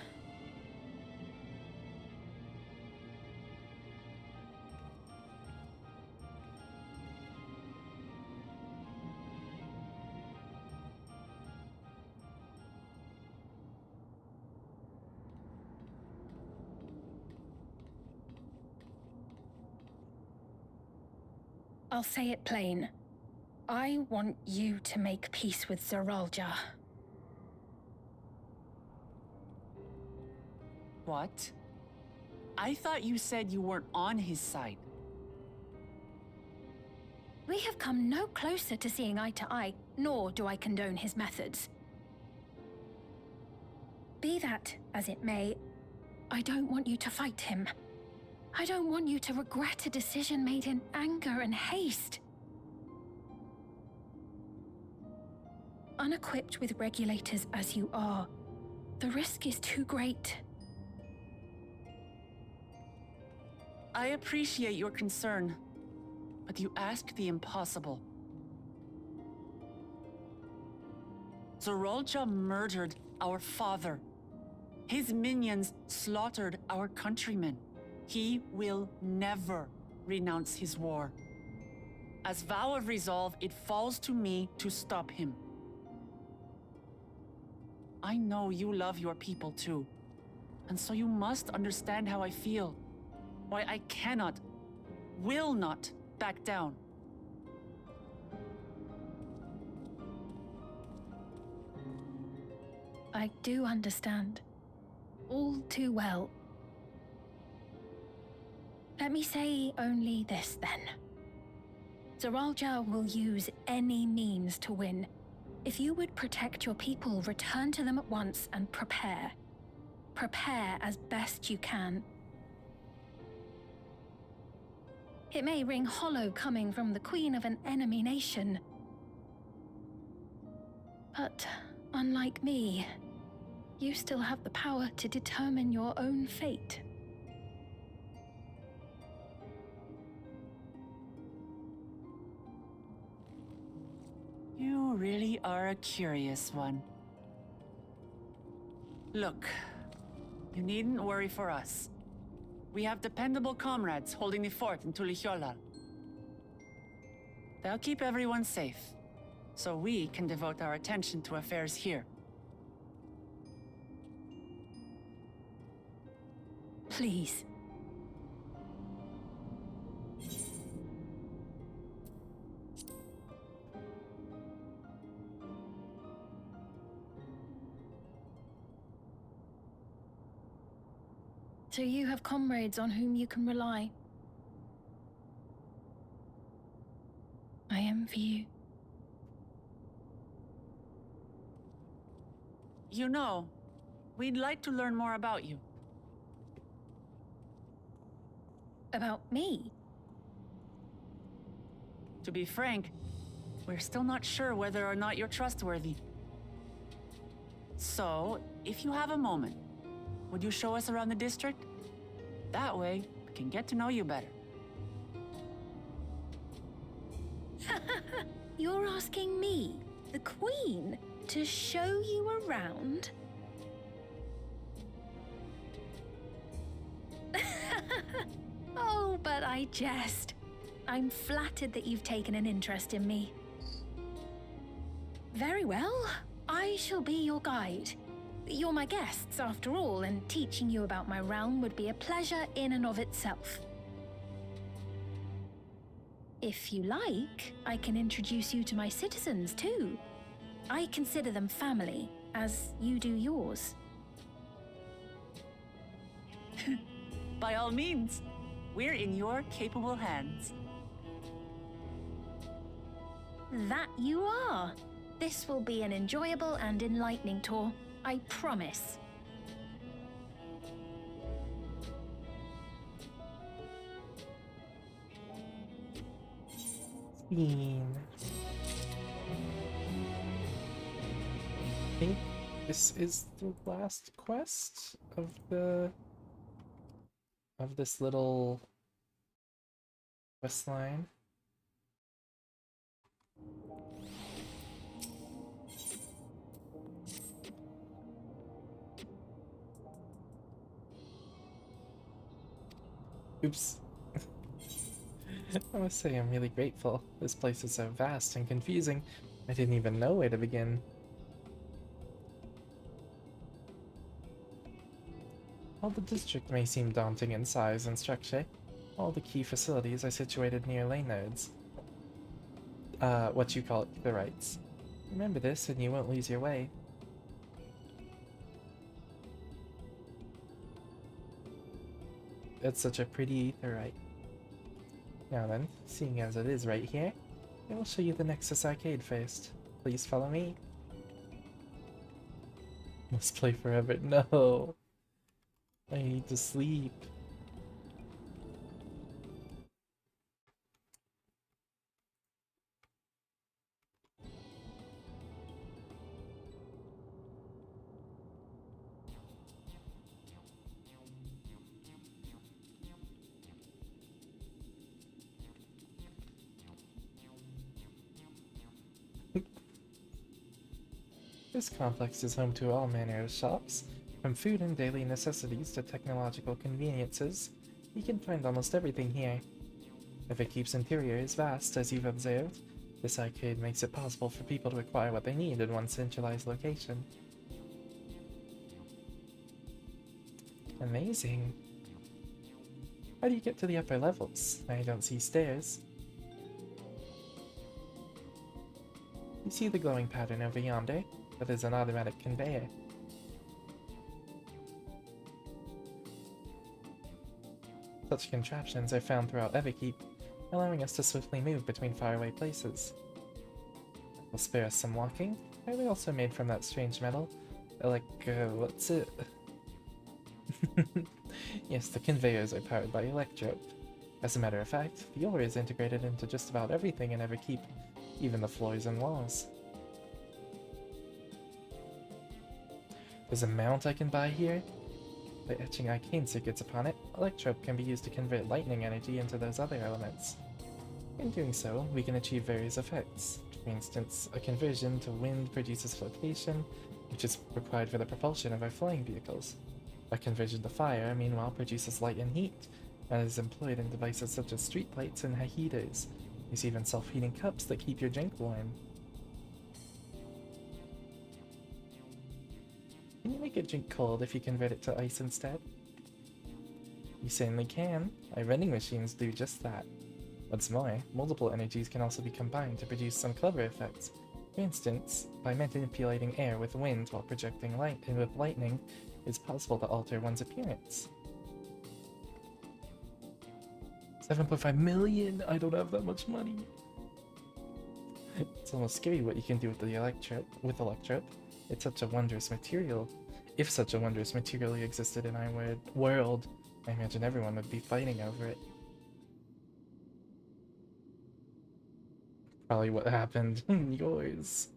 I'll say it plain. I want you to make peace with Zeralja. What? I thought you said you weren't on his side. We have come no closer to seeing eye to eye, nor do I condone his methods. Be that as it may, I don't want you to fight him. I don't want you to regret a decision made in anger and haste. Unequipped with regulators as you are, the risk is too great. I appreciate your concern, but you ask the impossible. Zeralja murdered our father. His minions slaughtered our countrymen. He will never renounce his war. As vow of resolve, it falls to me to stop him. I know you love your people too, and so you must understand how I feel. Why I cannot, will not back down. I do understand. All too well. Let me say only this then. Zeralja will use any means to win. If you would protect your people, return to them at once and prepare. Prepare as best you can. It may ring hollow coming from the queen of an enemy nation. But unlike me, you still have the power to determine your own fate. You really are a curious one. Look, you needn't worry for us. We have dependable comrades holding the fort in Tulihyolal. They'll keep everyone safe, so we can devote our attention to affairs here. Please. So you have comrades on whom you can rely. I envy you. You know, we'd like to learn more about you. About me? To be frank, we're still not sure whether or not you're trustworthy. So, if you have a moment, would you show us around the district? That way, we can get to know you better. You're asking me, the Queen, to show you around? Oh, but I jest. I'm flattered that you've taken an interest in me. Very well, I shall be your guide. You're my guests, after all, and teaching you about my realm would be a pleasure in and of itself. If you like, I can introduce you to my citizens, too. I consider them family, as you do yours. By all means, we're in your capable hands. That you are. This will be an enjoyable and enlightening tour, I promise. Queen. I think this is the last quest of this little quest line. Oops. I must say I'm really grateful. This place is so vast and confusing. I didn't even know where to begin. While the district may seem daunting in size and structure, all the key facilities are situated near lane nodes. what you call the rights. Remember this and you won't lose your way. It's such a pretty aetherite. Now then, seeing as it is right here, I will show you the Nexus Arcade first. Please follow me. Must play forever. No! I need to sleep. This complex is home to all manner of shops, from food and daily necessities to technological conveniences. You can find almost everything here. If it keeps interior is vast, as you've observed, this arcade makes it possible for people to acquire what they need in one centralized location. Amazing. How do you get to the upper levels? I don't see stairs. You see the glowing pattern over yonder? That is an automatic conveyor. Such contraptions are found throughout Everkeep, allowing us to swiftly move between faraway places. Will spare us some walking. Are they also made from that strange metal? What's it? Yes, the conveyors are powered by electrode. As a matter of fact, the ore is integrated into just about everything in Everkeep, even the floors and walls. There's a mount I can buy here. By etching arcane circuits upon it, electrode can be used to convert lightning energy into those other elements. In doing so, we can achieve various effects. For instance, a conversion to wind produces flotation, which is required for the propulsion of our flying vehicles. A conversion to fire, meanwhile, produces light and heat, and is employed in devices such as streetlights and heaters. There's even self-heating cups that keep your drink warm. Can you make a drink cold if you convert it to ice instead? You certainly can. Our vending machines do just that. What's more, multiple energies can also be combined to produce some clever effects. For instance, by manipulating air with wind while projecting light and with lightning, it's possible to alter one's appearance. 7.5 million? I don't have that much money. It's almost scary what you can do with the electrode. It's such a wondrous material. If such a wondrous material existed in our world, I imagine everyone would be fighting over it. Probably what happened in yours.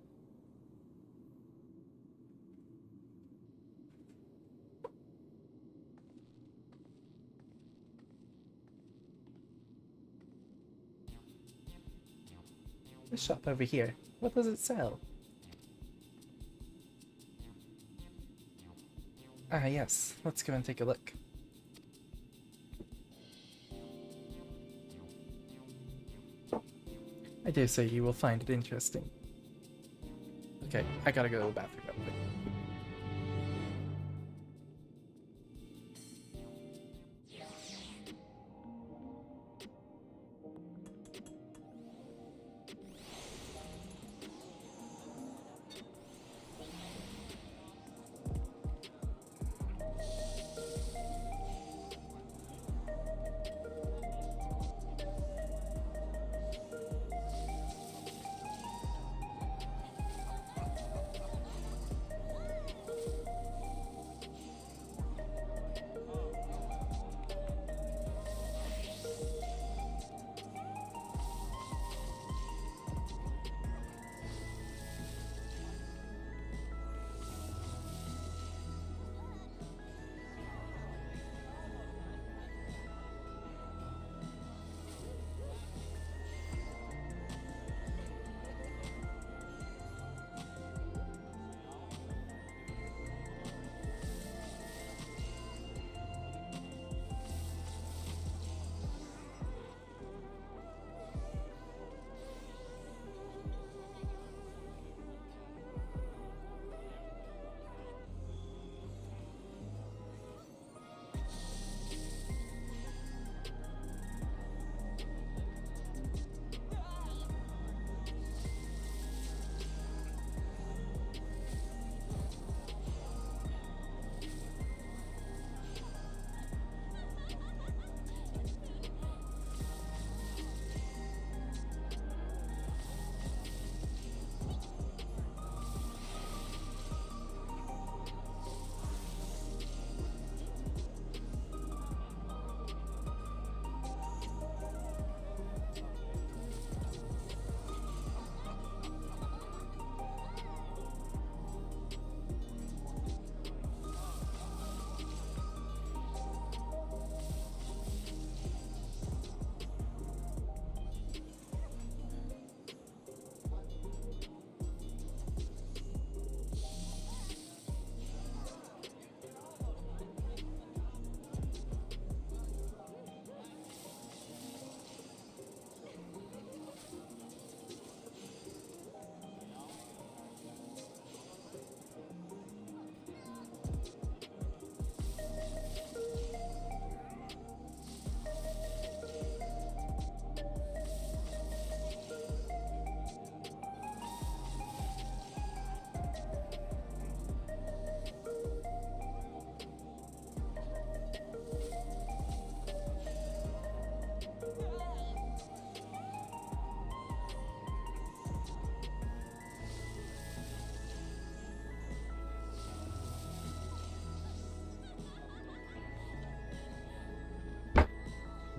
This shop over here, what does it sell? Ah yes, let's go and take a look. I dare say you will find it interesting. Okay, I gotta go to the bathroom real quick.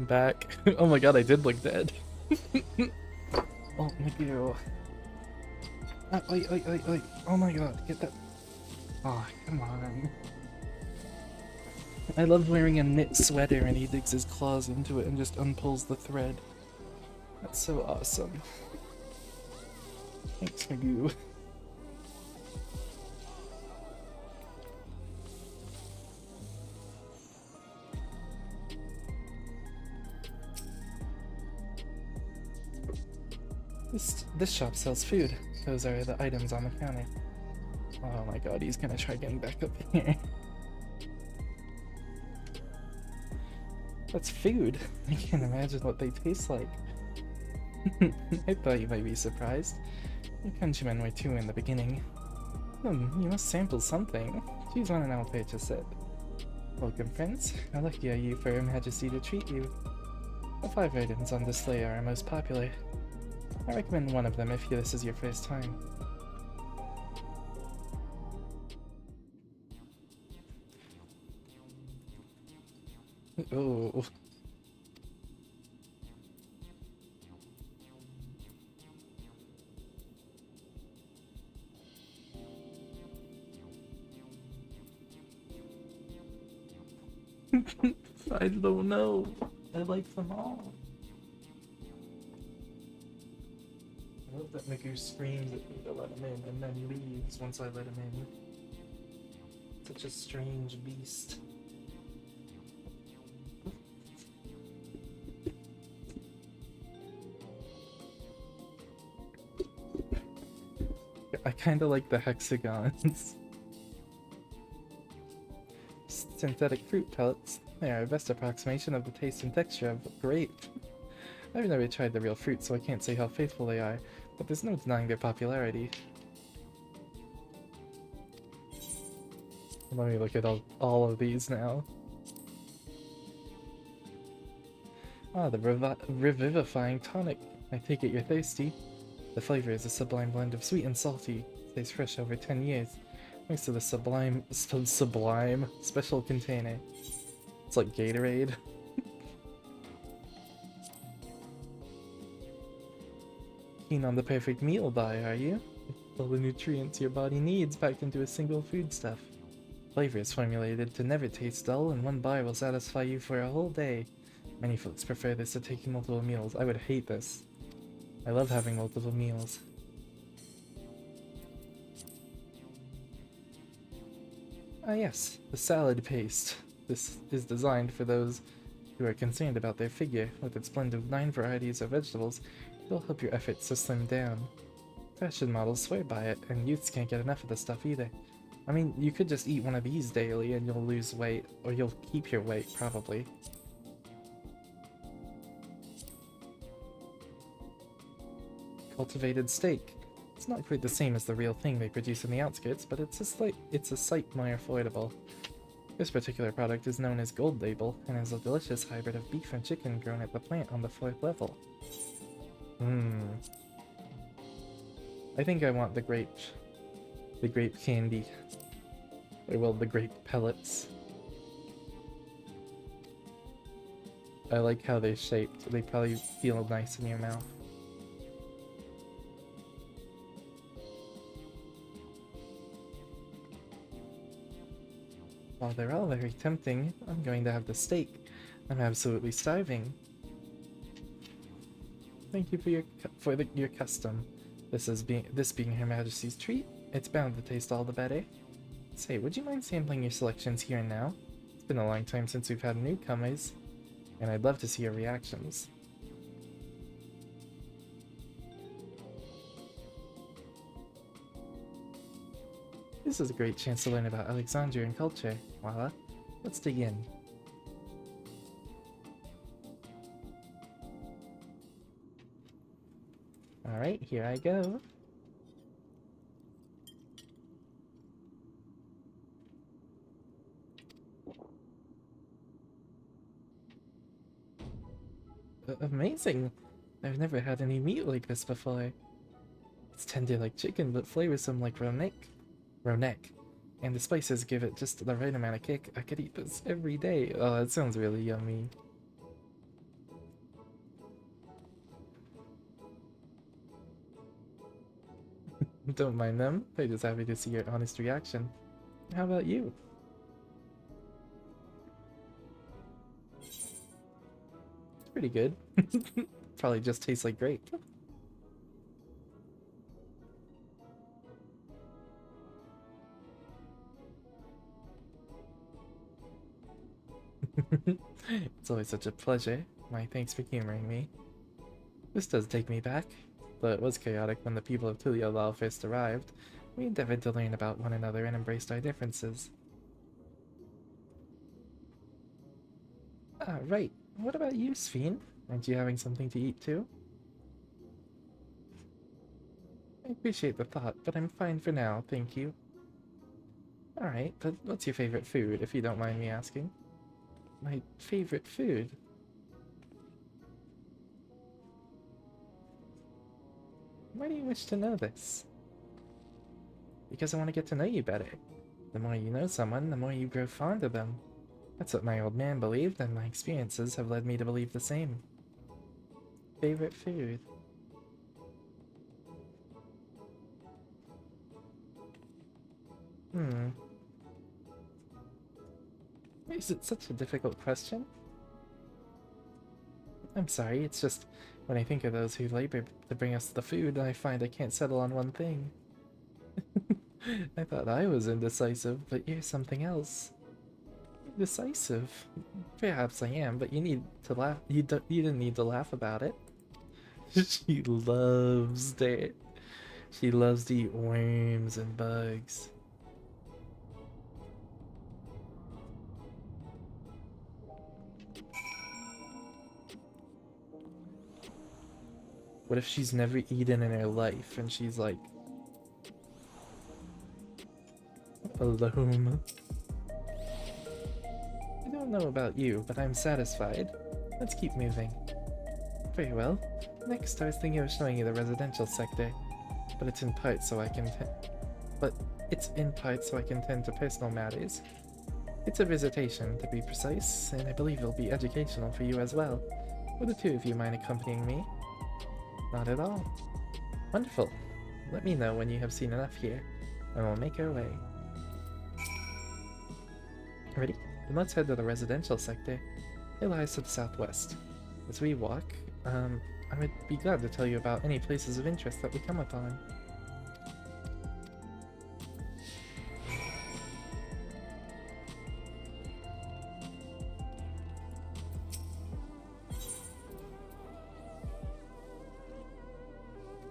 I'm back. Oh my god, I did look dead. Oh my god. Ah, wait, wait, wait, wait. Oh my god, get that. Oh, come on. I love wearing a knit sweater and he digs his claws into it and just unpulls the thread. That's so awesome. Thanks, Magoo. This shop sells food. Those are the items on the counter. Oh my god, he's gonna try getting back up here. That's food. I can't imagine what they taste like. I thought you might be surprised. Your countrymen were too in the beginning. You must sample something. Choose one and I'll purchase it. Welcome, friends. How lucky are you for Her Majesty to treat you? The 5 items on display are our most popular. I recommend one of them if this is your first time. Oh. I don't know. I like them all. I love that Magoo screams at me to let him in and then leaves once I let him in. Such a strange beast. I kinda like the hexagons. Synthetic fruit pellets. They are a best approximation of the taste and texture of grape. I've never tried the real fruit, so I can't say how faithful they are, but there's no denying their popularity. Let me look at all of these now. Ah, the revivifying tonic. I take it you're thirsty. The flavor is a sublime blend of sweet and salty. Stays fresh over 10 years. Thanks to the sublime special container. It's like Gatorade. Keen on the perfect meal buy, are you? All the nutrients your body needs packed into a single foodstuff. Flavor is formulated to never taste dull, and one buy will satisfy you for a whole day. Many folks prefer this to taking multiple meals. I would hate this. I love having multiple meals. Ah yes, the salad paste. This is designed for those who are concerned about their figure. With its blend of 9 varieties of vegetables, it'll help your efforts to slim down. Fashion models swear by it, and youths can't get enough of the stuff either. I mean, you could just eat one of these daily and you'll lose weight, or you'll keep your weight, probably. Cultivated steak. It's not quite the same as the real thing they produce in the outskirts, but it's a sight more affordable. This particular product is known as Gold Label, and is a delicious hybrid of beef and chicken grown at the plant on the 4th level. I think I want the grape candy. Or well, the grape pellets. I like how they're shaped. They probably feel nice in your mouth. While they're all very tempting, I'm going to have the steak. I'm absolutely starving. Thank you for your custom. This being Her Majesty's treat, it's bound to taste all the better. Say, would you mind sampling your selections here and now? It's been a long time since we've had newcomers, and I'd love to see your reactions. This is a great chance to learn about Alexandrian culture. Voila, let's dig in. Alright, here I go. Amazing! I've never had any meat like this before. It's tender like chicken, but flavorsome like ronek. And the spices give it just the right amount of kick. I could eat this every day. Oh, that sounds really yummy. Don't mind them. They're just happy to see your honest reaction. How about you? It's pretty good. Probably just tastes like grape. It's always such a pleasure. My thanks for humoring me. This does take me back. Though it was chaotic when the people of Tuliolal first arrived, we endeavored to learn about one another and embraced our differences. Ah, right. What about you, Sphene? Aren't you having something to eat too? I appreciate the thought, but I'm fine for now, thank you. Alright, but what's your favorite food, if you don't mind me asking? My favorite food? Why do you wish to know this? Because I want to get to know you better. The more you know someone, the more you grow fond of them. That's what my old man believed, and my experiences have led me to believe the same. Favorite food? Is it such a difficult question? I'm sorry, it's just when I think of those who labor to bring us the food, I find I can't settle on one thing. I thought I was indecisive, but you're something else. Indecisive? Perhaps I am, but you need to laugh. You didn't need to laugh about it. She loves it. She loves to eat worms and bugs. What if she's never eaten in her life and she's like alone? I don't know about you, but I'm satisfied. Let's keep moving. Very well. Next, I was thinking of showing you the residential sector, but it's in part so I can tend to personal matters. It's a visitation, to be precise, and I believe it'll be educational for you as well. Would the two of you mind accompanying me? Not at all. Wonderful. Let me know when you have seen enough here, and we'll make our way. Ready? Then let's head to the residential sector. It lies to the southwest. As we walk, I would be glad to tell you about any places of interest that we come upon.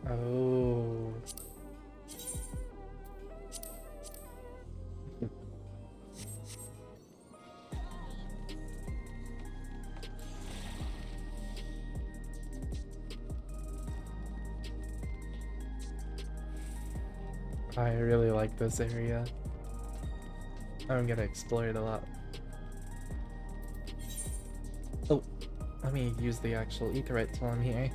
Oh. I really like this area. I'm gonna explore it a lot. Oh, let me use the actual aetheryte while I'm here.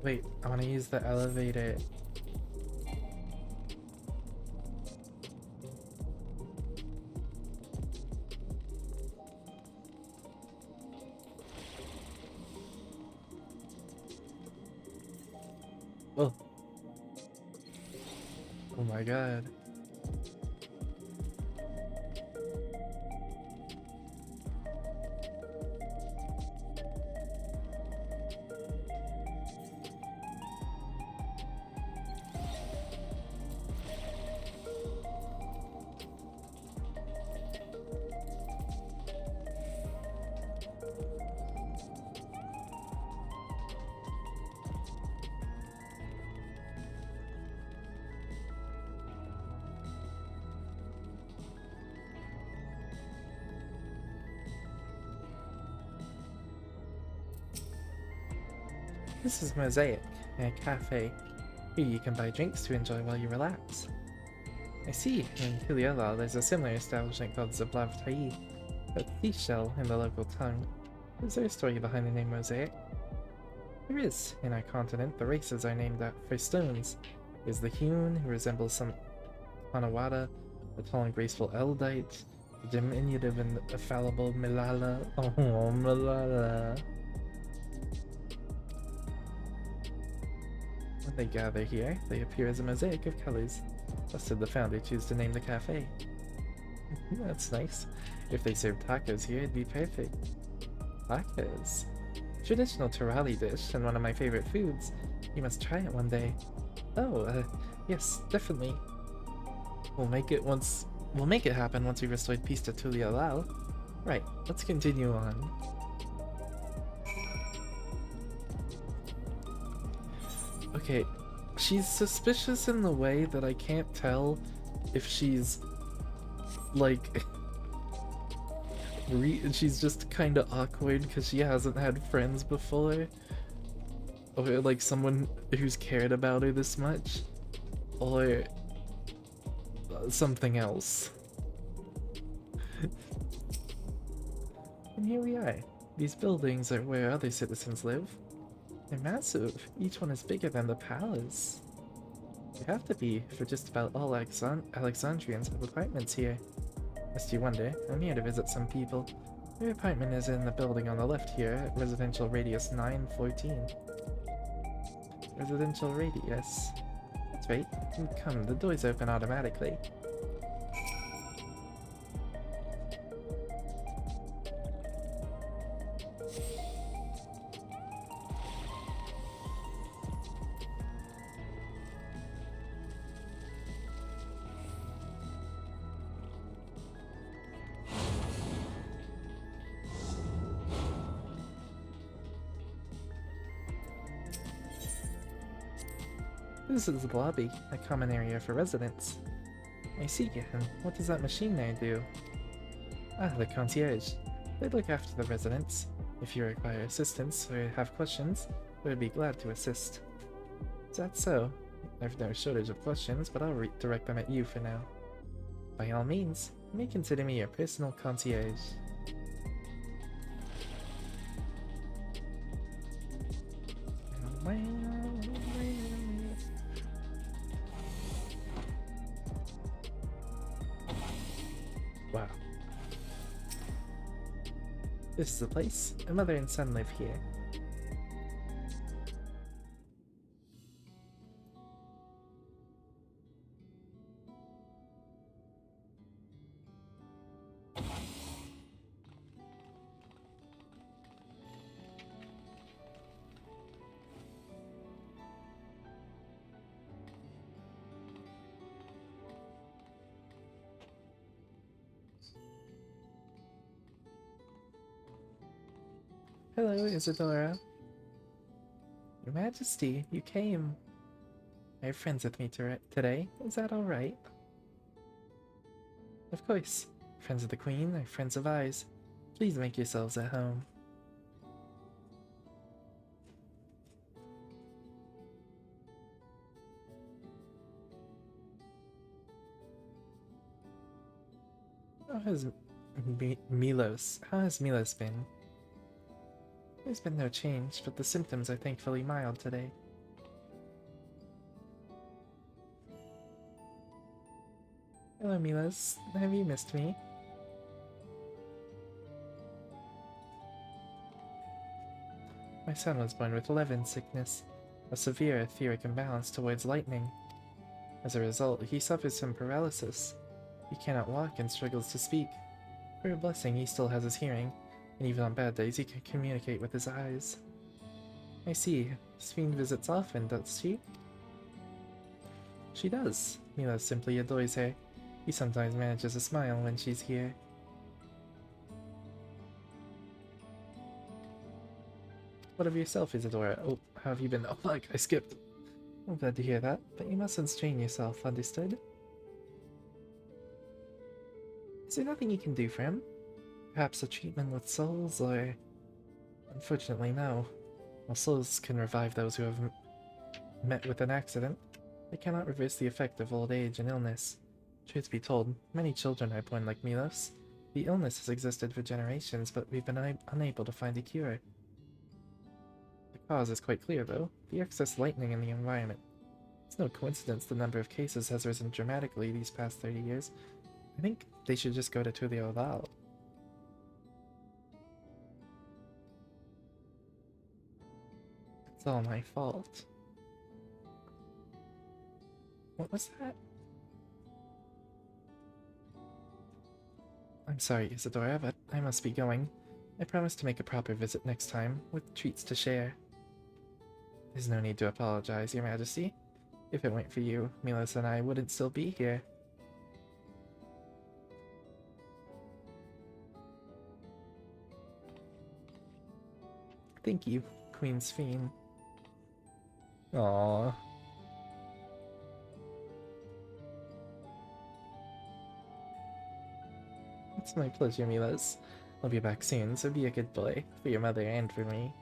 Wait, I want to use the elevator. Oh. Oh my god. This is Mosaic, a cafe. Here you can buy drinks to enjoy while you relax. I see, in Kiliala there's a similar establishment called DAWNTRAIL, a seashell in the local tongue. Is there a story behind the name Mosaic? There is. In our continent, the races are named for stones. There's the hewn, who resembles some Hanawada, the tall and graceful Eldite, the diminutive and fallible Milala. Oh, Milala. When they gather here, they appear as a mosaic of colors. Thus did the founder choose to name the cafe. That's nice. If they served tacos here, it'd be perfect. Tacos? Traditional Turali dish and one of my favorite foods. You must try it one day. Oh, yes, definitely. We'll make it happen once we restored peace to Tulialal. Right, let's continue on. Okay, she's suspicious in the way that I can't tell if she's like she's just kind of awkward because she hasn't had friends before, or like someone who's cared about her this much, or something else. And here we are. These buildings are where other citizens live. They're massive. Each one is bigger than the palace. They have to be, for just about all Alexandrians have apartments here. Lest you wonder, I'm here to visit some people. Their apartment is in the building on the left here, at Residential Radius 914. Residential Radius. That's right. Come, the doors open automatically. This is the lobby, a common area for residents. I see, and what does that machine there do? Ah, the concierge. They look after the residents. If you require assistance or have questions, we'd be glad to assist. Is that so? I've no shortage of questions, but I'll direct them at you for now. By all means, you may consider me your personal concierge. Wow. This is the place. A mother and son live here. Hello, Isadora. Your Majesty, you came. I have friends with me today. Is that alright? Of course. Friends of the Queen are friends of ours. Please make yourselves at home. How has Milos been? There's been no change, but the symptoms are thankfully mild today. Hello, Milos. Have you missed me? My son was born with Levin sickness, a severe etheric imbalance towards lightning. As a result, he suffers from paralysis. He cannot walk and struggles to speak. For a blessing, he still has his hearing, and even on bad days he can communicate with his eyes. I see. Sphene visits often, does she? She does. Mila simply adores her. He sometimes manages a smile when she's here. What of yourself, Isadora? Oh, how have you been? Oh, fuck, I skipped. I'm glad to hear that, but you mustn't strain yourself, understood? Is there nothing you can do for him? Perhaps a treatment with souls, or... Unfortunately, no. While souls can revive those who have met with an accident, they cannot reverse the effect of old age and illness. Truth be told, many children are born like Milos. The illness has existed for generations, but we've been unable to find a cure. The cause is quite clear, though: the excess lightning in the environment. It's no coincidence the number of cases has risen dramatically these past 30 years. I think they should just go to Tuliolal. It's all my fault. What was that? I'm sorry, Isadora, but I must be going. I promise to make a proper visit next time, with treats to share. There's no need to apologize, Your Majesty. If it weren't for you, Milos and I wouldn't still be here. Thank you, Queen's Fiend. Aww. It's my pleasure, Milos. I'll be back soon, so be a good boy, for your mother and for me.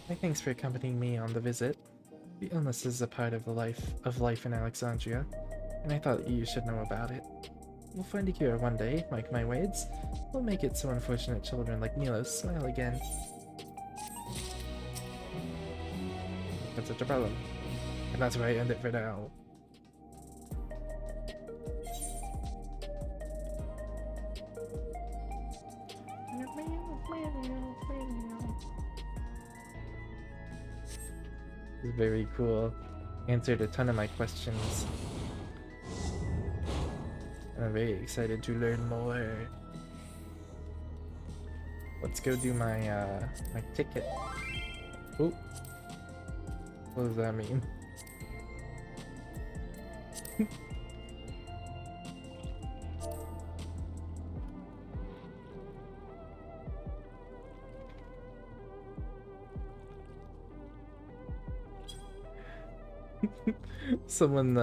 My thanks for accompanying me on the visit. The illness is a part of life in Alexandria, and I thought you should know about it. We'll find a cure one day, mark my words. We'll make it so unfortunate children like Milos smile again. That's such a problem. And that's where I end it for now. This is very cool. Answered a ton of my questions. I'm very excited to learn more. Let's go do my my ticket. Oh, what does that mean? Someone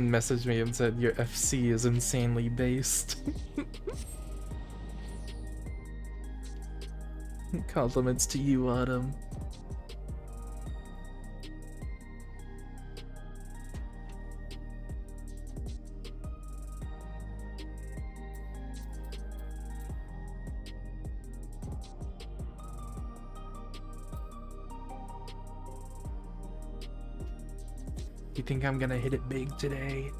messaged me and said your FC is insanely based. Compliments to you, Autumn. You think I'm gonna hit it big today?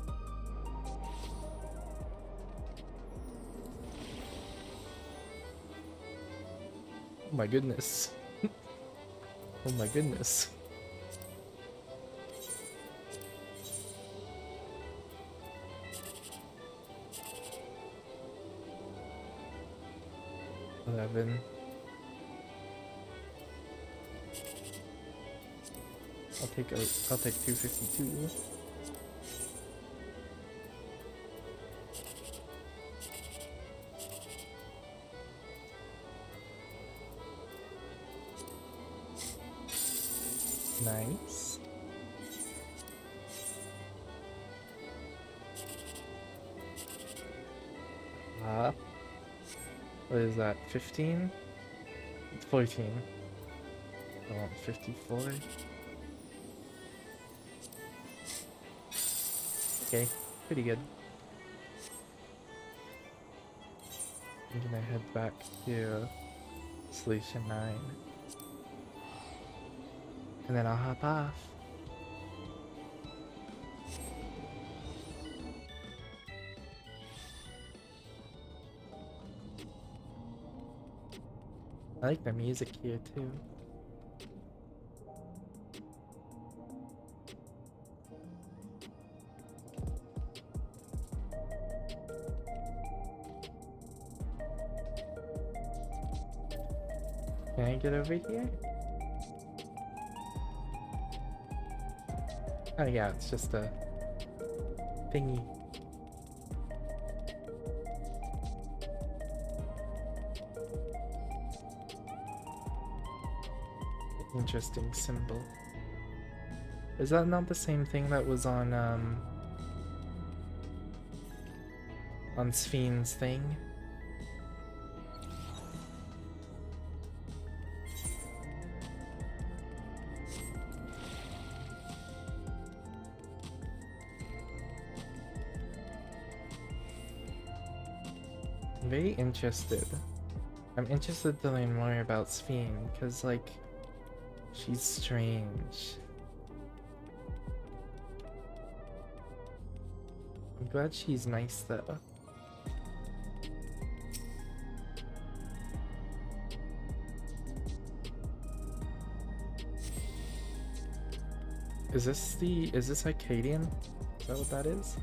Oh my goodness. Oh my goodness. $11. I'll take 252. Nice. What is that? 15? 14. I want 54. Okay, pretty good. I'm gonna head back to Solution 9. And then I'll hop off. I like the music here too. Can I get over here? Oh yeah, it's just a thingy. Interesting symbol. Is that not the same thing that was on Spheen's thing? I'm very interested. I'm interested to learn more about Sphene, because, like, she's strange. I'm glad she's nice, though. Is this Arcadian? Is that what that is?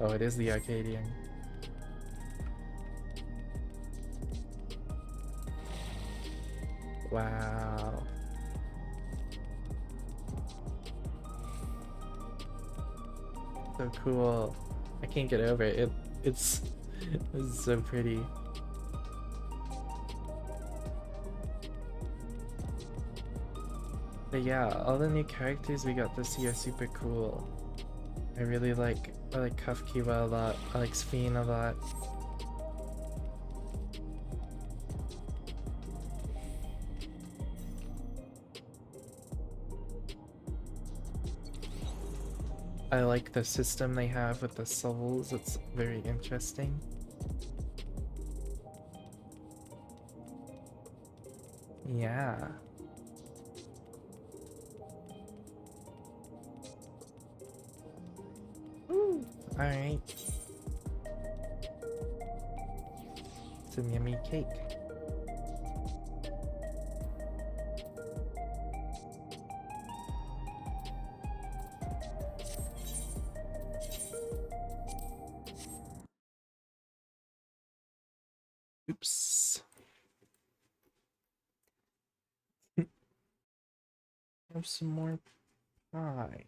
Oh, it is the Arcadian. Wow. So cool. I can't get over it. It's so pretty. But yeah, all the new characters we got this year are super cool. I like Kafkiwa a lot. I like Sphene a lot. I like the system they have with the souls. It's very interesting. Yeah. Alright. Some yummy cake. Oops. Have some more pie.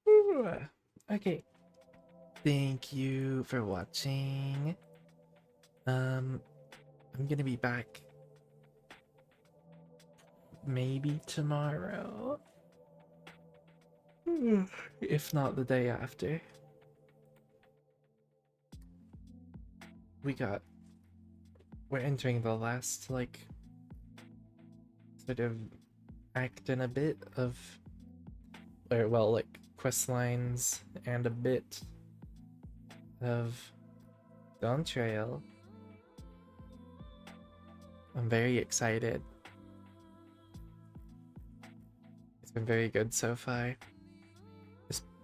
Ooh. Okay. Thank you for watching. I'm gonna be back maybe tomorrow. If not the day after. We're entering the last, like, sort of act and a bit of, or well, like, quest lines and a bit of DAWNTRAIL. I'm very excited. It's been very good so far.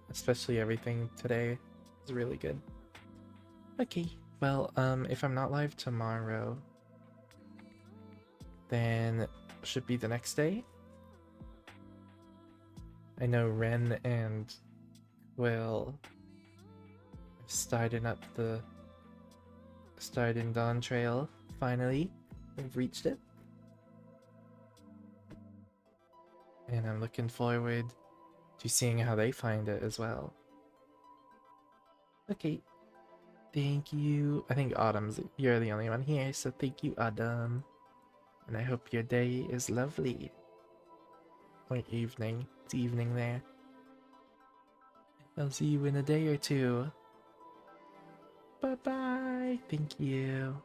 Especially everything today is really good. Okay, well, if I'm not live tomorrow, then should be the next day. I know Ren and Quill starting DAWNTRAIL finally. We've reached it. And I'm looking forward to seeing how they find it as well. Okay. Thank you. I think you're the only one here, so thank you, Autumn. And I hope your day is lovely. Or evening. It's evening there. I'll see you in a day or two. Bye-bye. Thank you.